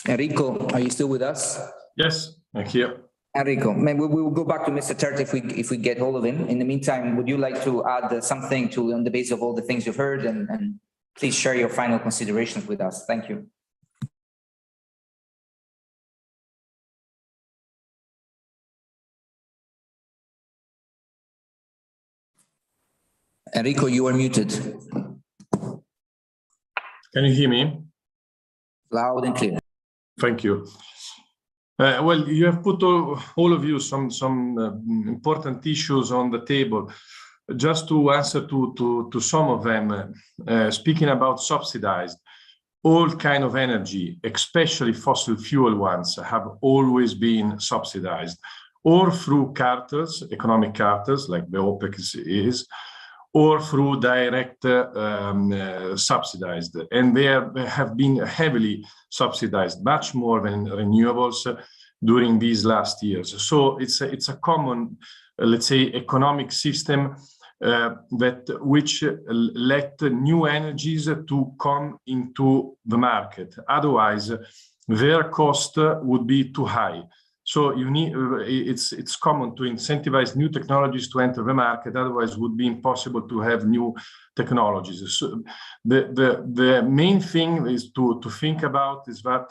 Enrico, are you still with us? Yes, I'm here. Enrico, maybe we will go back to Mr. Tert if we get hold of him. In the meantime, would you like to add something to on the basis of all the things you've heard, and please share your final considerations with us. Thank you. Enrico, you are muted. Can you hear me? Loud and clear. Thank you. Well, you have put all of you some important issues on the table. Just to answer to some of them, speaking about subsidized, all kind of energy, especially fossil fuel ones, have always been subsidized, or through cartels, economic cartels, like the OPEC is, or through direct subsidized. And they have been heavily subsidized, much more than renewables during these last years. So it's a common, let's say, economic system which let new energies to come into the market. Otherwise, their cost would be too high. So you need it's common to incentivize new technologies to enter the market. Otherwise, it would be impossible to have new technologies. So the main thing is to think about is that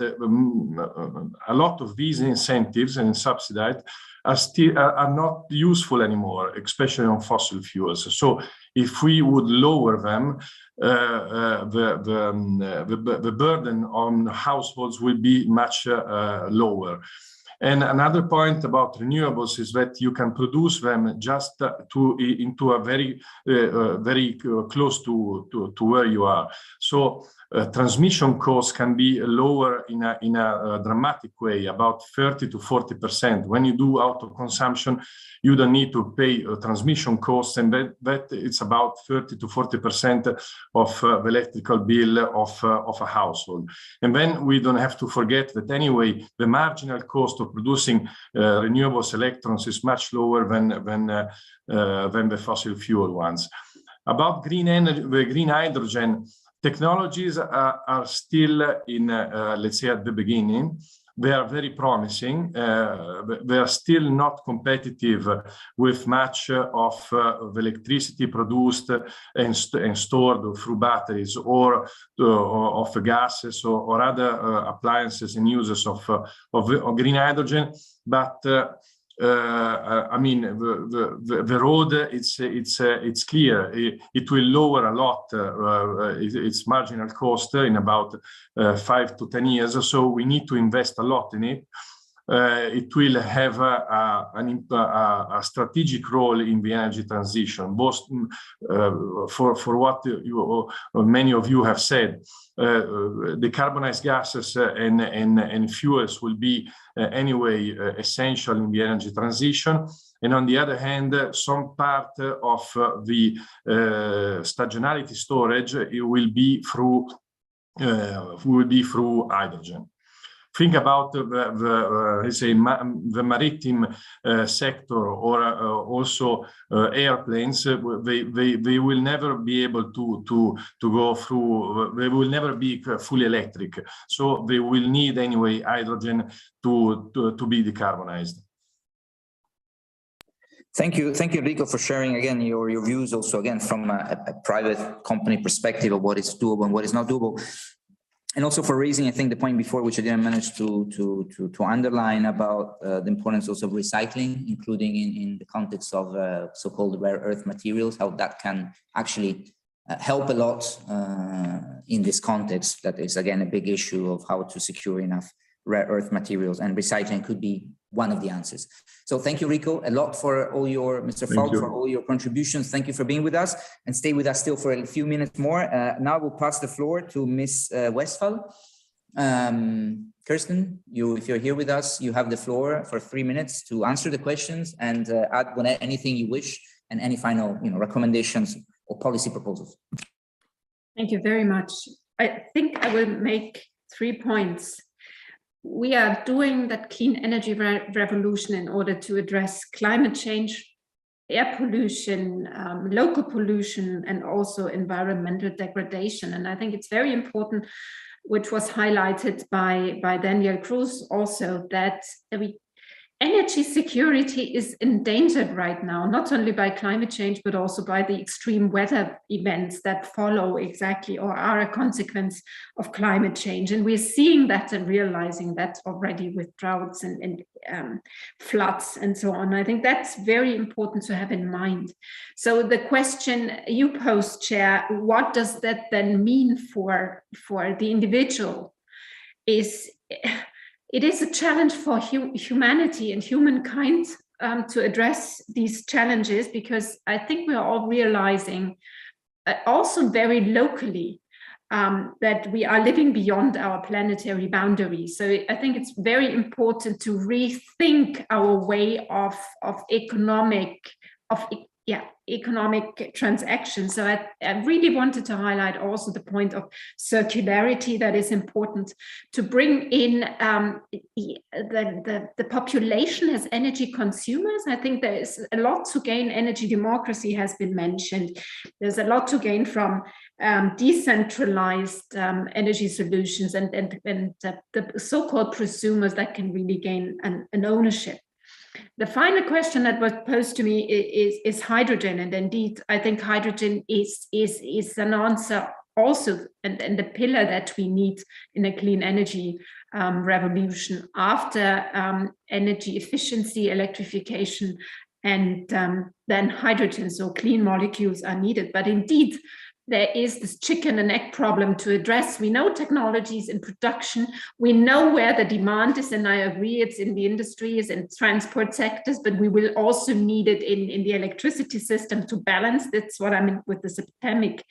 a lot of these incentives and subsidies are not useful anymore, especially on fossil fuels. So if we would lower them, the burden on households will be much lower. And another point about renewables is that you can produce them just into a very close to where you are. So transmission costs can be lower in a dramatic way, about 30 to 40%. When you do auto consumption, you don't need to pay transmission costs, and that it's about 30 to 40% of the electrical bill of a household. And then we don't have to forget that anyway, the marginal cost of producing renewables electrons is much lower than the fossil fuel ones. About green energy, the green hydrogen, technologies are still in, let's say, at the beginning. They are very promising. They are still not competitive with much of the electricity produced and stored through batteries or of gases or other appliances and uses of green hydrogen. But I mean, the road, it's clear. It will lower a lot its marginal cost in about 5 to 10 years. So we need to invest a lot in it. It will have a strategic role in the energy transition, both for what many of you have said. Decarbonized gases and fuels will be anyway essential in the energy transition. And on the other hand, some part of the stagionarity storage will be through hydrogen. Think about the maritime sector or also airplanes. They will never be able to go through. They will never be fully electric. So they will need anyway hydrogen to be decarbonized. Thank you, Enrico, for sharing again your views. Also, again from a private company perspective of what is doable and what is not doable. And also for raising, I think, the point before, which I didn't manage to underline, about the importance also of recycling, including in the context of so-called rare earth materials, how that can actually help a lot in this context. That is, again, a big issue of how to secure enough rare earth materials, and recycling could be one of the answers. So thank you, Rico, a lot for all your, Mr. Falk, for all your contributions. Thank you for being with us, and stay with us still for a few minutes more. Now we'll pass the floor to Ms. Westphal. Kirsten, if you're here with us, you have the floor for 3 minutes to answer the questions and add anything you wish, and any final recommendations or policy proposals. Thank you very much. I think I will make 3 points. We are doing that clean energy revolution in order to address climate change, air pollution, local pollution, and also environmental degradation. And I think it's very important, which was highlighted by Daniel Cruz also, that energy security is endangered right now, not only by climate change, but also by the extreme weather events that follow exactly or are a consequence of climate change. And we're seeing that and realizing that already with droughts and floods and so on. I think that's very important to have in mind. So the question you posed, Chair, what does that then mean for the individual is... It is a challenge for humanity and humankind to address these challenges, because I think we are all realizing, also very locally, that we are living beyond our planetary boundaries. So I think it's very important to rethink our way of economic transactions. So I really wanted to highlight also the point of circularity that is important, to bring in the population as energy consumers. I think there is a lot to gain. Energy democracy has been mentioned. There's a lot to gain from decentralized energy solutions and the so-called prosumers that can really gain an ownership. The final question that was posed to me is hydrogen, and indeed, I think hydrogen is an answer also, and the pillar that we need in a clean energy revolution after energy efficiency, electrification, and then hydrogen. So clean molecules are needed, but indeed, there is this chicken and egg problem to address. We know technologies in production. We know where the demand is, and I agree it's in the industries and transport sectors, but we will also need it in the electricity system to balance. That's what I mean with the systemic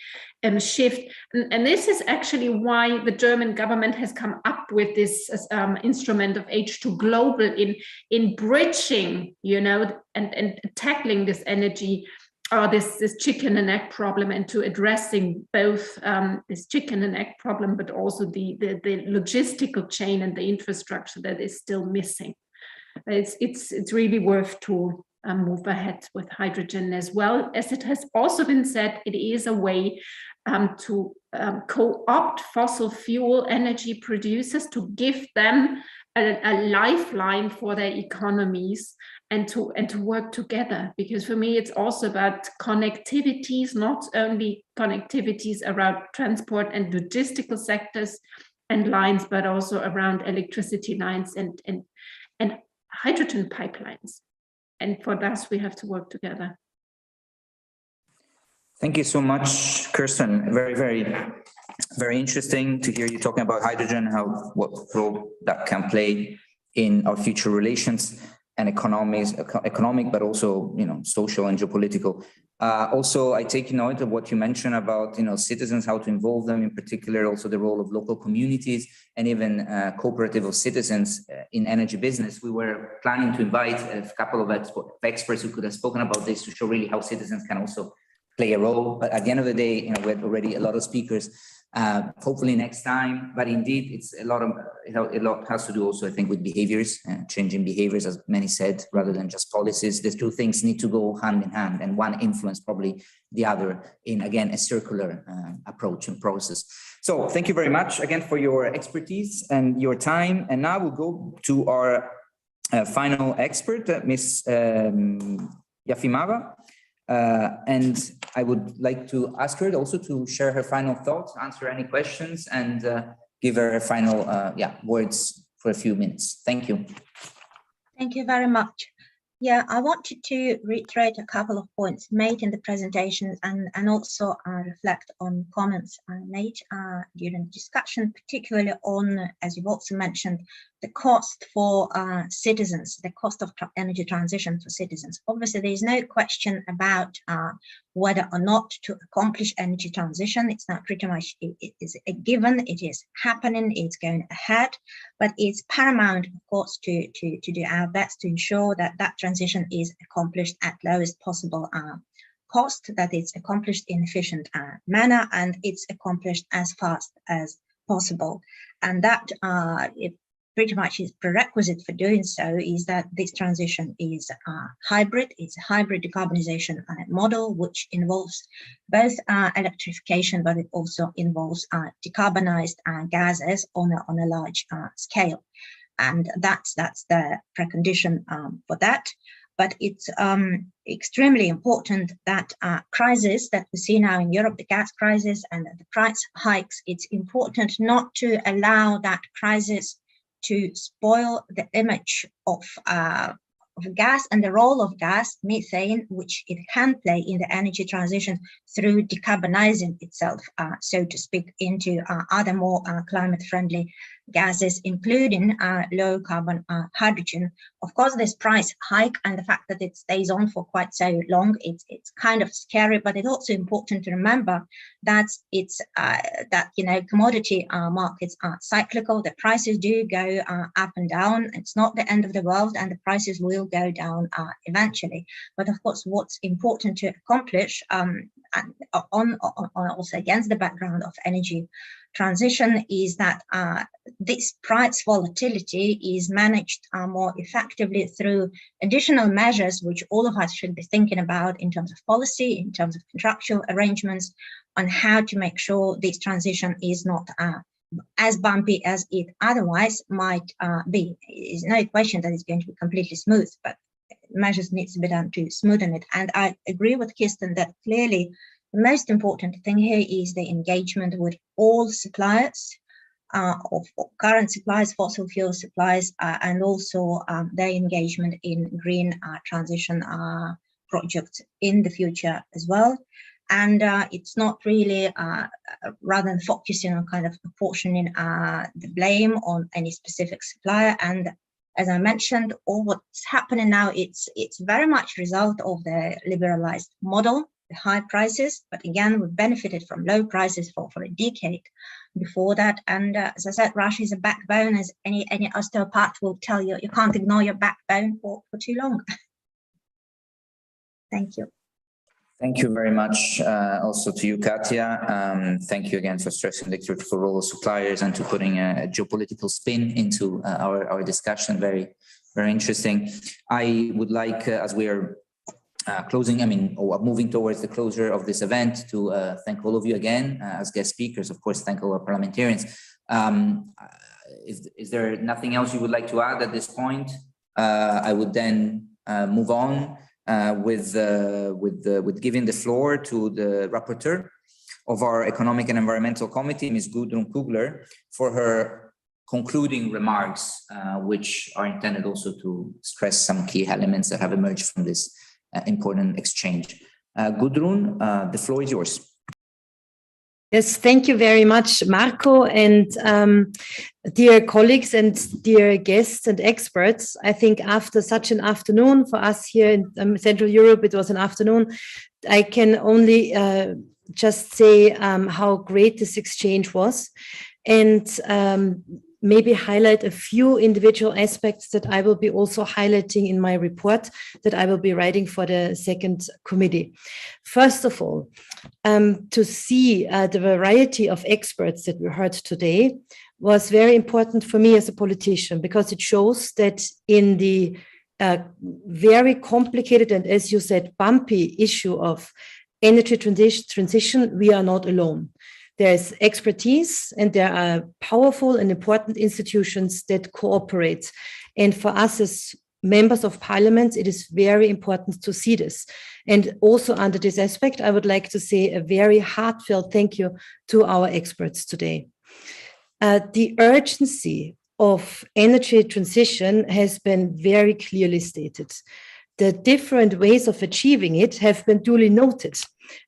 shift. And this is actually why the German government has come up with this instrument of H2 Global in bridging, and tackling this energy, or this chicken and egg problem, and to addressing both this chicken and egg problem, but also the logistical chain and the infrastructure that is still missing. It's really worth to move ahead with hydrogen, as well as it has also been said, it is a way to co-opt fossil fuel energy producers, to give them a lifeline for their economies, and to work together. Because for me, it's also about connectivities, not only connectivities around transport and logistical sectors and lines, but also around electricity lines and hydrogen pipelines. And for that, we have to work together. Thank you so much, Kirsten. Very, very, very interesting to hear you talking about hydrogen, what role that can play in our future relations and economic, but also, social and geopolitical. Also, I take note of what you mentioned about, citizens, how to involve them, in particular, also the role of local communities and even cooperative of citizens in energy business. We were planning to invite a couple of experts who could have spoken about this to show really how citizens can also play a role. But at the end of the day, we had already a lot of speakers. Hopefully next time, but indeed it's a lot has to do also, I think, with behaviors, changing behaviors, as many said, rather than just policies. The two things need to go hand in hand, and one influence probably the other in, again, a circular approach and process. So thank you very much again for your expertise and your time. And now we'll go to our final expert, Ms. Yafimava. And I would like to ask her also to share her final thoughts, answer any questions, and give her final words for a few minutes. Thank you. Thank you very much. Yeah, I wanted to reiterate a couple of points made in the presentation and also reflect on comments made during the discussion, particularly on, as you've also mentioned, the cost for citizens, the cost of energy transition for citizens. Obviously, there is no question about whether or not to accomplish energy transition. It's not pretty much, it is a given, it is happening, it's going ahead, but it's paramount, of course, to do our best to ensure that that transition is accomplished at lowest possible cost, that it's accomplished in efficient manner, and it's accomplished as fast as possible. And that it pretty much is prerequisite for doing so is that this transition is hybrid. It's a hybrid decarbonization model, which involves both electrification, but it also involves decarbonized gases on a large scale. And that's the precondition for that. But it's extremely important that crisis that we see now in Europe, the gas crisis and the price hikes, it's important not to allow that crisis to spoil the image of gas and the role of gas, methane, which it can play in the energy transition through decarbonizing itself, so to speak, into other more climate-friendly gases, including low carbon hydrogen. Of course, this price hike and the fact that it stays on for quite so long, it's kind of scary, but it's also important to remember that it's that, you know, commodity markets are cyclical. The prices do go up and down. It's not the end of the world, and the prices will go down eventually. But of course, what's important to accomplish on also against the background of energy transition is that this price volatility is managed more effectively through additional measures, which all of us should be thinking about in terms of policy, in terms of contractual arrangements, on how to make sure this transition is not as bumpy as it otherwise might be. There's no question that it's going to be completely smooth, but measures need to be done to smoothen it. And I agree with Kirsten that clearly the most important thing here is the engagement with all suppliers of current suppliers, fossil fuel suppliers, and also their engagement in green transition projects in the future as well. And it's not really, rather than focusing on kind of apportioning the blame on any specific supplier. And as I mentioned, all what's happening now, it's very much a result of the liberalized model, the high prices, but again, we benefited from low prices for a decade before that. And as I said, Russia is a backbone, as any osteopath will tell you, you can't ignore your backbone for too long. Thank you. Thank you very much also to you, Katya. Thank you again for stressing the critical role of suppliers and to putting a geopolitical spin into our discussion. Very, very interesting. I would like, as we are closing, or moving towards the closure of this event, to thank all of you again as guest speakers. Of course, thank all our parliamentarians. Is there nothing else you would like to add at this point? I would then move on with giving the floor to the rapporteur of our Economic and Environmental Committee, Ms. Gudrun Kugler, for her concluding remarks, which are intended also to stress some key elements that have emerged from this important exchange. Gudrun, the floor is yours. Yes, thank you very much, Marco, and dear colleagues and dear guests and experts. I think after such an afternoon for us here in Central Europe, it was an afternoon. I can only just say how great this exchange was, and maybe highlight a few individual aspects that I will be also highlighting in my report that I will be writing for the second committee. First of all, to see the variety of experts that we heard today was very important for me as a politician, because it shows that in the very complicated and, as you said, bumpy issue of energy transition, we are not alone. There's expertise and there are powerful and important institutions that cooperate. And for us as members of parliament, it is very important to see this. And also under this aspect, I would like to say a very heartfelt thank you to our experts today. The urgency of energy transition has been very clearly stated. the different ways of achieving it have been duly noted.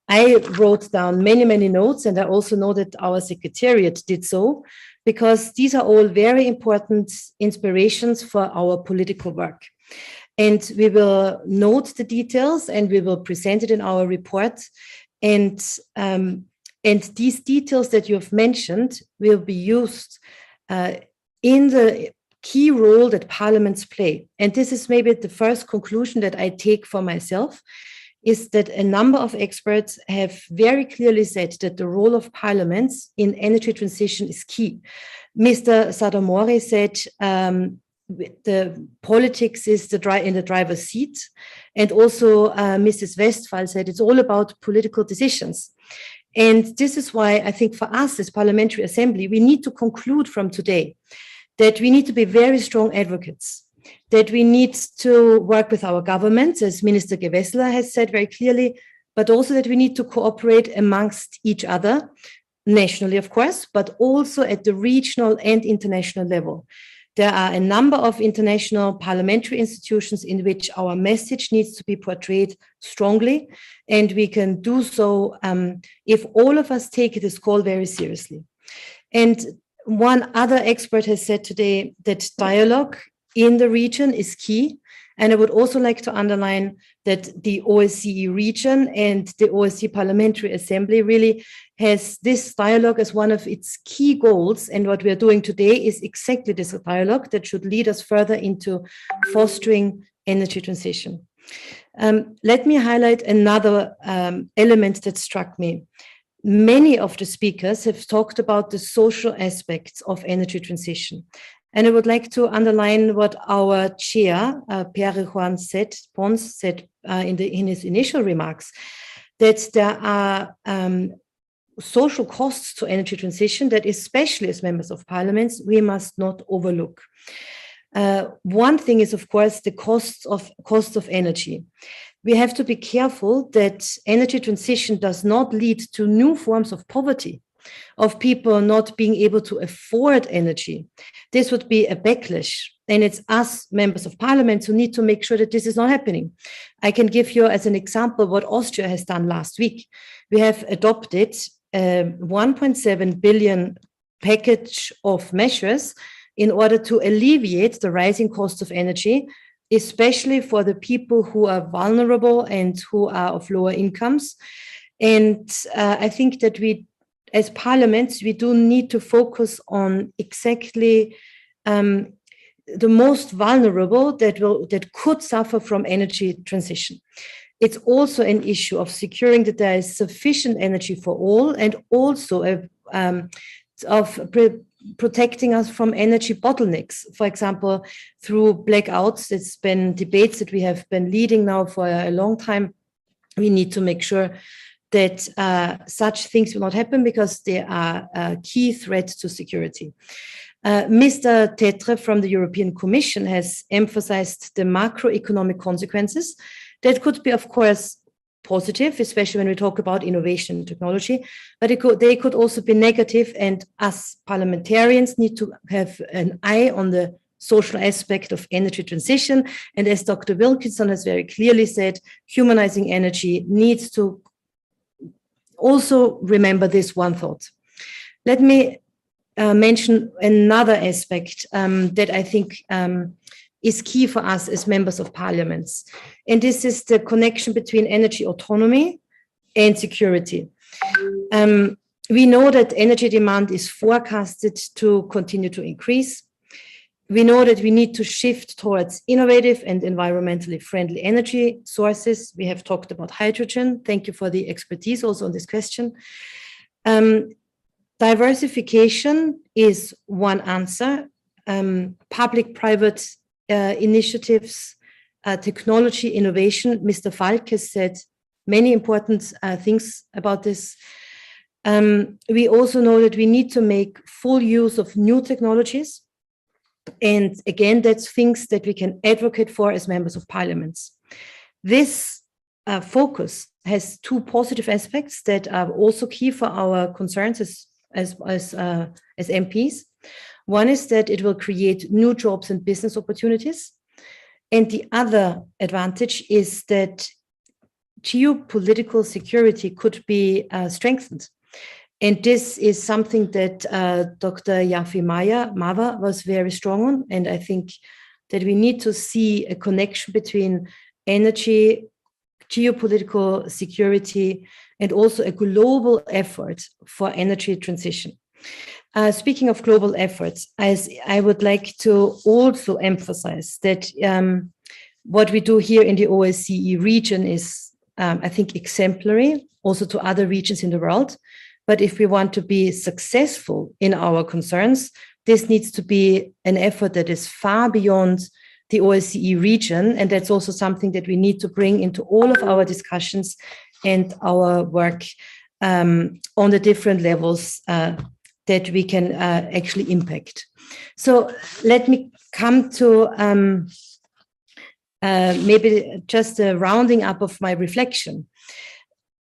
I wrote down many, many notes, and I also know that our secretariat did so, because these are all very important inspirations for our political work. And we will note the details and we will present it in our report. And these details that you have mentioned will be used in the key role that parliaments play. And this is maybe the first conclusion that I take for myself, is that a number of experts have very clearly said that the role of parliaments in energy transition is key. Mr. Sadomori said the politics is in the driver's seat. And also Mrs. Westphal said it's all about political decisions. And this is why I think for us as Parliamentary Assembly, we need to conclude from today that we need to be very strong advocates, that we need to work with our governments, as Minister Gewessler has said very clearly, but also that we need to cooperate amongst each other, nationally, of course, but also at the regional and international level. There are a number of international parliamentary institutions in which our message needs to be portrayed strongly, and we can do so if all of us take this call very seriously. And one other expert has said today that dialogue in the region is key. And I would also like to underline that the OSCE region and the OSCE Parliamentary Assembly really has this dialogue as one of its key goals. And what we are doing today is exactly this dialogue that should lead us further into fostering energy transition. Let me highlight another element that struck me. Many of the speakers have talked about the social aspects of energy transition. And I would like to underline what our chair, Pierre Juan Pons, said in his initial remarks, that there are social costs to energy transition that, especially as members of parliaments, we must not overlook. One thing is, of course, the cost of energy. We have to be careful that energy transition does not lead to new forms of poverty, of people not being able to afford energy. This would be a backlash. And it's us, members of parliament, who need to make sure that this is not happening. I can give you as an example what Austria has done last week. We have adopted a 1.7 billion package of measures in order to alleviate the rising cost of energy, especially for the people who are vulnerable and who are of lower incomes. And I think that we, as parliaments, we do need to focus on exactly the most vulnerable that could suffer from energy transition. It's also an issue of securing that there is sufficient energy for all, and also of protecting us from energy bottlenecks. For example, through blackouts, it's been debates that we have been leading now for a long time. We need to make sure that such things will not happen, because they are a key threat to security. Mr. Tetre from the European Commission has emphasized the macroeconomic consequences that could be, of course, positive, especially when we talk about innovation and technology, but they could also be negative, and us parliamentarians need to have an eye on the social aspect of energy transition. And as Dr. Wilkinson has very clearly said, humanizing energy needs to also remember this one thought. Let me mention another aspect that I think is key for us as members of parliaments. And this is the connection between energy autonomy and security. We know that energy demand is forecasted to continue to increase. We know that we need to shift towards innovative and environmentally friendly energy sources. We have talked about hydrogen. Thank you for the expertise also on this question. Diversification is one answer. Public-private initiatives, technology, innovation. Mr. Falk has said many important things about this. We also know that we need to make full use of new technologies. And again, that's things that we can advocate for as members of parliaments. This focus has two positive aspects that are also key for our concerns as MPs. One is that it will create new jobs and business opportunities. And the other advantage is that geopolitical security could be strengthened. And this is something that Dr. Yafi Mava was very strong on. And I think that we need to see a connection between energy, geopolitical security, and also a global effort for energy transition. Speaking of global efforts, I would like to also emphasize that what we do here in the OSCE region is, I think, exemplary also to other regions in the world. But if we want to be successful in our concerns, this needs to be an effort that is far beyond the OSCE region. And that's also something that we need to bring into all of our discussions and our work on the different levels that we can actually impact. So let me come to maybe just a rounding up of my reflection.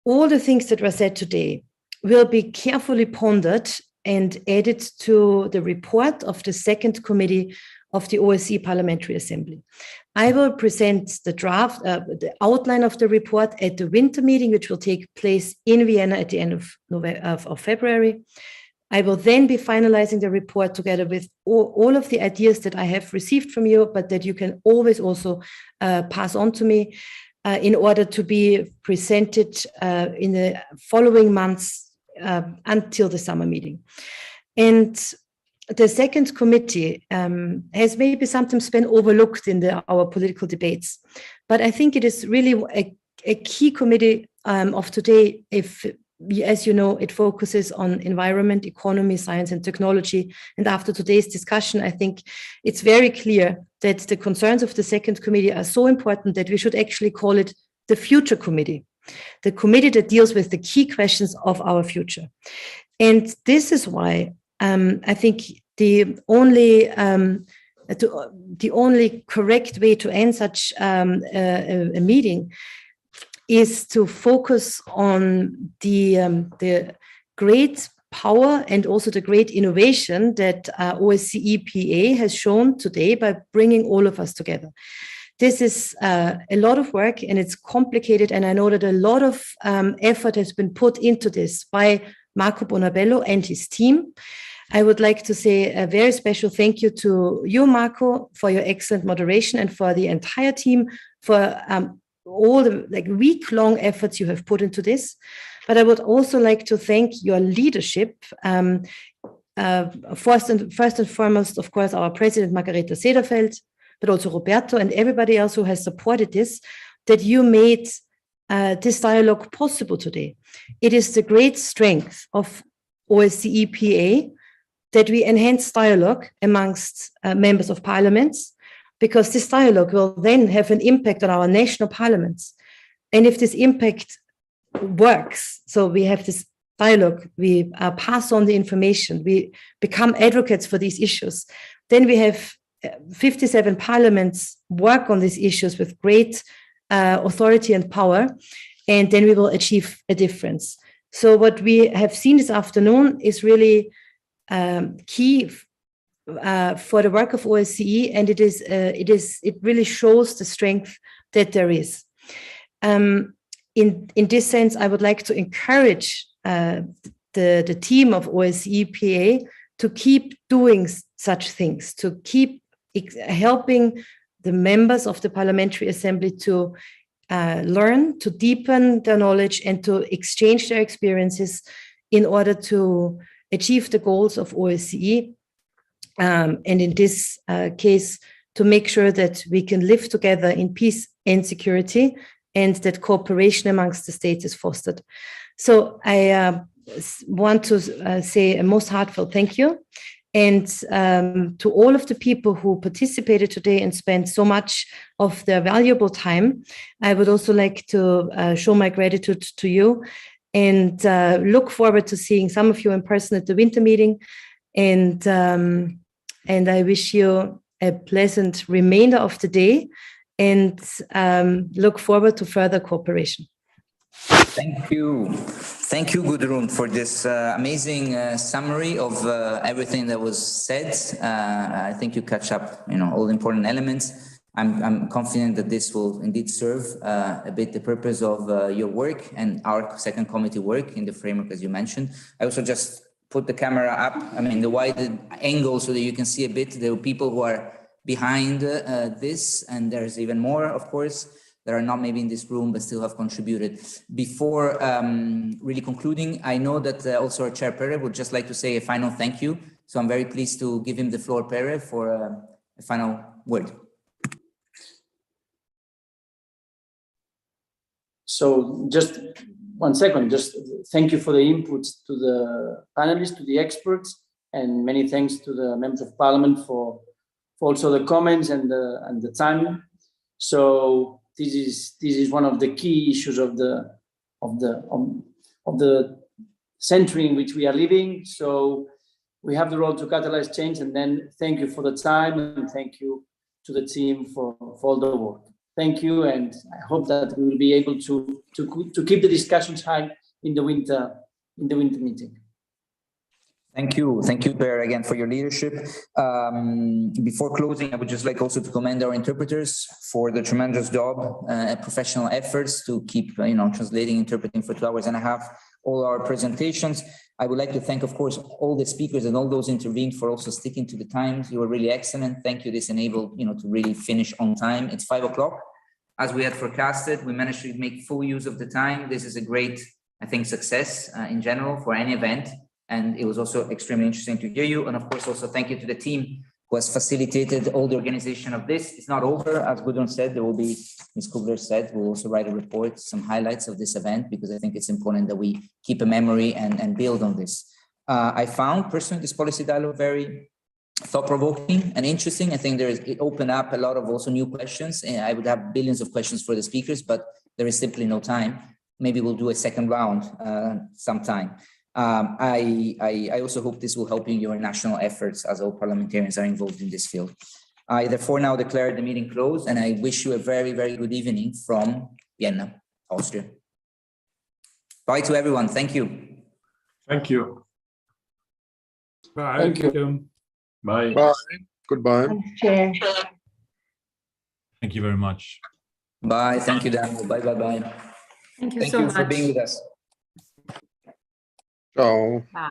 All the things that were said today will be carefully pondered and added to the report of the second committee of the OSCE Parliamentary Assembly. I will present the draft, the outline of the report at the winter meeting, which will take place in Vienna at the end of February. I will then be finalizing the report together with all of the ideas that I have received from you, but that you can always also pass on to me in order to be presented in the following months until the summer meeting. And the second committee has maybe sometimes been overlooked in our political debates, but I think it is really a key committee of today. If, as you know, it focuses on environment, economy, science, and technology. And after today's discussion, I think it's very clear that the concerns of the second committee are so important that we should actually call it the future committee, the committee that deals with the key questions of our future. And this is why I think the only correct way to end such a meeting is to focus on the great power and also the great innovation that OSCE PA has shown today by bringing all of us together. This is a lot of work and it's complicated, and I know that a lot of effort has been put into this by Marco Bonabello and his team. I would like to say a very special thank you to you, Marco, for your excellent moderation, and for the entire team for all the week-long efforts you have put into this. But I would also like to thank your leadership. First and foremost, of course, our president, Margareta Sederfeld, but also Roberto and everybody else who has supported this, that you made this dialogue possible today. It is the great strength of OSCE PA that we enhance dialogue amongst members of parliaments, because this dialogue will then have an impact on our national parliaments. And if this impact works, so we have this dialogue, we pass on the information, we become advocates for these issues, then we have 57 parliaments work on these issues with great authority and power, and then we will achieve a difference. So what we have seen this afternoon is really key for the work of OSCE, and it really shows the strength that there is. In this sense, I would like to encourage the team of OSCE PA to keep doing such things, to keep helping the members of the Parliamentary Assembly to learn, to deepen their knowledge, and to exchange their experiences in order to achieve the goals of OSCE. And in this case, to make sure that we can live together in peace and security, and that cooperation amongst the states is fostered. So I want to say a most heartfelt thank you. And to all of the people who participated today and spent so much of their valuable time, I would also like to show my gratitude to you, and look forward to seeing some of you in person at the winter meeting. And I wish you a pleasant remainder of the day, and look forward to further cooperation. Thank you. Thank you, Gudrun, for this amazing summary of everything that was said. I think you catch up, all the important elements. I'm confident that this will indeed serve a bit the purpose of your work and our second committee work in the framework, as you mentioned. I also just put the camera up, I mean, the wide angle so that you can see a bit the people who are behind this, and there's even more, of course, that are not maybe in this room, but still have contributed. Before really concluding, I know that also our chair, Pere, would just like to say a final thank you. So I'm very pleased to give him the floor, Pere, for a final word. So just 1 second, just thank you for the inputs to the panelists, to the experts, and many thanks to the members of parliament for also the comments and the time. So this is one of the key issues of the century in which we are living. So we have the role to catalyze change, and then thank you for the time, and thank you to the team for all the work. Thank you, and I hope that we will be able to keep the discussions high in the winter meeting. Thank you, Per, again for your leadership. Before closing, I would just like also to commend our interpreters for the tremendous job, professional efforts to keep, translating, interpreting for 2 hours and a half all our presentations. I would like to thank, of course, all the speakers and all those intervened for also sticking to the times. You were really excellent. Thank you. This enabled, to really finish on time. It's 5 o'clock. As we had forecasted, we managed to make full use of the time. This is a great, I think, success in general for any event. And it was also extremely interesting to hear you. And of course, also thank you to the team who has facilitated all the organization of this. It's not over, as Gudrun said, there will be, Ms. Kugler said, we'll also write a report, some highlights of this event, because I think it's important that we keep a memory and build on this. I found personally this policy dialogue very thought-provoking and interesting. I think it opened up a lot of also new questions. And I would have billions of questions for the speakers, but there is simply no time. Maybe we'll do a second round sometime. I also hope this will help in your national efforts as all parliamentarians are involved in this field. I therefore now declare the meeting closed, and I wish you a very, very good evening from Vienna, Austria. Bye to everyone. Thank you. Thank you. Bye. Thank you. Bye. Bye. Goodbye. Chair. Thank you very much. Bye. Thank you, Daniel. Bye, bye, bye. Thank you so much. For being with us. Ciao. Bye.